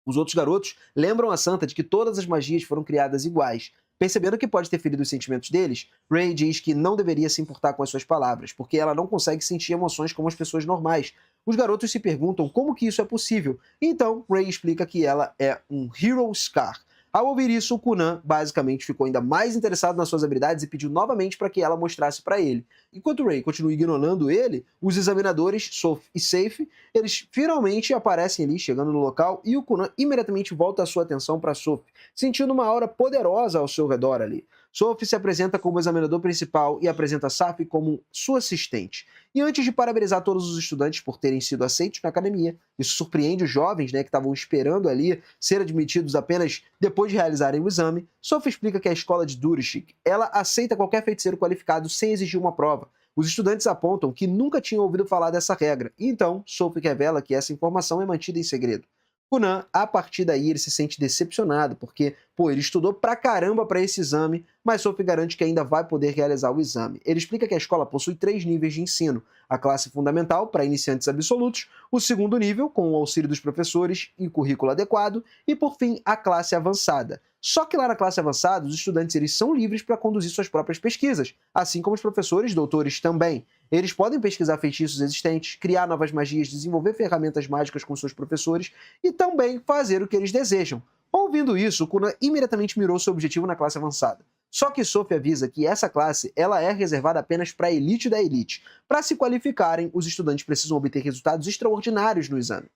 Os outros garotos lembram a Santa de que todas as magias foram criadas iguais. Percebendo que pode ter ferido os sentimentos deles, Ray diz que não deveria se importar com as suas palavras, porque ela não consegue sentir emoções como as pessoas normais. Os garotos se perguntam como que isso é possível, então Ray explica que ela é um Hero Scar. Ao ouvir isso, o Kunan basicamente ficou ainda mais interessado nas suas habilidades e pediu novamente para que ela mostrasse para ele. Enquanto Ray continua ignorando ele, os examinadores, Soph e Safe, eles finalmente aparecem ali, chegando no local, e o Kunan imediatamente volta a sua atenção para Soph, sentindo uma aura poderosa ao seu redor ali. Soph se apresenta como examinador principal e apresenta Safi como sua assistente. E antes de parabenizar todos os estudantes por terem sido aceitos na academia, isso surpreende os jovens, né, que estavam esperando ali ser admitidos apenas depois de realizarem o exame, Soph explica que a escola de Durishik, ela aceita qualquer feiticeiro qualificado sem exigir uma prova. Os estudantes apontam que nunca tinham ouvido falar dessa regra, e então Soph revela que essa informação é mantida em segredo. Kunan, a partir daí, ele se sente decepcionado, porque, ele estudou pra caramba para esse exame, mas Soph garante que ainda vai poder realizar o exame. Ele explica que a escola possui 3 níveis de ensino: a classe fundamental, para iniciantes absolutos, o segundo nível, com o auxílio dos professores e currículo adequado, e, por fim, a classe avançada. Só que lá na classe avançada, os estudantes eles são livres para conduzir suas próprias pesquisas, assim como os professores doutores também. Eles podem pesquisar feitiços existentes, criar novas magias, desenvolver ferramentas mágicas com seus professores e também fazer o que eles desejam. Ouvindo isso, Kunan imediatamente mirou seu objetivo na classe avançada. Só que Soph avisa que essa classe ela é reservada apenas para a elite da elite. Para se qualificarem, os estudantes precisam obter resultados extraordinários no exame.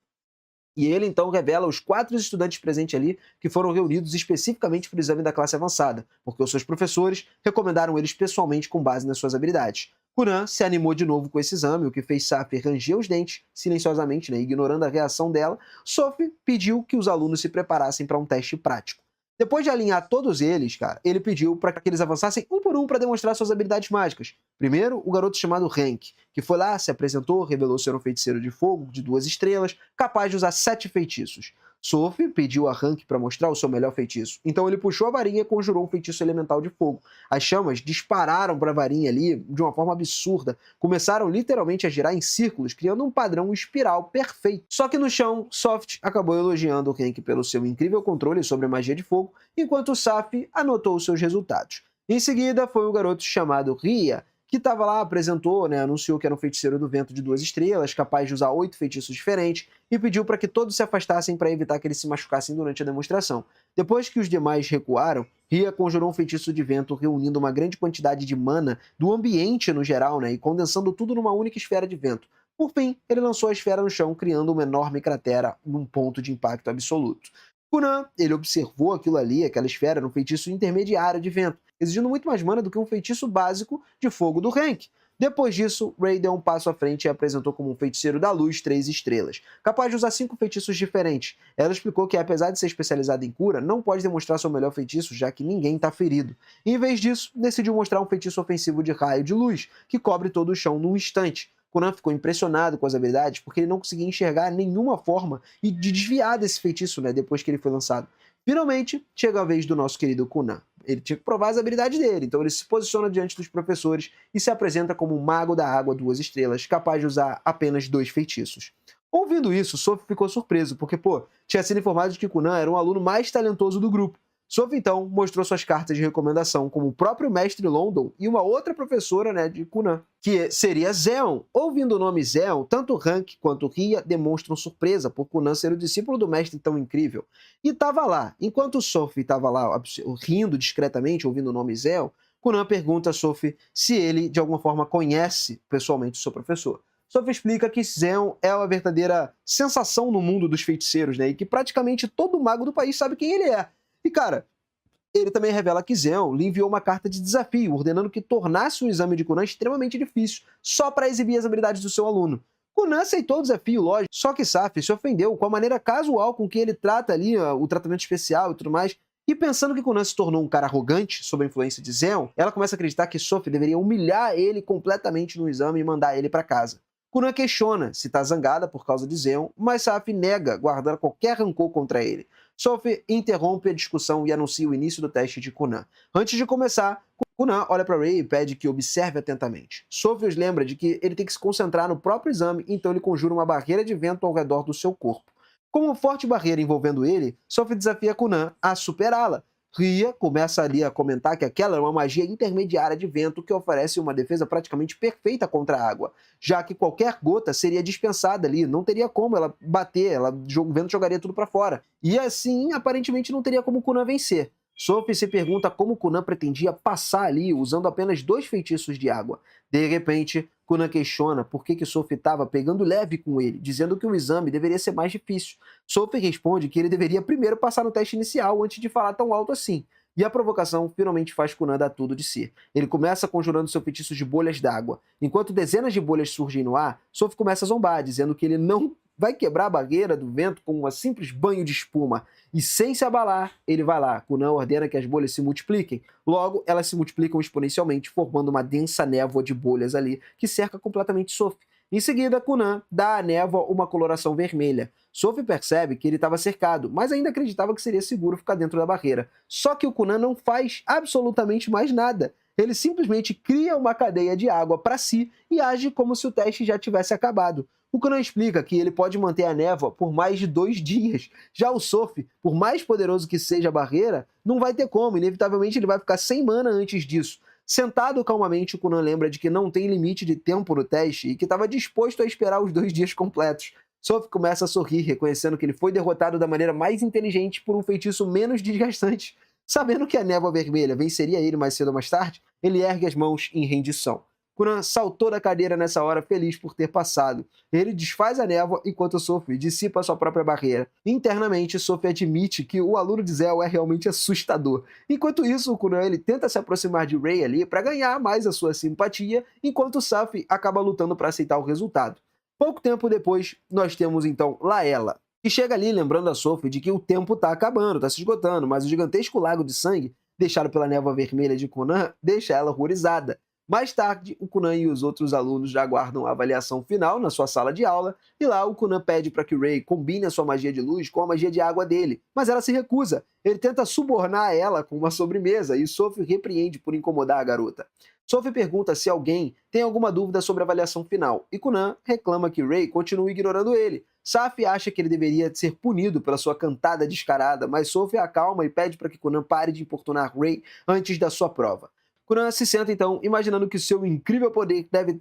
E ele então revela os 4 estudantes presentes ali que foram reunidos especificamente para o exame da classe avançada, porque os seus professores recomendaram eles pessoalmente com base nas suas habilidades. Kunan se animou de novo com esse exame, o que fez Safi ranger os dentes, silenciosamente, né, ignorando a reação dela. Soph pediu que os alunos se preparassem para um teste prático. Depois de alinhar todos eles, cara, ele pediu para que eles avançassem um por um para demonstrar suas habilidades mágicas. Primeiro, o garoto chamado Hank, que foi lá, se apresentou, revelou ser um feiticeiro de fogo de 2 estrelas, capaz de usar 7 feitiços. Soph pediu a Hank para mostrar o seu melhor feitiço. Então ele puxou a varinha e conjurou um feitiço elemental de fogo. As chamas dispararam para a varinha ali de uma forma absurda. Começaram literalmente a girar em círculos, criando um padrão espiral perfeito. Só que no chão, Soft acabou elogiando o Hank pelo seu incrível controle sobre a magia de fogo, enquanto Safi anotou seus resultados. Em seguida, foi o garoto chamado Ria, que estava lá, apresentou, né, anunciou que era um feiticeiro do vento de 2 estrelas, capaz de usar 8 feitiços diferentes, e pediu para que todos se afastassem para evitar que eles se machucassem durante a demonstração. Depois que os demais recuaram, Ria conjurou um feitiço de vento, reunindo uma grande quantidade de mana do ambiente no geral, né, e condensando tudo numa única esfera de vento. Por fim, ele lançou a esfera no chão, criando uma enorme cratera num ponto de impacto absoluto. Kunan, ele observou aquilo ali, aquela esfera, num feitiço intermediário de vento, exigindo muito mais mana do que um feitiço básico de fogo do Hank. Depois disso, Ray deu um passo à frente e apresentou como um feiticeiro da luz 3 estrelas, capaz de usar 5 feitiços diferentes. Ela explicou que, apesar de ser especializada em cura, não pode demonstrar seu melhor feitiço, já que ninguém está ferido. E, em vez disso, decidiu mostrar um feitiço ofensivo de raio de luz, que cobre todo o chão num instante. Kunan ficou impressionado com as habilidades porque ele não conseguia enxergar nenhuma forma de desviar desse feitiço, né, depois que ele foi lançado. Finalmente, chega a vez do nosso querido Kunan. Ele tinha que provar as habilidades dele, então ele se posiciona diante dos professores e se apresenta como um mago da água 2 estrelas, capaz de usar apenas 2 feitiços. Ouvindo isso, Soph ficou surpreso, porque, tinha sido informado de que Kunan era um aluno mais talentoso do grupo. Soph, então, mostrou suas cartas de recomendação como o próprio mestre London e uma outra professora, né, de Kunan, que seria Zeon. Ouvindo o nome Zeon, tanto Hank quanto Ria demonstram surpresa por Kunan ser o discípulo do mestre tão incrível. E estava lá, enquanto Soph estava lá rindo discretamente, ouvindo o nome Zeon, Kunan pergunta a Soph se ele, de alguma forma, conhece pessoalmente o seu professor. Soph explica que Zeon é uma verdadeira sensação no mundo dos feiticeiros, né, e que praticamente todo mago do país sabe quem ele é. E, cara, ele também revela que Zeon lhe enviou uma carta de desafio, ordenando que tornasse o exame de Kunan extremamente difícil, só para exibir as habilidades do seu aluno. Kunan aceitou o desafio, lógico, só que Safi se ofendeu com a maneira casual com que ele trata ali o tratamento especial e tudo mais. E pensando que Kunan se tornou um cara arrogante sob a influência de Zeon, ela começa a acreditar que Soph deveria humilhar ele completamente no exame e mandar ele para casa. Kunan questiona se está zangada por causa de Zeon, mas Safi nega guardar qualquer rancor contra ele. Soph interrompe a discussão e anuncia o início do teste de Kunan. Antes de começar, Kunan olha para Ray e pede que observe atentamente. Soph os lembra de que ele tem que se concentrar no próprio exame, então ele conjura uma barreira de vento ao redor do seu corpo. Com uma forte barreira envolvendo ele, Soph desafia Kunan a superá-la. Ria começa ali a comentar que aquela é uma magia intermediária de vento que oferece uma defesa praticamente perfeita contra a água, já que qualquer gota seria dispensada ali, não teria como ela bater, o vento jogaria tudo para fora. E assim, aparentemente não teria como Kunan vencer. Sophie se pergunta como Kunan pretendia passar ali usando apenas 2 feitiços de água. De repente, Kunan questiona por que Sophie estava pegando leve com ele, dizendo que o exame deveria ser mais difícil. Sophie responde que ele deveria primeiro passar no teste inicial antes de falar tão alto assim. E a provocação finalmente faz Kunan dar tudo de si. Ele começa conjurando seu feitiço de bolhas d'água. Enquanto dezenas de bolhas surgem no ar, Sophie começa a zombar, dizendo que ele não vai quebrar a barreira do vento com um simples banho de espuma. E sem se abalar, ele vai lá. Kunan ordena que as bolhas se multipliquem. Logo, elas se multiplicam exponencialmente, formando uma densa névoa de bolhas ali, que cerca completamente Sophie. Em seguida, Kunan dá à névoa uma coloração vermelha. Sophie percebe que ele estava cercado, mas ainda acreditava que seria seguro ficar dentro da barreira. Só que o Kunan não faz absolutamente mais nada. Ele simplesmente cria uma cadeia de água para si e age como se o teste já tivesse acabado. O Kunan explica que ele pode manter a névoa por mais de 2 dias. Já o Sophie, por mais poderoso que seja a barreira, não vai ter como. Inevitavelmente ele vai ficar sem mana antes disso. Sentado calmamente, o Kunan lembra de que não tem limite de tempo no teste e que estava disposto a esperar os 2 dias completos. Sophie começa a sorrir, reconhecendo que ele foi derrotado da maneira mais inteligente por um feitiço menos desgastante. Sabendo que a névoa vermelha venceria ele mais cedo ou mais tarde, ele ergue as mãos em rendição. Kunan saltou da cadeira nessa hora, feliz por ter passado. Ele desfaz a névoa enquanto Sophie dissipa sua própria barreira. Internamente, Sophie admite que o aluno de Zell é realmente assustador. Enquanto isso, o Kunan ele tenta se aproximar de Ray ali para ganhar mais a sua simpatia, enquanto Safi acaba lutando para aceitar o resultado. Pouco tempo depois, nós temos então Laela, que chega ali lembrando a Sophie de que o tempo está acabando, está se esgotando, mas o gigantesco lago de sangue, deixado pela névoa vermelha de Kunan, deixa ela horrorizada. Mais tarde, o Kunan e os outros alunos já aguardam a avaliação final na sua sala de aula, e lá o Kunan pede para que Ray combine a sua magia de luz com a magia de água dele, mas ela se recusa. Ele tenta subornar ela com uma sobremesa e Sophie repreende por incomodar a garota. Sophie pergunta se alguém tem alguma dúvida sobre a avaliação final, e Kunan reclama que Ray continue ignorando ele. Safi acha que ele deveria ser punido pela sua cantada descarada, mas Sophie acalma e pede para que Kunan pare de importunar Ray antes da sua prova. Kunan se senta então, imaginando que seu incrível poder deve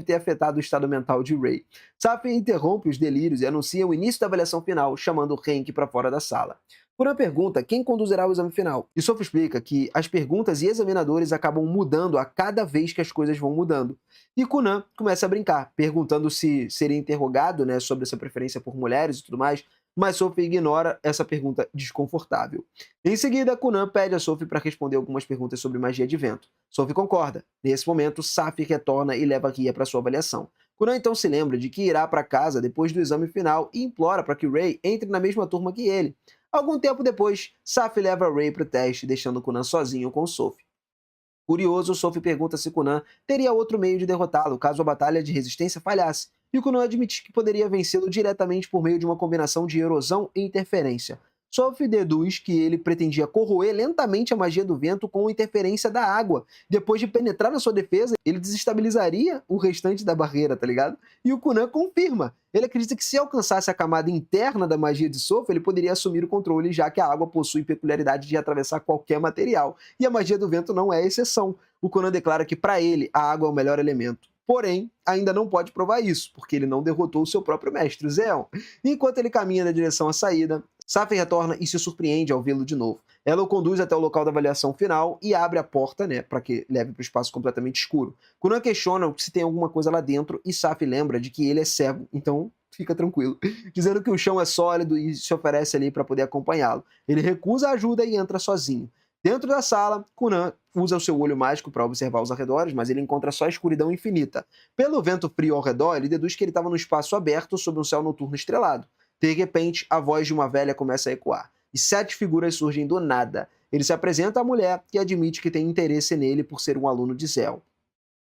ter afetado o estado mental de Ray. Safi interrompe os delírios e anuncia o início da avaliação final, chamando Hank para fora da sala. Kunan pergunta quem conduzirá o exame final, e Sophie explica que as perguntas e examinadores acabam mudando a cada vez que as coisas vão mudando. E Kunan começa a brincar, perguntando se seria interrogado, né, sobre essa preferência por mulheres e tudo mais, mas Sophie ignora essa pergunta desconfortável. Em seguida, Kunan pede a Sophie para responder algumas perguntas sobre magia de vento. Sophie concorda. Nesse momento, Safi retorna e leva Ria para sua avaliação. Kunan então se lembra de que irá para casa depois do exame final e implora para que Ray entre na mesma turma que ele. Algum tempo depois, Safi leva Ray para o teste, deixando Kunan sozinho com Sophie. Curioso, Sophie pergunta se Kunan teria outro meio de derrotá-lo caso a batalha de resistência falhasse, e Kunan admite que poderia vencê-lo diretamente por meio de uma combinação de erosão e interferência. Sophie deduz que ele pretendia corroer lentamente a magia do vento com a interferência da água. Depois de penetrar na sua defesa, ele desestabilizaria o restante da barreira, tá ligado? E o Kunan confirma. Ele acredita que se alcançasse a camada interna da magia de Sophie, ele poderia assumir o controle, já que a água possui peculiaridade de atravessar qualquer material. E a magia do vento não é exceção. O Kunan declara que, para ele, a água é o melhor elemento. Porém, ainda não pode provar isso, porque ele não derrotou o seu próprio mestre, o Zeon. Enquanto ele caminha na direção à saída, Safi retorna e se surpreende ao vê-lo de novo. Ela o conduz até o local da avaliação final e abre a porta, né, para que leve para o espaço completamente escuro. Kunan questiona se tem alguma coisa lá dentro e Safi lembra de que ele é cego, então fica tranquilo, dizendo que o chão é sólido e se oferece ali para poder acompanhá-lo. Ele recusa a ajuda e entra sozinho. Dentro da sala, Kunan usa o seu olho mágico para observar os arredores, mas ele encontra só escuridão infinita. Pelo vento frio ao redor, ele deduz que ele estava num espaço aberto sob um céu noturno estrelado. De repente, a voz de uma velha começa a ecoar, e 7 figuras surgem do nada. Ele se apresenta à mulher, que admite que tem interesse nele por ser um aluno de Zell.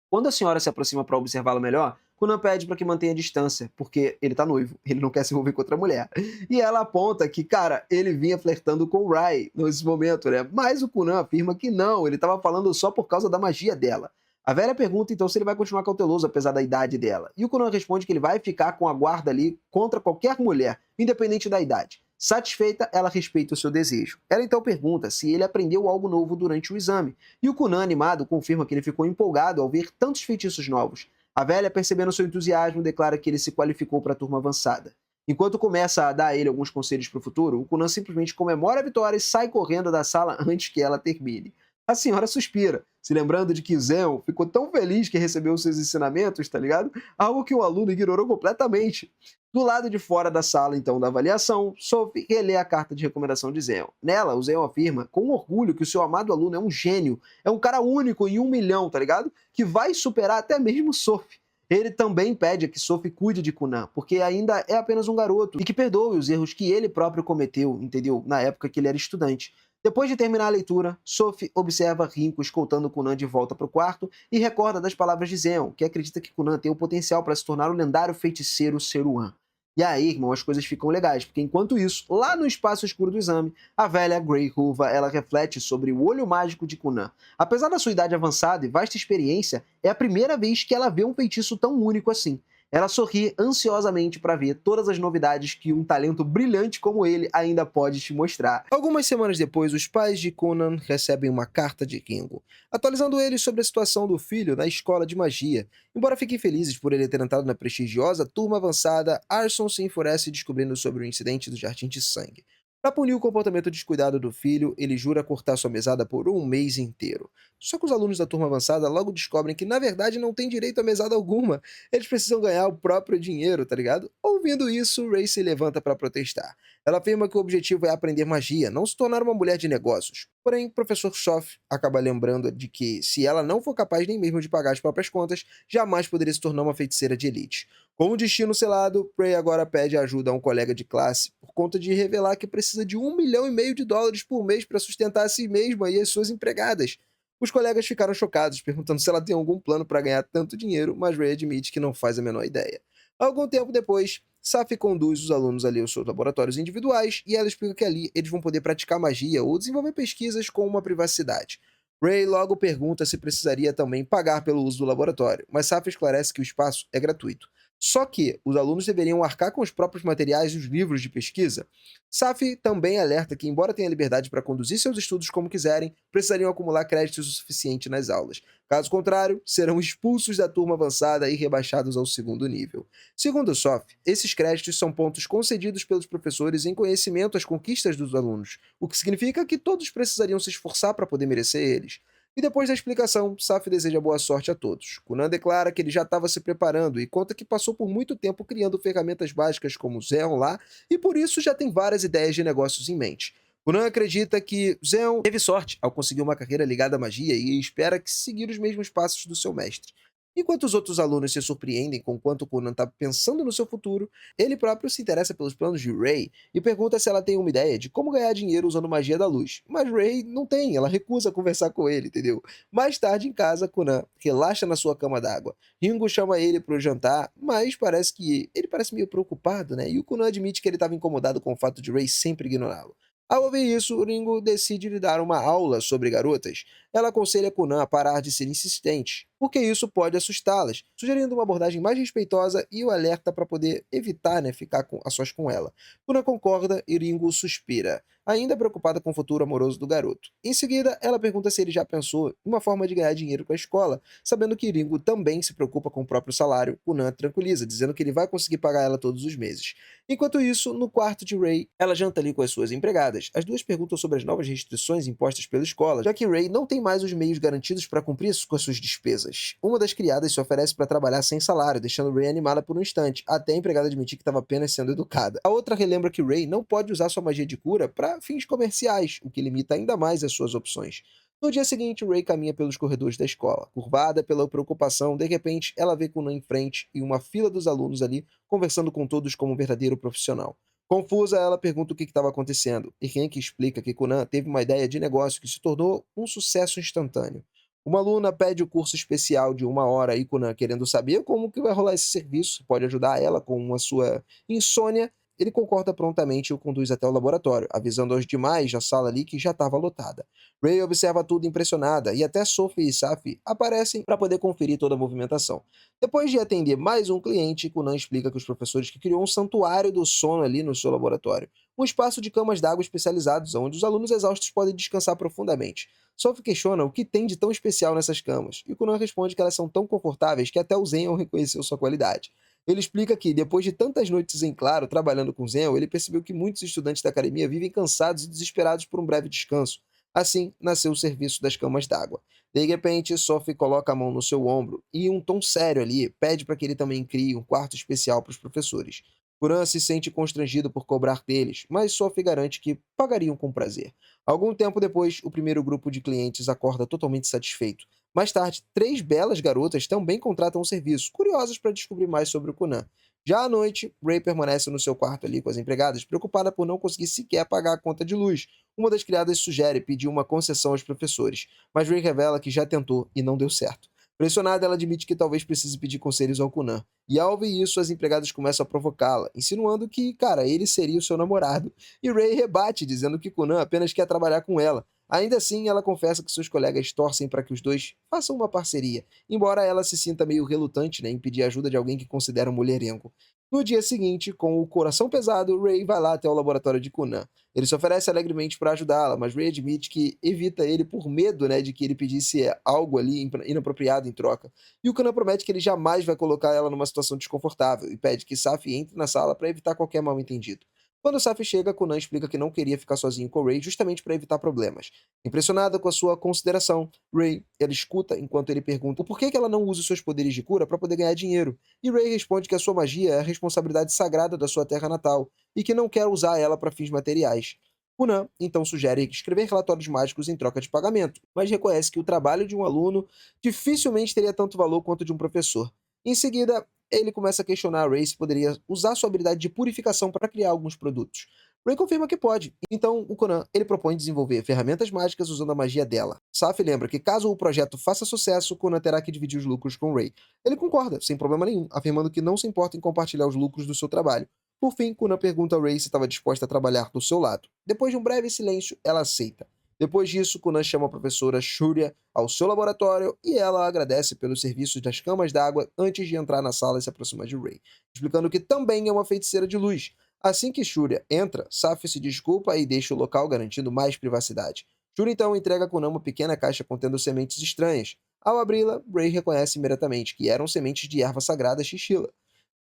Quando a senhora se aproxima para observá-lo melhor, Kunan pede para que mantenha distância, porque ele tá noivo, ele não quer se envolver com outra mulher. E ela aponta que, cara, ele vinha flertando com o Rai nesse momento, né? Mas o Kunan afirma que não, ele estava falando só por causa da magia dela. A velha pergunta então se ele vai continuar cauteloso apesar da idade dela. E o Kunan responde que ele vai ficar com a guarda ali contra qualquer mulher, independente da idade. Satisfeita, ela respeita o seu desejo. Ela então pergunta se ele aprendeu algo novo durante o exame, e o Kunan, animado, confirma que ele ficou empolgado ao ver tantos feitiços novos. A velha, percebendo seu entusiasmo, declara que ele se qualificou para a turma avançada. Enquanto começa a dar a ele alguns conselhos para o futuro, o Kunan simplesmente comemora a vitória e sai correndo da sala antes que ela termine. A senhora suspira, se lembrando de que Zeon ficou tão feliz que recebeu seus ensinamentos, tá ligado? Algo que o aluno ignorou completamente. Do lado de fora da sala, então, da avaliação, Sophie relê a carta de recomendação de Zeon. Nela, o Zeon afirma com orgulho que o seu amado aluno é um gênio, é um cara único em 1 milhão, tá ligado? Que vai superar até mesmo Sophie. Ele também pede que Sophie cuide de Kunan, porque ainda é apenas um garoto, e que perdoe os erros que ele próprio cometeu, entendeu? Na época que ele era estudante. Depois de terminar a leitura, Sophie observa Rinko escoltando Kunan de volta para o quarto e recorda das palavras de Zeon, que acredita que Kunan tem o potencial para se tornar o lendário feiticeiro Seruan. E aí, irmão, as coisas ficam legais, porque enquanto isso, lá no espaço escuro do exame, a velha Grey Ruva, ela reflete sobre o olho mágico de Kunan. Apesar da sua idade avançada e vasta experiência, é a primeira vez que ela vê um feitiço tão único assim. Ela sorri ansiosamente para ver todas as novidades que um talento brilhante como ele ainda pode te mostrar. Algumas semanas depois, os pais de Conan recebem uma carta de Ringo, atualizando eles sobre a situação do filho na escola de magia. Embora fiquem felizes por ele ter entrado na prestigiosa turma avançada, Arson se enfurece descobrindo sobre o incidente do Jardim de Sangue. Para punir o comportamento descuidado do filho, ele jura cortar sua mesada por 1 mês inteiro. Só que os alunos da turma avançada logo descobrem que, na verdade, não tem direito a mesada alguma. Eles precisam ganhar o próprio dinheiro, tá ligado? Ouvindo isso, Ray se levanta para protestar. Ela afirma que o objetivo é aprender magia, não se tornar uma mulher de negócios. Porém, o professor Sof acaba lembrando de que, se ela não for capaz nem mesmo de pagar as próprias contas, jamais poderia se tornar uma feiticeira de elite. Com o destino selado, Ray agora pede ajuda a um colega de classe por conta de revelar que precisa de US$ 1,5 milhão por mês para sustentar a si mesma e as suas empregadas. Os colegas ficaram chocados, perguntando se ela tem algum plano para ganhar tanto dinheiro, mas Ray admite que não faz a menor ideia. Algum tempo depois, Safi conduz os alunos ali aos seus laboratórios individuais e ela explica que ali eles vão poder praticar magia ou desenvolver pesquisas com uma privacidade. Ray logo pergunta se precisaria também pagar pelo uso do laboratório, mas Safi esclarece que o espaço é gratuito. Só que os alunos deveriam arcar com os próprios materiais e os livros de pesquisa. Safi também alerta que, embora tenha liberdade para conduzir seus estudos como quiserem, precisariam acumular créditos o suficiente nas aulas. Caso contrário, serão expulsos da turma avançada e rebaixados ao segundo nível. Segundo Sof, esses créditos são pontos concedidos pelos professores em conhecimento às conquistas dos alunos, o que significa que todos precisariam se esforçar para poder merecer eles. E depois da explicação, Saf deseja boa sorte a todos. Kunan declara que ele já estava se preparando e conta que passou por muito tempo criando ferramentas básicas como Zeon lá, e por isso já tem várias ideias de negócios em mente. Kunan acredita que Zeon teve sorte ao conseguir uma carreira ligada à magia e espera que seguir os mesmos passos do seu mestre. Enquanto os outros alunos se surpreendem com quanto Conan está pensando no seu futuro, ele próprio se interessa pelos planos de Ray e pergunta se ela tem uma ideia de como ganhar dinheiro usando magia da luz. Mas Ray não tem, ela recusa conversar com ele, entendeu? Mais tarde em casa, Conan relaxa na sua cama d'água. Ringo chama ele para o jantar, mas parece que ele parece meio preocupado, né? E o Conan admite que ele estava incomodado com o fato de Ray sempre ignorá-lo. Ao ouvir isso, Ringo decide lhe dar uma aula sobre garotas. Ela aconselha Conan a parar de ser insistente, porque isso pode assustá-las, sugerindo uma abordagem mais respeitosa e o alerta para poder evitar, né, ficar a sós com ela. Conan concorda e Ringo suspira, ainda preocupada com o futuro amoroso do garoto. Em seguida, ela pergunta se ele já pensou em uma forma de ganhar dinheiro com a escola, sabendo que Ringo também se preocupa com o próprio salário. Conan tranquiliza, dizendo que ele vai conseguir pagar ela todos os meses. Enquanto isso, no quarto de Ray, ela janta ali com as suas empregadas. As duas perguntam sobre as novas restrições impostas pela escola, já que Ray não tem mais os meios garantidos para cumprir com as suas despesas. Uma das criadas se oferece para trabalhar sem salário, deixando Ray animada por um instante, até a empregada admitir que estava apenas sendo educada. A outra relembra que Ray não pode usar sua magia de cura para fins comerciais, o que limita ainda mais as suas opções. No dia seguinte, Ray caminha pelos corredores da escola. Curvada pela preocupação, de repente, ela vê Conan em frente e uma fila dos alunos ali, conversando com todos como um verdadeiro profissional. Confusa, ela pergunta o que estava acontecendo, e Hank explica que Conan teve uma ideia de negócio que se tornou um sucesso instantâneo. Uma aluna pede o curso especial de 1 hora e Conan, querendo saber como que vai rolar esse serviço, pode ajudar ela com a sua insônia. Ele concorda prontamente e o conduz até o laboratório, avisando aos demais da sala ali que já estava lotada. Ray observa tudo impressionada e até Sophie e Safi aparecem para poder conferir toda a movimentação. Depois de atender mais um cliente, Conan explica que os professores que criou um santuário do sono ali no seu laboratório. um espaço de camas d'água especializados, onde os alunos exaustos podem descansar profundamente. Sophie questiona o que tem de tão especial nessas camas, e Conan responde que elas são tão confortáveis que até o Zenhal reconheceu sua qualidade. Ele explica que, depois de tantas noites em claro trabalhando com Zenhal, ele percebeu que muitos estudantes da academia vivem cansados e desesperados por um breve descanso. Assim, nasceu o serviço das camas d'água. De repente, Sophie coloca a mão no seu ombro e, em um tom sério ali, pede para que ele também crie um quarto especial para os professores. Kuran se sente constrangido por cobrar deles, mas Sophie garante que pagariam com prazer. Algum tempo depois, o primeiro grupo de clientes acorda totalmente satisfeito. Mais tarde, três belas garotas também contratam o serviço, curiosas para descobrir mais sobre o Kunan. Já à noite, Ray permanece no seu quarto ali com as empregadas, preocupada por não conseguir sequer pagar a conta de luz. Uma das criadas sugere pedir uma concessão aos professores, mas Ray revela que já tentou e não deu certo. Pressionada, ela admite que talvez precise pedir conselhos ao Kunan. E ao ouvir isso, as empregadas começam a provocá-la, insinuando que, cara, ele seria o seu namorado. E Ray rebate, dizendo que Kunan apenas quer trabalhar com ela. Ainda assim, ela confessa que seus colegas torcem para que os dois façam uma parceria, embora ela se sinta meio relutante, né, em pedir ajuda de alguém que considera um mulherengo. No dia seguinte, com o coração pesado, Ray vai lá até o laboratório de Kunan. Ele se oferece alegremente para ajudá-la, mas Ray admite que evita ele por medo, né, de que ele pedisse algo ali inapropriado em troca. E o Kunan promete que ele jamais vai colocar ela numa situação desconfortável e pede que Safi entre na sala para evitar qualquer mal-entendido. Quando Safi chega, Kunan explica que não queria ficar sozinho com Ray justamente para evitar problemas. Impressionada com a sua consideração, Ray, ela escuta enquanto ele pergunta o porquê que ela não usa os seus poderes de cura para poder ganhar dinheiro. E Ray responde que a sua magia é a responsabilidade sagrada da sua terra natal e que não quer usar ela para fins materiais. Kunan então sugere escrever relatórios mágicos em troca de pagamento, mas reconhece que o trabalho de um aluno dificilmente teria tanto valor quanto o de um professor. Em seguida, ele começa a questionar a Ray se poderia usar sua habilidade de purificação para criar alguns produtos. Ray confirma que pode, então o Conan ele propõe desenvolver ferramentas mágicas usando a magia dela. Saf lembra que caso o projeto faça sucesso, Conan terá que dividir os lucros com Ray. Ele concorda, sem problema nenhum, afirmando que não se importa em compartilhar os lucros do seu trabalho. Por fim, Conan pergunta a Ray se estava disposta a trabalhar do seu lado. Depois de um breve silêncio, ela aceita. Depois disso, Conan chama a professora Shurya ao seu laboratório e ela agradece pelos serviços das camas d'água antes de entrar na sala e se aproximar de Ray, explicando que também é uma feiticeira de luz. Assim que Shurya entra, Saf se desculpa e deixa o local garantindo mais privacidade. Shurya então entrega a Conan uma pequena caixa contendo sementes estranhas. Ao abri-la, Ray reconhece imediatamente que eram sementes de erva sagrada Xixila.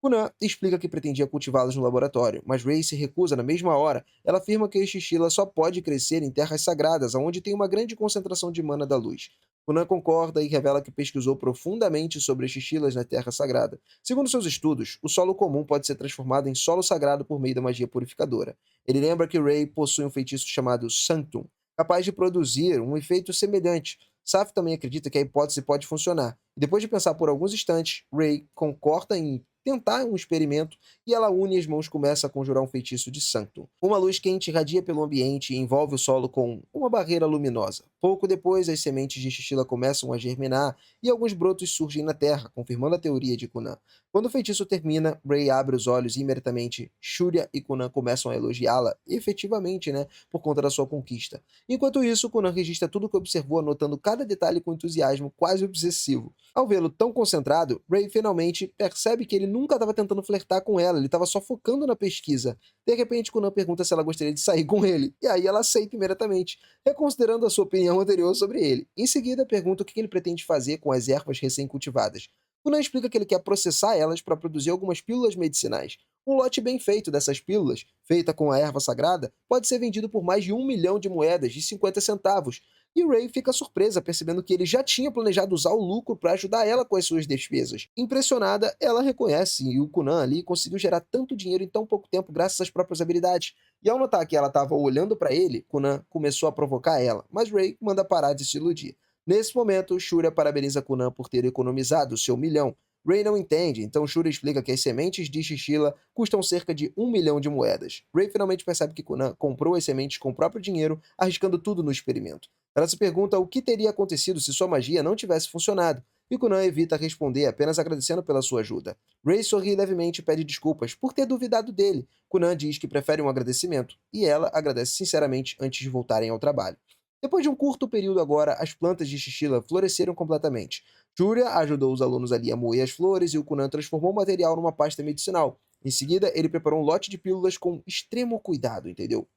Kunan explica que pretendia cultivá-los no laboratório, mas Ray se recusa na mesma hora. Ela afirma que a Xixila só pode crescer em terras sagradas, onde tem uma grande concentração de mana da luz. Kunan concorda e revela que pesquisou profundamente sobre as Xixilas na Terra Sagrada. Segundo seus estudos, o solo comum pode ser transformado em solo sagrado por meio da magia purificadora. Ele lembra que Ray possui um feitiço chamado Sanctum, capaz de produzir um efeito semelhante. Saf também acredita que a hipótese pode funcionar. E depois de pensar por alguns instantes, Ray concorda em tentar um experimento e ela une as mãos e começa a conjurar um feitiço de Sanctum. Uma luz quente irradia pelo ambiente e envolve o solo com uma barreira luminosa. Pouco depois, as sementes de Xixila começam a germinar e alguns brotos surgem na terra, confirmando a teoria de Kunan. Quando o feitiço termina, Ray abre os olhos e imediatamente Shurya e Kunan começam a elogiá-la, efetivamente, né, por conta da sua conquista. Enquanto isso, Kunan registra tudo o que observou, anotando cada detalhe com entusiasmo quase obsessivo. Ao vê-lo tão concentrado, Ray finalmente percebe que ele nunca estava tentando flertar com ela, ele estava só focando na pesquisa. De repente, Kunan pergunta se ela gostaria de sair com ele, e aí ela aceita imediatamente, reconsiderando a sua opinião anterior sobre ele. Em seguida, pergunta o que ele pretende fazer com as ervas recém-cultivadas. Kunan explica que ele quer processar elas para produzir algumas pílulas medicinais. Um lote bem feito dessas pílulas, feita com a erva sagrada, pode ser vendido por mais de 1 milhão de moedas de 50 centavos. E Ray fica surpresa, percebendo que ele já tinha planejado usar o lucro para ajudar ela com as suas despesas. Impressionada, ela reconhece e o Kunan ali conseguiu gerar tanto dinheiro em tão pouco tempo graças às próprias habilidades. E ao notar que ela estava olhando para ele, Kunan começou a provocar ela, mas Ray manda parar de se iludir. Nesse momento, Shurya parabeniza Kunan por ter economizado seu 1 milhão. Ray não entende, então Shurya explica que as sementes de Xixila custam cerca de 1 milhão de moedas. Ray finalmente percebe que Kunan comprou as sementes com o próprio dinheiro, arriscando tudo no experimento. Ela se pergunta o que teria acontecido se sua magia não tivesse funcionado, e Kunan evita responder, apenas agradecendo pela sua ajuda. Ray sorri levemente e pede desculpas por ter duvidado dele. Kunan diz que prefere um agradecimento, e ela agradece sinceramente antes de voltarem ao trabalho. Depois de um curto período agora, as plantas de Xixila floresceram completamente. Shurya ajudou os alunos ali a moer as flores e o Kunan transformou o material numa pasta medicinal. Em seguida, ele preparou um lote de pílulas com extremo cuidado, entendeu?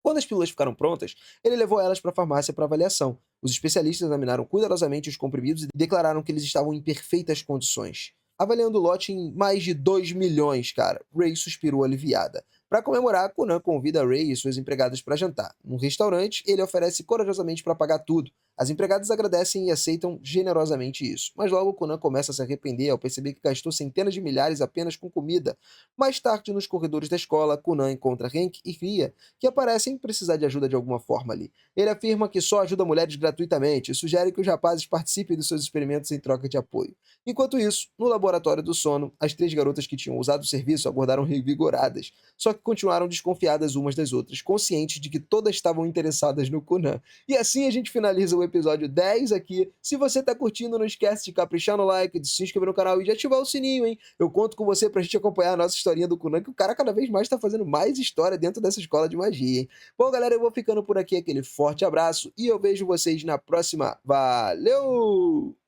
Quando as pílulas ficaram prontas, ele levou elas para a farmácia para avaliação. Os especialistas examinaram cuidadosamente os comprimidos e declararam que eles estavam em perfeitas condições. Avaliando o lote em mais de 2 milhões, cara, Ray suspirou aliviada. Para comemorar, Conan convida Ray e suas empregadas para jantar. Num restaurante, ele oferece corajosamente para pagar tudo. As empregadas agradecem e aceitam generosamente isso. Mas logo Conan começa a se arrepender ao perceber que gastou centenas de milhares apenas com comida. Mais tarde, nos corredores da escola, Conan encontra Hank e Ria, que aparecem precisar de ajuda de alguma forma ali. Ele afirma que só ajuda mulheres gratuitamente e sugere que os rapazes participem dos seus experimentos em troca de apoio. Enquanto isso, no laboratório do sono, as 3 garotas que tinham usado o serviço acordaram revigoradas, só que continuaram desconfiadas umas das outras, conscientes de que todas estavam interessadas no Conan. E assim a gente finaliza o episódio 10 aqui. Se você tá curtindo, não esquece de caprichar no like, de se inscrever no canal e de ativar o sininho, hein? Eu conto com você pra gente acompanhar a nossa historinha do Conan, que o cara cada vez mais tá fazendo mais história dentro dessa escola de magia, hein? Bom, galera, eu vou ficando por aqui, aquele forte abraço e eu vejo vocês na próxima. Valeu!